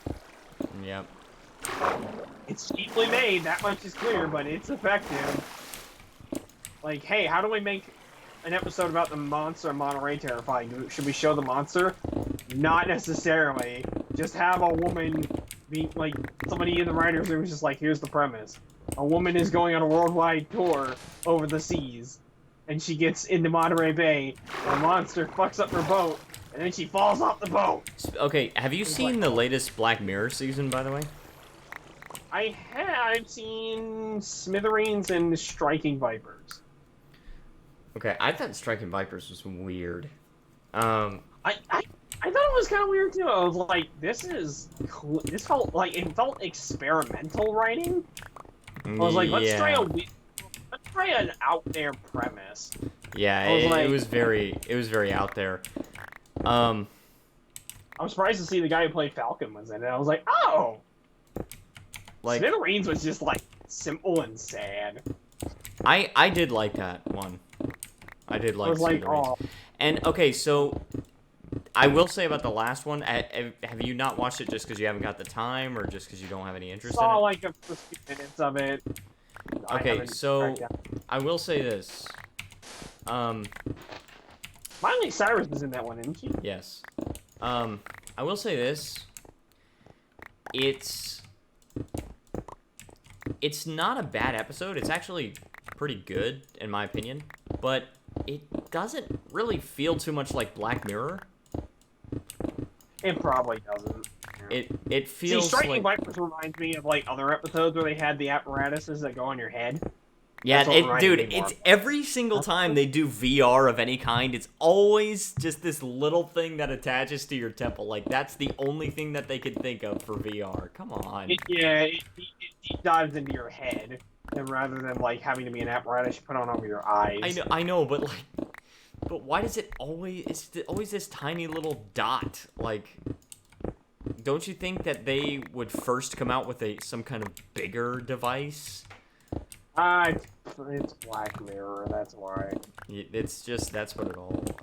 Speaker 1: Yep.
Speaker 2: It's cheaply made, that much is clear, but it's effective. Like, hey, how do we make an episode about the monster in Monterey terrifying? Should we show the monster? Not necessarily. Just have a woman be like, somebody in the writer's room is just like, here's the premise. A woman is going on a worldwide tour over the seas, and she gets into Monterey Bay, and the monster fucks up her boat, and then she falls off the boat.
Speaker 1: Okay, have you seen the latest Black Mirror season, by the way?
Speaker 2: I've seen Smithereens and Striking Vipers.
Speaker 1: Okay, I thought Striking Vipers was weird.
Speaker 2: I thought it was kind of weird too. I was like, this felt like it felt experimental writing. I was like, let's try an out there premise.
Speaker 1: Yeah, it was very out there.
Speaker 2: I was surprised to see the guy who played Falcon was in it. I was like, oh, like Smithereens was just like simple and sad.
Speaker 1: I did like that one. I did like Smithereens.
Speaker 2: Oh.
Speaker 1: And okay, so I will say about the last one, have you not watched it just because you haven't got the time, or just because you don't have any interest in it?
Speaker 2: I saw like a few minutes of it.
Speaker 1: Okay, so I will say this.
Speaker 2: Miley Cyrus was in that one, isn't she?
Speaker 1: Yes. I will say this. It's not a bad episode. It's actually pretty good, in my opinion. But it doesn't really feel too much like Black Mirror.
Speaker 2: It probably doesn't.
Speaker 1: It feels
Speaker 2: Striking
Speaker 1: like...
Speaker 2: Vipers reminds me of like other episodes where they had the apparatuses that go on your head.
Speaker 1: Yeah, it's every single time they do VR of any kind, it's always just this little thing that attaches to your temple. Like, that's the only thing that they could think of for VR. Come on.
Speaker 2: It deep dives into your head, and rather than like having to be an apparatus you put on over your eyes.
Speaker 1: I know, but like, but why does it always? It's always this tiny little dot. Like, don't you think that they would first come out with some kind of bigger device?
Speaker 2: It's Black Mirror, that's why.
Speaker 1: It's just, that's what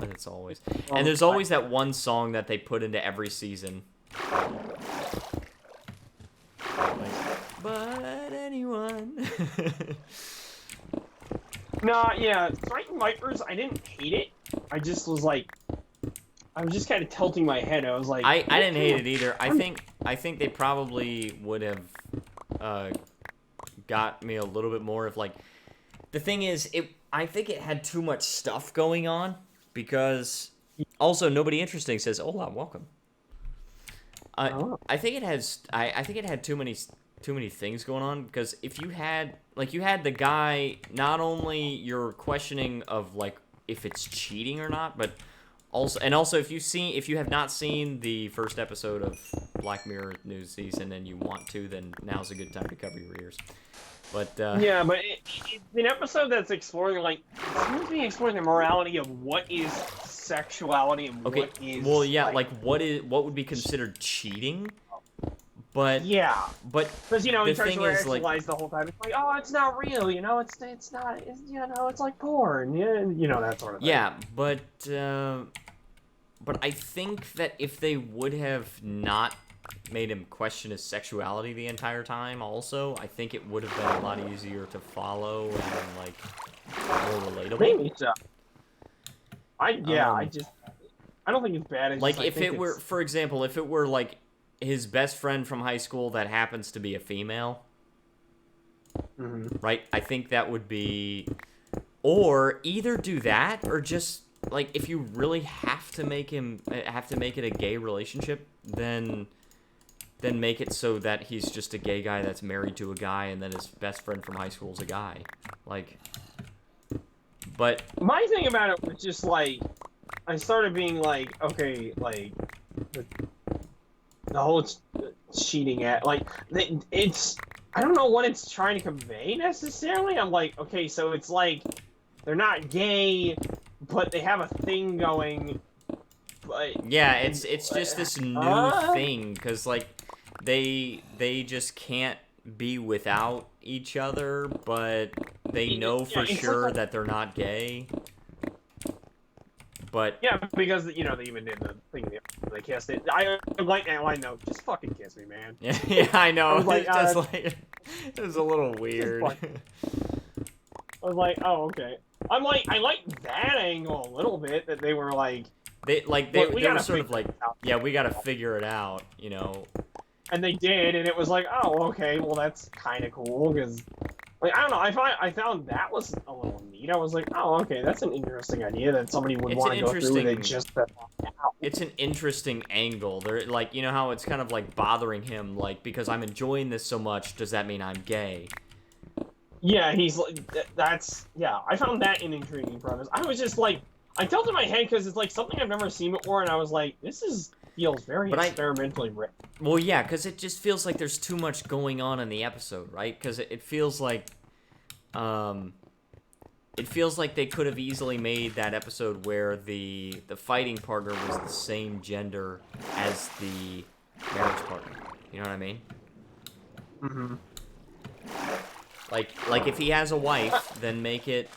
Speaker 1: it's always. And there's always that one song that they put into every season. Like, but anyone.
Speaker 2: No, yeah, Striking Vipers, I didn't hate it. I just was like, I was just kind of tilting my head. I was like,
Speaker 1: I didn't hate it either. I think they probably would have got me a little bit more if, like, the thing is, I think it had too much stuff going on, because also nobody interesting says, "Hola, welcome." I think it has. I think it had too many things going on, because if you had the guy, not only your questioning of like if it's cheating or not, but also if you have not seen the first episode of Black Mirror new season and you want to, then now's a good time to cover your ears. But
Speaker 2: yeah, but it's an episode that's exploring, like, it seems to be exploring the morality of what is sexuality and
Speaker 1: okay,
Speaker 2: what is,
Speaker 1: well, yeah, like what would be considered cheating? But
Speaker 2: yeah,
Speaker 1: but
Speaker 2: because he tries to
Speaker 1: rationalize
Speaker 2: like, the whole time. It's like, oh, it's not real, it's not, it's like porn, that sort of thing.
Speaker 1: Yeah, but I think that if they would have not made him question his sexuality the entire time, also, I think it would have been a lot easier to follow and like more relatable.
Speaker 2: Maybe so. I don't think it's bad.
Speaker 1: Like, if it were, for example, if it were like his best friend from high school that happens to be a female, right? I think that would be, or either do that, or just like, if you really have to make it a gay relationship, then make it so that he's just a gay guy that's married to a guy, and then his best friend from high school is a guy. Like, but
Speaker 2: my thing about it was just like, I started being like, okay, like the whole cheating at, like, it's, I don't know what it's trying to convey necessarily. I'm like, okay, so it's like they're not gay, but they have a thing going. But
Speaker 1: yeah, it's just this new thing, because like they just can't be without each other, but they know for sure that they're not gay. But
Speaker 2: Yeah, because they even did the thing. They kissed it. I like that line though. Just fucking kiss me, man.
Speaker 1: yeah, I
Speaker 2: I
Speaker 1: know.
Speaker 2: was like,
Speaker 1: It's just like it was a little
Speaker 2: just
Speaker 1: weird.
Speaker 2: fun. I was like, oh okay. I like that angle a little bit that they were like,
Speaker 1: They
Speaker 2: look, we
Speaker 1: they were
Speaker 2: gotta
Speaker 1: sort of
Speaker 2: figure
Speaker 1: like,
Speaker 2: this out.
Speaker 1: yeah, we got to figure it out, you know.
Speaker 2: And they did, and it was like, oh okay, well that's kind of cool because. Like I don't know, I found that was a little neat. I was like, oh, okay, that's an interesting idea that somebody would
Speaker 1: It's an
Speaker 2: want to go through with it
Speaker 1: interesting
Speaker 2: just to find out.
Speaker 1: it's an interesting angle. They're like, you know how it's kind of like bothering him, like, because I'm enjoying this so much, does that mean I'm gay?
Speaker 2: Yeah, he's like, that's yeah. I found that an intriguing premise. I was just like, I tilted my head because it's like something I've never seen before, and I was like, feels very
Speaker 1: But
Speaker 2: experimentally written.
Speaker 1: Well, yeah, because it just feels like there's too much going on in the episode, right? Because it feels like, it feels like they could have easily made that episode where the fighting partner was the same gender as the marriage partner. You know what I mean?
Speaker 2: Mm-hmm.
Speaker 1: Like if he has a wife, then make the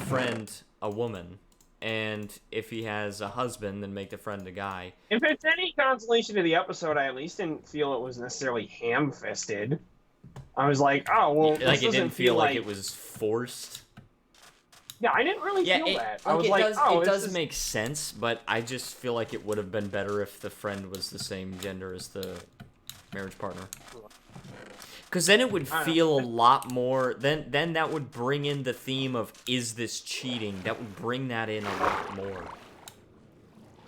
Speaker 1: friend a woman. And if he has a husband, then make the friend a guy.
Speaker 2: If it's any consolation to the episode, I at least didn't feel it was necessarily ham-fisted. I was like, oh well,
Speaker 1: Like
Speaker 2: this
Speaker 1: it didn't
Speaker 2: doesn't
Speaker 1: feel like it was forced.
Speaker 2: Yeah, I didn't really feel that. I was
Speaker 1: it
Speaker 2: like,
Speaker 1: does,
Speaker 2: oh,
Speaker 1: it
Speaker 2: this
Speaker 1: does
Speaker 2: is...
Speaker 1: make sense, but I just feel like it would have been better if the friend was the same gender as the marriage partner. Because then it would feel a lot more. Then that would bring in the theme of, is this cheating? That would bring that in a lot more.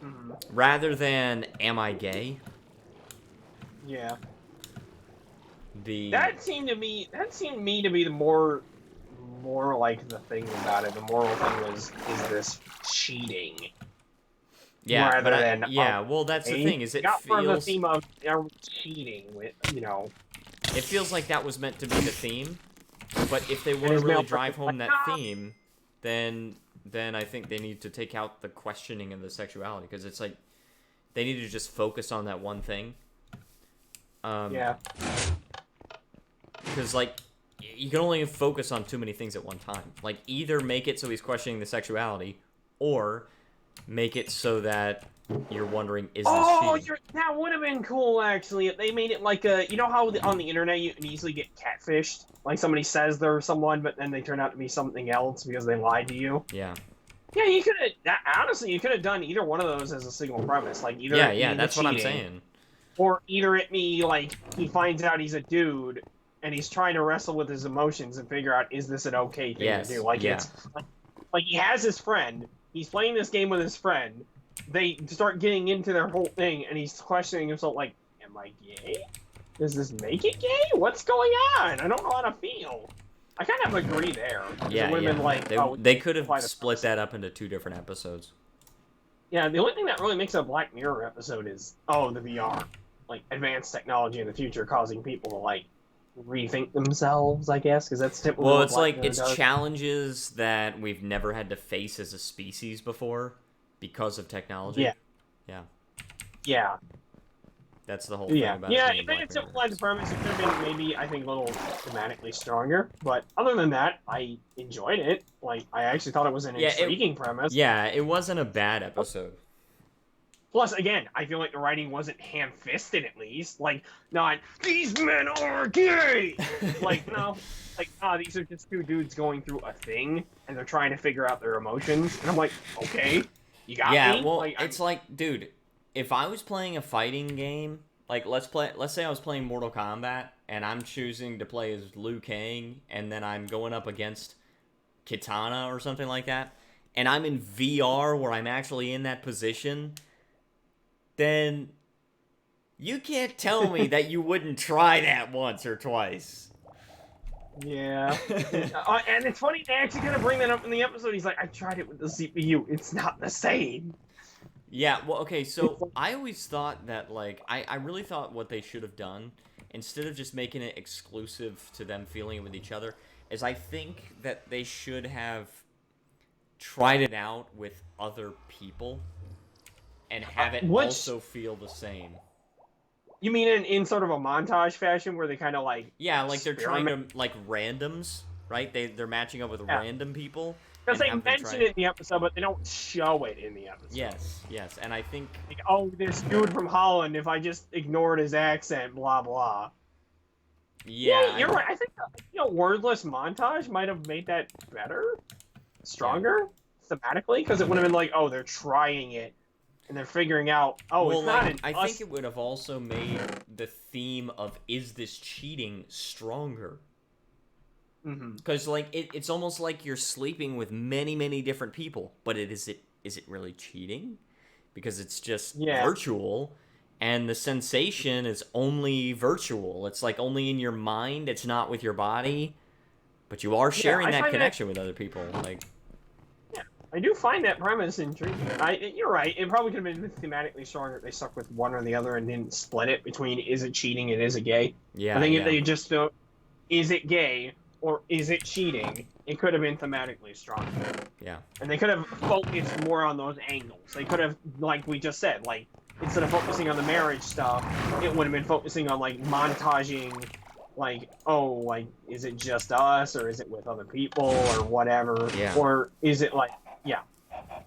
Speaker 2: Mm-hmm.
Speaker 1: Rather than, am I gay?
Speaker 2: Yeah. That seemed me to be the more like the thing about it. The moral thing was, is this cheating?
Speaker 1: Yeah,
Speaker 2: rather
Speaker 1: but
Speaker 2: than
Speaker 1: well, that's the thing. Is it
Speaker 2: got
Speaker 1: feels
Speaker 2: for the theme of cheating with
Speaker 1: It feels like that was meant to be the theme, but if they want to really drive home that theme, then I think they need to take out the questioning of the sexuality, because it's like they need to just focus on that one thing.
Speaker 2: Yeah.
Speaker 1: Because like you can only focus on too many things at one time. Like either make it so he's questioning the sexuality, or make it so that you're wondering, is this cheating?
Speaker 2: That would have been cool, actually. If they made it like you know how on the internet you can easily get catfished? Like somebody says they're someone, but then they turn out to be something else because they lied to you?
Speaker 1: Yeah.
Speaker 2: Yeah, you could have, honestly, you could have done either one of those as a single premise. Like either
Speaker 1: that's what I'm saying.
Speaker 2: Or either it be like he finds out he's a dude and he's trying to wrestle with his emotions and figure out, is this an okay thing to do? Like it's like he has his friend, he's playing this game with his friend, they start getting into their whole thing and he's questioning himself like, am I gay? Does this make it gay? What's going on? I don't know how to feel. I kind of agree there.
Speaker 1: Yeah,
Speaker 2: it would have been like,
Speaker 1: they could have split that up into 2 different episodes.
Speaker 2: Yeah, the only thing that really makes a Black Mirror episode is, the VR. Like, advanced technology in the future causing people to, like, rethink themselves, I guess, because that's typically
Speaker 1: Well, it's like, it's challenges that we've never had to face as a species before because of technology.
Speaker 2: Yeah.
Speaker 1: Yeah.
Speaker 2: Yeah.
Speaker 1: That's the whole thing about it.
Speaker 2: Yeah, if they had simplified the premise, it could have been maybe, I think, a little thematically stronger. But other than that, I enjoyed it. Like, I actually thought it was an intriguing premise.
Speaker 1: Yeah, it wasn't a bad episode.
Speaker 2: Plus, again, I feel like the writing wasn't ham-fisted, at least. Like, not, these men are gay! Like, no. Like, these are just 2 dudes going through a thing, and they're trying to figure out their emotions. And I'm like, okay, you got me?
Speaker 1: Yeah, well, it's like, dude, if I was playing a fighting game, like, let's say I was playing Mortal Kombat, and I'm choosing to play as Liu Kang, and then I'm going up against Kitana or something like that, and I'm in VR where I'm actually in that position, then you can't tell me that you wouldn't try that once or twice.
Speaker 2: Yeah. And it's funny, they actually kind of bring that up in the episode. He's like, I tried it with the CPU. It's not the same.
Speaker 1: Yeah, well, okay, so I always thought that, like, I really thought what they should have done, instead of just making it exclusive to them feeling it with each other, is I think that they should have tried it out with other people and have it also feel the same.
Speaker 2: You mean in sort of a montage fashion where they kind of like...
Speaker 1: Yeah, like they're trying to, like, randoms, right? They're matching up with random people,
Speaker 2: Because
Speaker 1: and
Speaker 2: they
Speaker 1: have them
Speaker 2: mention
Speaker 1: try.
Speaker 2: it in the episode, but they don't show it in the episode.
Speaker 1: Yes, and I think
Speaker 2: Like, oh, this dude from Holland, if I just ignored his accent, blah blah. Yeah, you're right. I think wordless montage might have made that better, stronger, thematically, because it would have been like, oh, they're trying it, and they're figuring out, oh,
Speaker 1: well,
Speaker 2: it's not
Speaker 1: like
Speaker 2: an
Speaker 1: I
Speaker 2: us.
Speaker 1: think it would have also made the theme of is this cheating stronger. Because like it's almost like you're sleeping with many different people, but is it really cheating? Because it's just virtual, and the sensation is only virtual. It's like only in your mind. It's not with your body, but you are sharing that connection with other people. Like,
Speaker 2: yeah, I do find that premise intriguing. You're right. It probably could have been thematically stronger if they stuck with one or the other and didn't split it between is it cheating and is it gay.
Speaker 1: Yeah,
Speaker 2: I think if they just don't, is it gay or is it cheating, it could have been thematically stronger.
Speaker 1: Yeah.
Speaker 2: And they could have focused more on those angles. They could have, like we just said, like, instead of focusing on the marriage stuff, it would have been focusing on, like, montaging, like, oh, like, is it just us, or is it with other people, or whatever?
Speaker 1: Yeah.
Speaker 2: Or is it, like, yeah.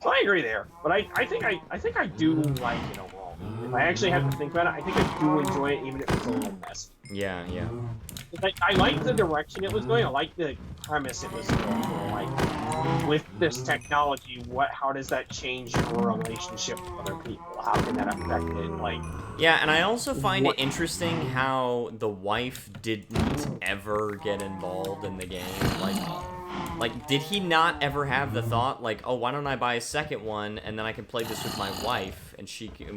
Speaker 2: So I agree there. But I think I do like it overall. If I actually have to think about it, I think I do enjoy it, even if it's a little messy.
Speaker 1: Yeah.
Speaker 2: I like the direction it was going. I like the premise it was going for. Like, with this technology, how does that change your relationship with other people? How can that affect it? Like,
Speaker 1: yeah, and I also find it interesting how the wife didn't ever get involved in the game. Like, did he not ever have the thought, like, oh, why don't I buy a second one, and then I can play this with my wife, and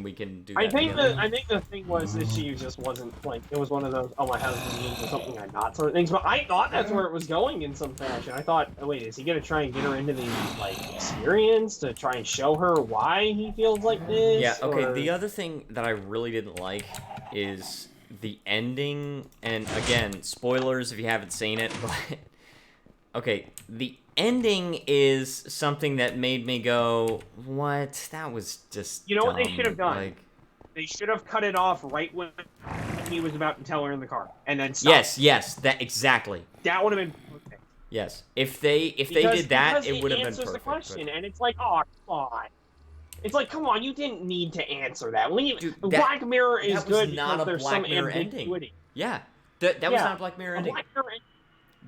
Speaker 1: we can do that together?
Speaker 2: I think the thing was that she just wasn't, like, it was one of those, oh, my husband needs something I'm not sort of things, but I thought that's where it was going in some fashion. I thought, oh, wait, is he going to try and get her into the, like, experience to try and show her why he feels like this?
Speaker 1: Yeah, okay, the other thing that I really didn't like is the ending, and again, spoilers if you haven't seen it, but... Okay, the ending is something that made me go, what? That was just
Speaker 2: You know
Speaker 1: dumb.
Speaker 2: what they should have done?
Speaker 1: Like,
Speaker 2: they should have cut it off right when he was about to tell her in the car, and then stopped.
Speaker 1: Yes, that exactly.
Speaker 2: That would have been perfect.
Speaker 1: Yes, if they did that, it would have been perfect.
Speaker 2: Answers the question, and it's like, oh, come on. It's like, come on, you didn't need to answer that.
Speaker 1: Dude,
Speaker 2: Black Mirror is good
Speaker 1: not
Speaker 2: because
Speaker 1: a
Speaker 2: there's
Speaker 1: Black
Speaker 2: some
Speaker 1: Mirror
Speaker 2: ambiguity.
Speaker 1: ending. Yeah, that was not a Black Mirror ending.
Speaker 2: Black Mirror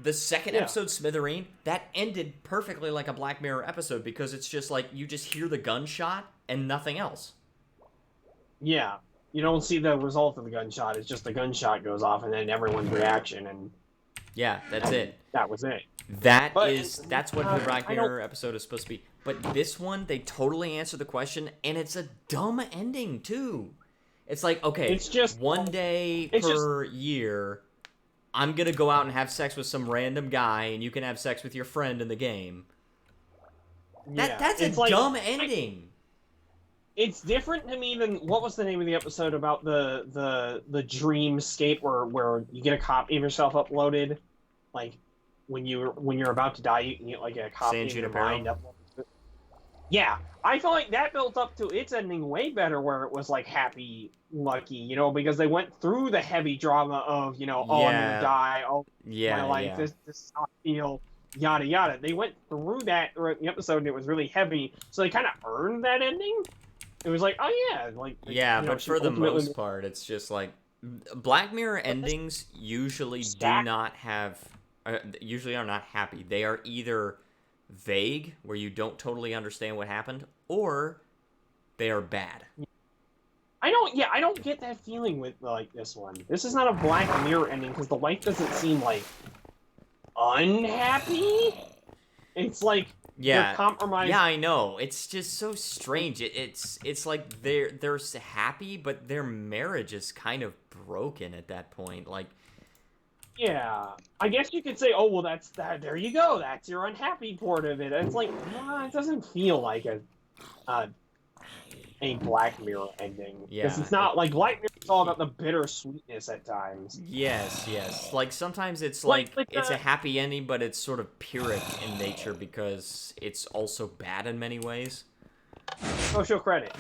Speaker 1: The second episode, Smithereen, that ended perfectly like a Black Mirror episode because it's just like you just hear the gunshot and nothing else.
Speaker 2: Yeah, you don't see the result of the gunshot. It's just the gunshot goes off and then everyone's reaction, and
Speaker 1: yeah, that's it.
Speaker 2: That was it.
Speaker 1: That's what the Black Mirror episode is supposed to be. But this one, they totally answer the question, and it's a dumb ending too. It's like, okay,
Speaker 2: it's just
Speaker 1: one day per year, I'm gonna go out and have sex with some random guy, and you can have sex with your friend in the game.
Speaker 2: Yeah,
Speaker 1: that's a dumb ending.
Speaker 2: It's different to me than what was the name of the episode about the dreamscape where you get a copy of yourself uploaded, like when you're about to die, you can get like a copy of your mind uploaded. Yeah, I feel like that built up to its ending way better, where it was like happy, lucky, because they went through the heavy drama of I'm gonna die, my life, this is how I feel, yada yada. They went through that throughout the episode, and it was really heavy, so they kind of earned that ending. It was like, oh yeah, like
Speaker 1: but for the most part, it's just like Black Mirror endings usually usually are not happy. They are either vague, where you don't totally understand what happened, or they are bad.
Speaker 2: I don't get that feeling with like this one. This is not a Black Mirror ending because the wife doesn't seem like unhappy. It's like they're compromised.
Speaker 1: Yeah, I know. It's just so strange. It's like they're happy, but their marriage is kind of broken at that point. Like,
Speaker 2: yeah, I guess you could say, oh well, that's that. There you go. That's your unhappy part of it. It's like, it doesn't feel like a Black Mirror ending.
Speaker 1: Yeah,
Speaker 2: because it's not like Black Mirror is all about the bittersweetness at times.
Speaker 1: Yes. Like sometimes it's like it's a happy ending, but it's sort of Pyrrhic in nature because it's also bad in many ways.
Speaker 2: Social Credit,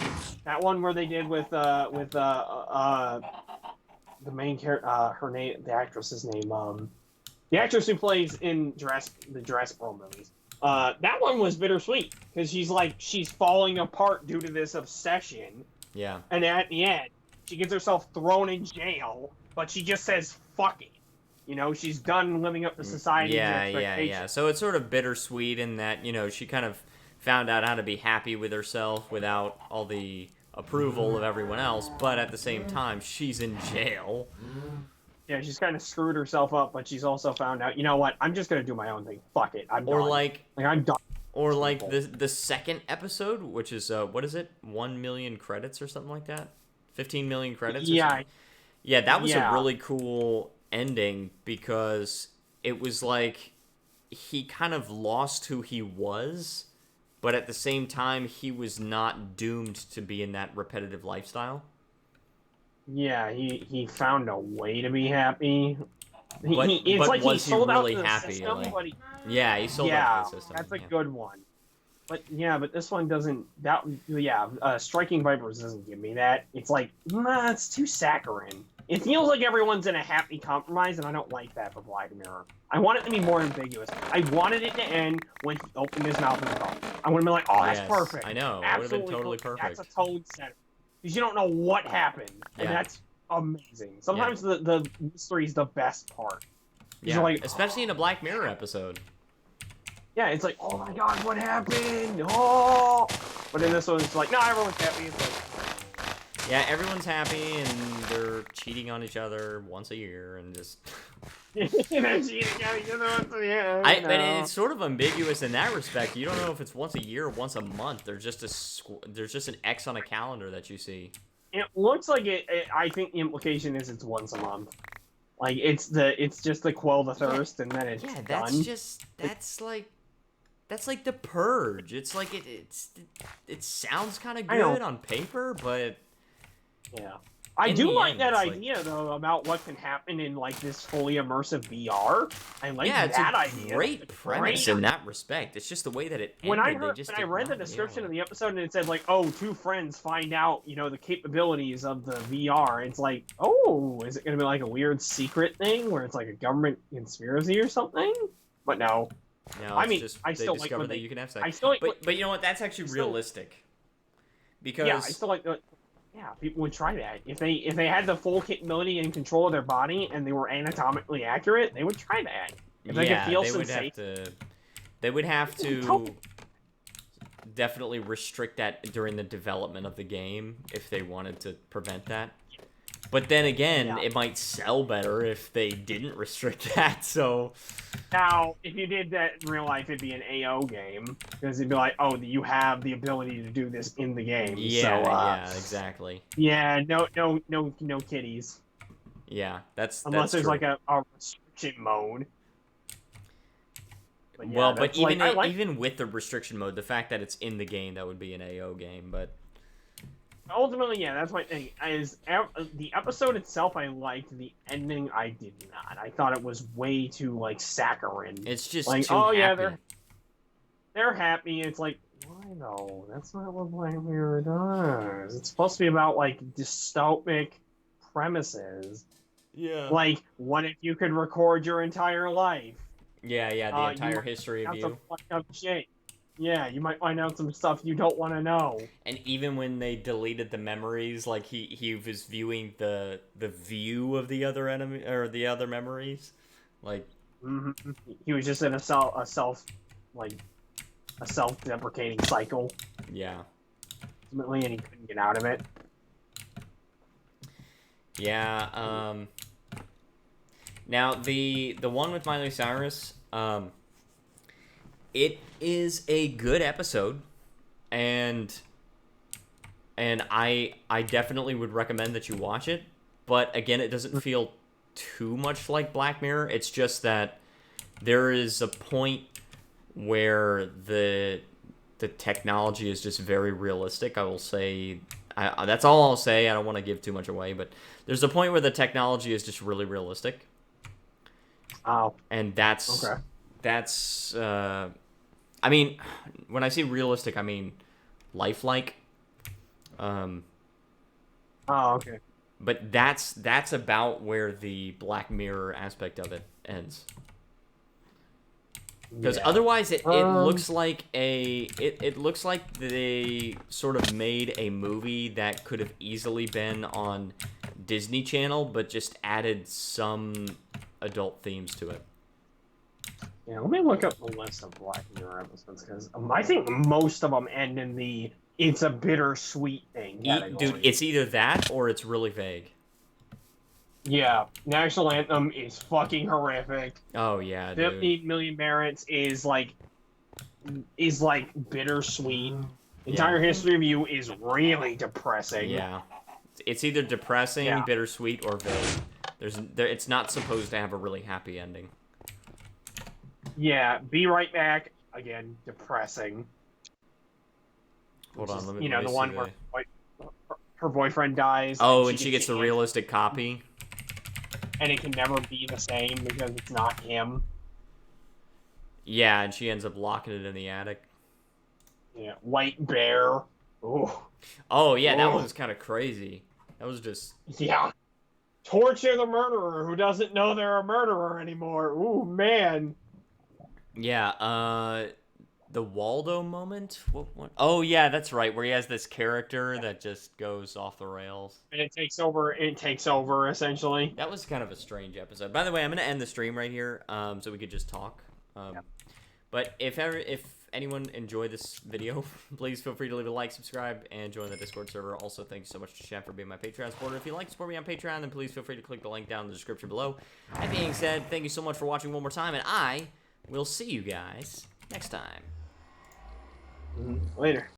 Speaker 2: that one where they did with the main character, her name, the actress's name, the actress who plays in the Jurassic World movies. That one was bittersweet because she's falling apart due to this obsession,
Speaker 1: Yeah.
Speaker 2: and at the end, she gets herself thrown in jail, but she just says "fuck it." She's done living up to society's expectations.
Speaker 1: So it's sort of bittersweet in that, she kind of found out how to be happy with herself without all the approval of everyone else, but at the same time, she's in jail.
Speaker 2: Yeah, she's kind of screwed herself up, but she's also found out, you know what? I'm just gonna do my own thing. Fuck it, I'm
Speaker 1: Or
Speaker 2: done. I'm done.
Speaker 1: or like the second episode, which is what is it? 1 million credits or something like that? 15 million credits?
Speaker 2: Yeah,
Speaker 1: Yeah, that was a really cool ending because it was like he kind of lost who he was, but at the same time he was not doomed to be in that repetitive lifestyle.
Speaker 2: yeah. He found a way to be happy.
Speaker 1: But
Speaker 2: like
Speaker 1: was
Speaker 2: he sold
Speaker 1: he really
Speaker 2: out to the
Speaker 1: happy?
Speaker 2: system,
Speaker 1: Like,
Speaker 2: but
Speaker 1: yeah, he sold out to the system.
Speaker 2: that's a
Speaker 1: Yeah.
Speaker 2: good one. But this one doesn't. Striking Vipers doesn't give me that. It's like, nah, it's too saccharine. It feels like everyone's in a happy compromise, and I don't like that for Black Mirror. I want it to be more ambiguous. I wanted it to end when he opened his mouth and talked. I want to be like, oh, that's perfect.
Speaker 1: I know. It would have been totally perfect.
Speaker 2: That's a tone setter. Because you don't know what happened, and that's amazing. Sometimes the mystery is the best part.
Speaker 1: Yeah, like, especially in a Black Mirror episode.
Speaker 2: Yeah, it's like, oh my god, what happened? Oh! But in this one, it's like, no, everyone's happy. It's like...
Speaker 1: Yeah, everyone's happy, and they're cheating on each other once a year, and just...
Speaker 2: they're cheating on each other once a year.
Speaker 1: But it's sort of ambiguous in that respect. You don't know if it's once a year or once a month. There's just an X on a calendar that you see.
Speaker 2: It looks like it. I think the implication is it's once a month. Like, it's just to quell the thirst, and then it's done.
Speaker 1: That's like the Purge. It's like it sounds kind of good on paper, but
Speaker 2: yeah, I do like that idea though about what can happen in like this fully immersive VR. I like that idea.
Speaker 1: Great premise in that respect. It's just the way that it ended.
Speaker 2: When I read the description of the episode and it said like, oh, two friends find out the capabilities of the VR. It's like, oh, is it gonna be like a weird secret thing where it's like a government conspiracy or something? But no.
Speaker 1: No, I mean, I still like when you can have sex. But you know what? That's actually realistic. Because
Speaker 2: I still like. People would try that if they had the full capability and control of their body and they were anatomically accurate. They would try that. If they could feel sensation.
Speaker 1: They would have to definitely restrict that during the development of the game if they wanted to prevent that. But then again, it might sell better if they didn't restrict that, so...
Speaker 2: Now, if you did that in real life, it'd be an AO game. Because it'd be like, oh, you have the ability to do this in the game.
Speaker 1: Yeah, exactly.
Speaker 2: Yeah, no kitties.
Speaker 1: Yeah,
Speaker 2: Unless there's
Speaker 1: true.
Speaker 2: like a restriction mode.
Speaker 1: But but even with the restriction mode, the fact that it's in the game, that would be an AO game, but...
Speaker 2: Ultimately, that's my thing. The episode itself, I liked. The ending, I did not. I thought it was way too saccharine.
Speaker 1: It's just
Speaker 2: like,
Speaker 1: too
Speaker 2: happy.
Speaker 1: Yeah,
Speaker 2: they're happy. It's like, why though? That's not what Black Mirror does. It's supposed to be about dystopic premises.
Speaker 1: Yeah.
Speaker 2: Like, what if you could record your entire life?
Speaker 1: Yeah, the entire history of you.
Speaker 2: Some fucked up shit. Yeah, you might find out some stuff you don't want to know.
Speaker 1: And even when they deleted the memories, like he was viewing the view of the other enemy or the other memories, like
Speaker 2: he was just in a self-deprecating cycle.
Speaker 1: Yeah.
Speaker 2: Ultimately, and he couldn't get out of it.
Speaker 1: Yeah. Now the one with Miley Cyrus, it is a good episode, and I definitely would recommend that you watch it. But again, it doesn't feel too much like Black Mirror. It's just that there is a point where the technology is just very realistic. I will say, that's all I'll say. I don't want to give too much away, but there's a point where the technology is just really realistic.
Speaker 2: Oh.
Speaker 1: And that's
Speaker 2: okay.
Speaker 1: That's I mean, when I say realistic, I mean lifelike.
Speaker 2: Oh, okay.
Speaker 1: But that's about where the Black Mirror aspect of it ends. Because
Speaker 2: Yeah.
Speaker 1: otherwise, it looks like it looks like they sort of made a movie that could have easily been on Disney Channel, but just added some adult themes to it.
Speaker 2: Yeah, let me look up the list of Black Mirror episodes because I think most of them end in the "it's a bittersweet thing" category.
Speaker 1: Dude, it's either that or it's really vague.
Speaker 2: Yeah, National Anthem is fucking horrific.
Speaker 1: Oh yeah, dude.
Speaker 2: 50 Million Merits is like bittersweet. Entire History of You is really depressing.
Speaker 1: Yeah, it's either depressing,
Speaker 2: Yeah.
Speaker 1: bittersweet, or vague. It's not supposed to have a really happy ending.
Speaker 2: Yeah, Be Right Back, again, depressing.
Speaker 1: Hold on, let me.
Speaker 2: You know,
Speaker 1: let me
Speaker 2: the
Speaker 1: see
Speaker 2: one where her boyfriend dies.
Speaker 1: Oh, and she gets the realistic copy.
Speaker 2: And it can never be the same because it's not him.
Speaker 1: Yeah, and she ends up locking it in the attic.
Speaker 2: Yeah, White Bear. Ooh.
Speaker 1: Oh yeah, that was kind of crazy. That was just.
Speaker 2: Yeah. Torture the murderer who doesn't know they're a murderer anymore. Ooh, man.
Speaker 1: Yeah, the Waldo moment? What? Oh, yeah, that's right, where he has this character that just goes off the rails.
Speaker 2: And it takes over, essentially.
Speaker 1: That was kind of a strange episode. By the way, I'm going to end the stream right here, so we could just talk. But if anyone enjoyed this video, please feel free to leave a like, subscribe, and join the Discord server. Also, thank you so much to Chef for being my Patreon supporter. If you'd like to support me on Patreon, then please feel free to click the link down in the description below. That being said, thank you so much for watching one more time, and I will see you guys next time.
Speaker 2: Later.